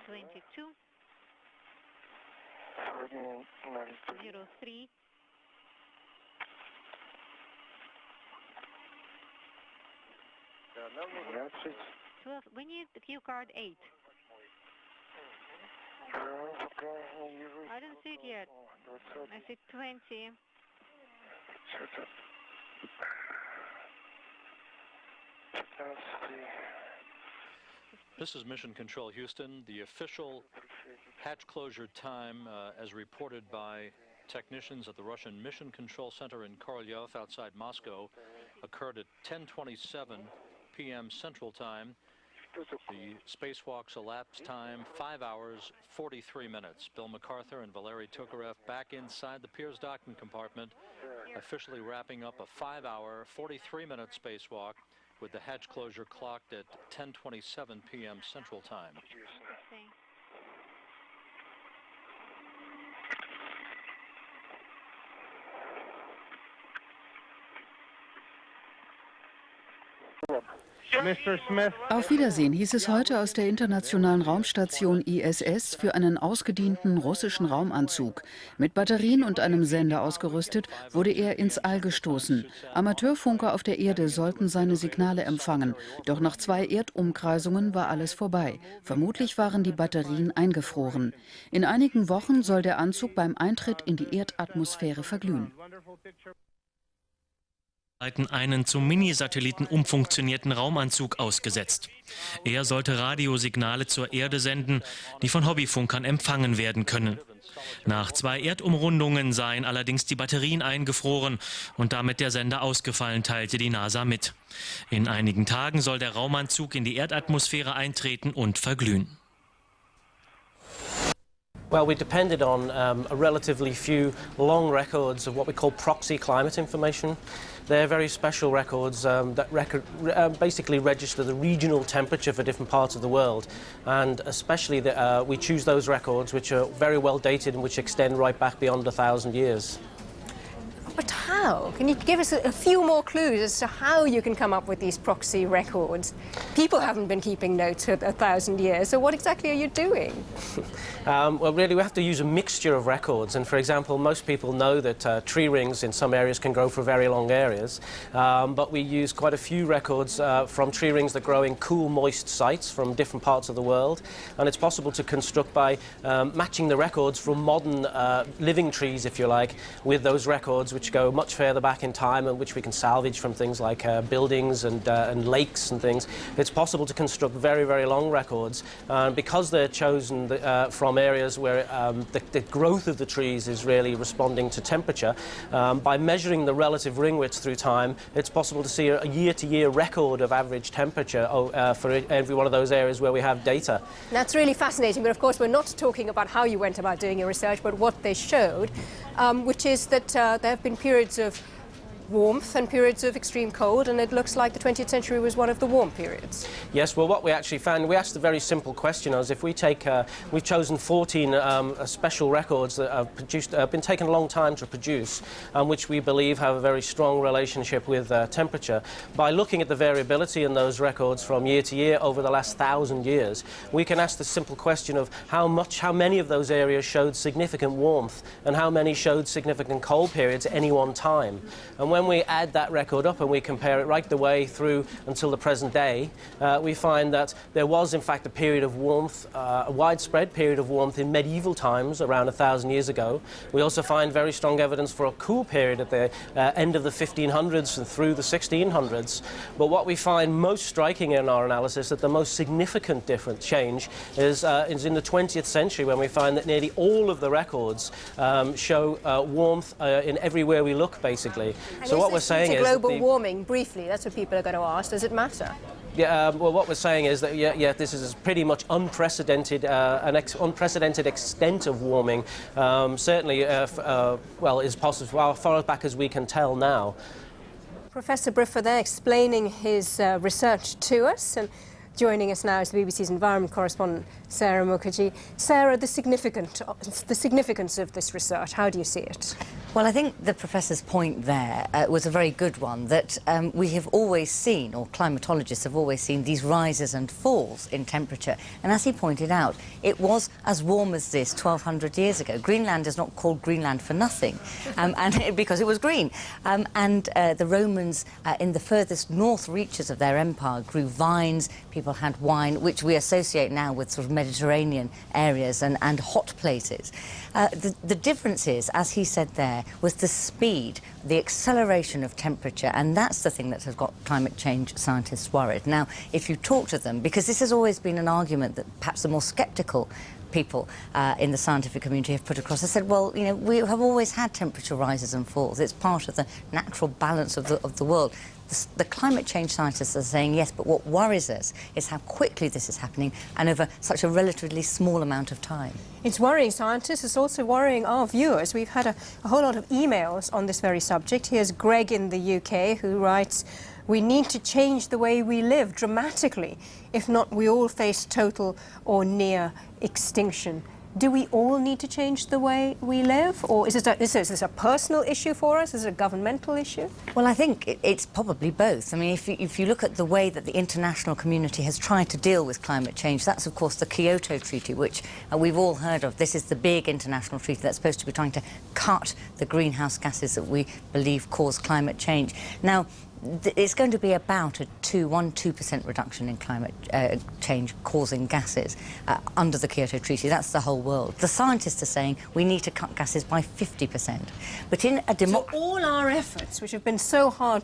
Twenty-two. 03. 12. We need the cue card 8. I don't see it yet. I see 20. This is Mission Control Houston. The official hatch closure time, as reported by technicians at the Russian Mission Control Center in Korolyov outside Moscow, occurred at 10:27 p.m. Central Time. The spacewalk's elapsed time 5 hours 43 minutes. Bill MacArthur and Valery Tokarev back inside the Piers docking compartment, officially wrapping up a 5-hour 43-minute spacewalk with the hatch closure clocked at 10:27 p.m. Central Time. Okay. Mr. Smith. Auf Wiedersehen hieß es heute aus der internationalen Raumstation ISS für einen ausgedienten russischen Raumanzug. Mit Batterien und einem Sender ausgerüstet, wurde er ins All gestoßen. Amateurfunker auf der Erde sollten seine Signale empfangen. Doch nach 2 Erdumkreisungen war alles vorbei. Vermutlich waren die Batterien eingefroren. In einigen Wochen soll der Anzug beim Eintritt in die Erdatmosphäre verglühen. Einen zum Minisatelliten umfunktionierten Raumanzug ausgesetzt. Er sollte Radiosignale zur Erde senden, die von Hobbyfunkern empfangen werden können. Nach 2 Erdumrundungen seien allerdings die Batterien eingefroren und damit der Sender ausgefallen, teilte die NASA mit. In einigen Tagen soll der Raumanzug in die Erdatmosphäre eintreten und verglühen. Well, we depended on a relatively few long records of what we call proxy climate information. They're very special records that basically register the regional temperature for different parts of the world. And especially we choose those records which are very well dated and which extend right back beyond 1,000 years. But how? Can you give us a few more clues as to how you can come up with these proxy records? People haven't been keeping notes for 1,000 years, so what exactly are you doing? Well, really, we have to use a mixture of records. And for example, most people know that tree rings in some areas can grow for very long areas. But we use quite a few records from tree rings that grow in cool, moist sites from different parts of the world. And it's possible to construct by matching the records from modern living trees, if you like, with those records which go much further back in time and which we can salvage from things like buildings and lakes and things. It's possible to construct very, very long records. Because they're chosen from areas where the growth of the trees is really responding to temperature, by measuring the relative ring widths through time, it's possible to see a year-to-year record of average temperature for every one of those areas where we have data. That's really fascinating, but of course we're not talking about how you went about doing your research, but what they showed, which is that there have been periods of warmth and periods of extreme cold, and it looks like the 20th century was one of the warm periods. Yes, well, what we actually found, we asked a very simple question, as if we take, we've chosen 14 special records that have been taken a long time to produce, which we believe have a very strong relationship with temperature. By looking at the variability in those records from year to year over the last 1,000 years, we can ask the simple question of how many of those areas showed significant warmth and how many showed significant cold periods at any one time. And when we add that record up and we compare it right the way through until the present day, we find that there was in fact a period of warmth, a widespread period of warmth in medieval times around 1,000 years ago. We also find very strong evidence for a cool period at the end of the 1500s and through the 1600s. But what we find most striking in our analysis, that the most significant different change is in the 20th century, when we find that nearly all of the records show warmth in everywhere we look, basically. And so what we're saying is global warming, briefly, that's what people are going to ask. Does it matter? Yeah, well, what we're saying is that this is pretty much unprecedented, unprecedented extent of warming. Certainly, is possible as far back as we can tell now. Professor Briffa there explaining his research to us, and joining us now is the BBC's environment correspondent Sarah Mukherjee. Sarah, the significance of this research, how do you see it? Well, I think the professor's point there was a very good one, that we have always seen, or climatologists have always seen, these rises and falls in temperature. And as he pointed out, it was as warm as this 1,200 years ago. Greenland is not called Greenland for nothing, because it was green. And the Romans, in the furthest north reaches of their empire, grew vines, people had wine, which we associate now with sort of Mediterranean areas and hot places. The difference is, as he said there, was the speed, the acceleration of temperature, and that's the thing that has got climate change scientists worried. Now, if you talk to them, because this has always been an argument that perhaps the more sceptical people in the scientific community have put across, I said, well, you know, we have always had temperature rises and falls. It's part of the natural balance of the world. The climate change scientists are saying yes, but what worries us is how quickly this is happening and over such a relatively small amount of time. It's worrying scientists, it's also worrying our viewers. We've had a whole lot of emails on this very subject. Here's Greg in the UK who writes, "We need to change the way we live dramatically. If not, we all face total or near extinction." Do we all need to change the way we live? Or is this a personal issue for us? Is it a governmental issue? Well, I think it's probably both. I mean, if you look at the way that the international community has tried to deal with climate change, that's, of course, the Kyoto Treaty, which we've all heard of. This is the big international treaty that's supposed to be trying to cut the greenhouse gases that we believe cause climate change. Now, it's going to be about a 2% reduction in climate change causing gases under the Kyoto Treaty. That's the whole world. The scientists are saying we need to cut gases by 50%. But in a democracy... So all our efforts, which have been so hard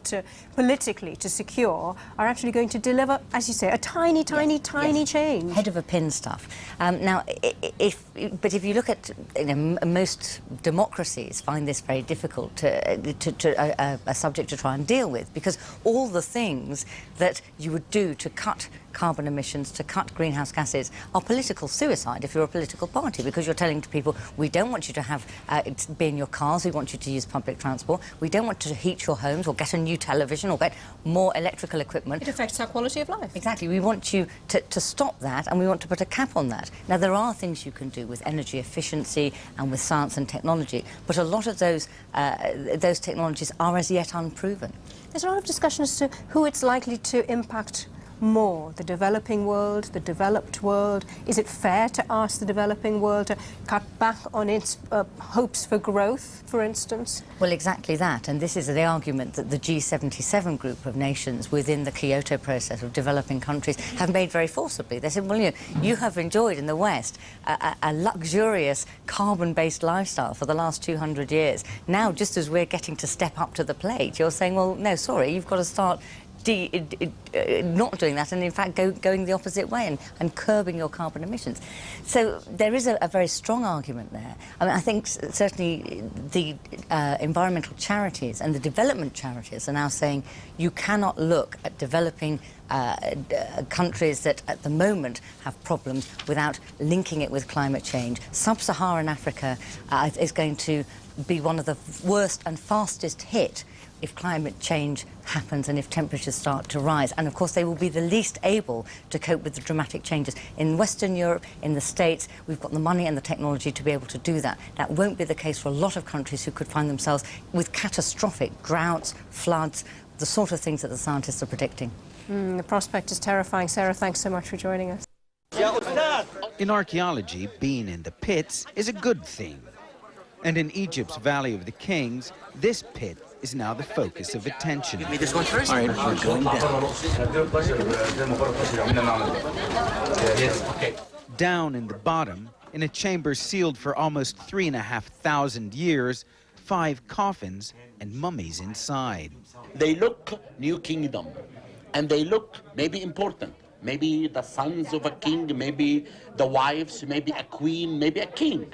politically to secure, are actually going to deliver, as you say, a tiny change. Head of a pin stuff. Now, if you look at, most democracies find this very difficult a subject to try and deal with, because all the things that you would do to cut carbon emissions, to cut greenhouse gases, are political suicide if you're a political party, because you're telling to people, we don't want you to have be in your cars, we want you to use public transport, we don't want to heat your homes or get a new television or get more electrical equipment. It affects our quality of life. Exactly. We want you to stop that, and we want to put a cap on that. Now, there are things you can do with energy efficiency and with science and technology, but a lot of those technologies are as yet unproven. There's a lot of discussion as to who it's likely to impact more, the developing world, the developed world. Is it fair to ask the developing world to cut back on its hopes for growth, for instance? Well, exactly that, and this is the argument that the G77 group of nations within the Kyoto process of developing countries have made very forcibly. They said, well, you have enjoyed in the West a luxurious carbon-based lifestyle for the last 200 years. Now, just as we're getting to step up to the plate, you're saying, well, no, sorry, you've got to start not doing that, and in fact going the opposite way and curbing your carbon emissions. So there is a very strong argument there. I mean, I think certainly the environmental charities and the development charities are now saying you cannot look at developing countries that at the moment have problems without linking it with climate change. Sub-Saharan Africa is going to be one of the worst and fastest hit if climate change happens and if temperatures start to rise. And of course they will be the least able to cope with the dramatic changes. In Western Europe, in the States, we've got the money and the technology to be able to do that. That won't be the case for a lot of countries who could find themselves with catastrophic droughts, floods, the sort of things that the scientists are predicting. The prospect is terrifying. Sarah, thanks so much for joining us. In archaeology, being in the pits is a good thing. And in Egypt's Valley of the Kings, this pit is now the focus of attention. Give me this one first. All right, we're going down. Down in the bottom, in a chamber sealed for almost 3,500 years, 5 coffins and mummies inside. They look New Kingdom, and they look maybe important. Maybe the sons of a king, maybe the wives, maybe a queen, maybe a king.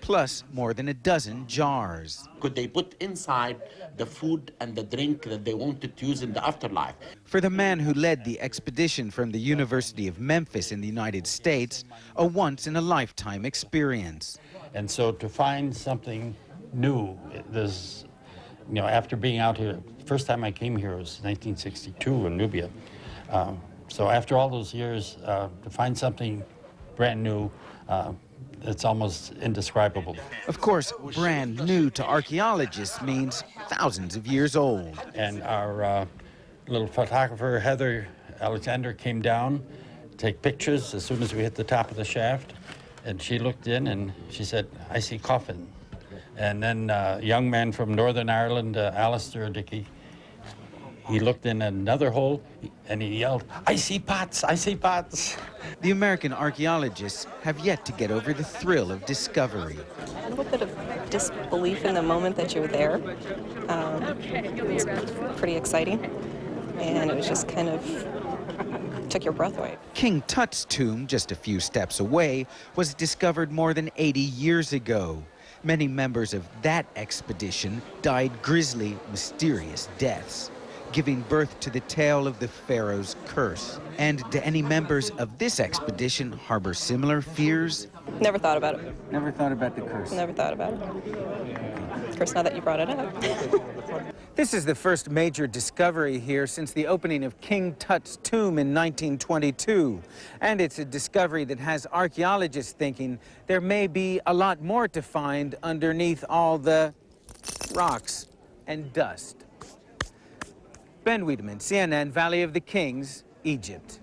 Plus more than a dozen jars. Could they put inside the food and the drink that they wanted to use in the afterlife? For the man who led the expedition from the University of Memphis in the United States, a once-in-a-lifetime experience. And so to find something new, there's, after being out here, first time I came here was 1962 in Nubia. So after all those years, to find something brand new, it's almost indescribable. Of course, brand new to archaeologists means thousands of years old. And our little photographer, Heather Alexander, came down to take pictures as soon as we hit the top of the shaft. And she looked in and she said, "I see coffin." And then a young man from Northern Ireland, Alistair Dickey, he looked in another hole and he yelled, "I see pots, I see pots." The American archaeologists have yet to get over the thrill of discovery. A little bit of disbelief in the moment that you're there. It was pretty exciting, and it was just kind of took your breath away. King Tut's tomb, just a few steps away, was discovered more than 80 years ago. Many members of that expedition died grisly, mysterious deaths, giving birth to the tale of the pharaoh's curse. And do any members of this expedition harbor similar fears? Never thought about it. Never thought about the curse? Never thought about it. Of course, now that you brought it up. This is the first major discovery here since the opening of King Tut's tomb in 1922. And it's a discovery that has archaeologists thinking there may be a lot more to find underneath all the rocks and dust. Ben Wiedemann, CNN, Valley of the Kings, Egypt.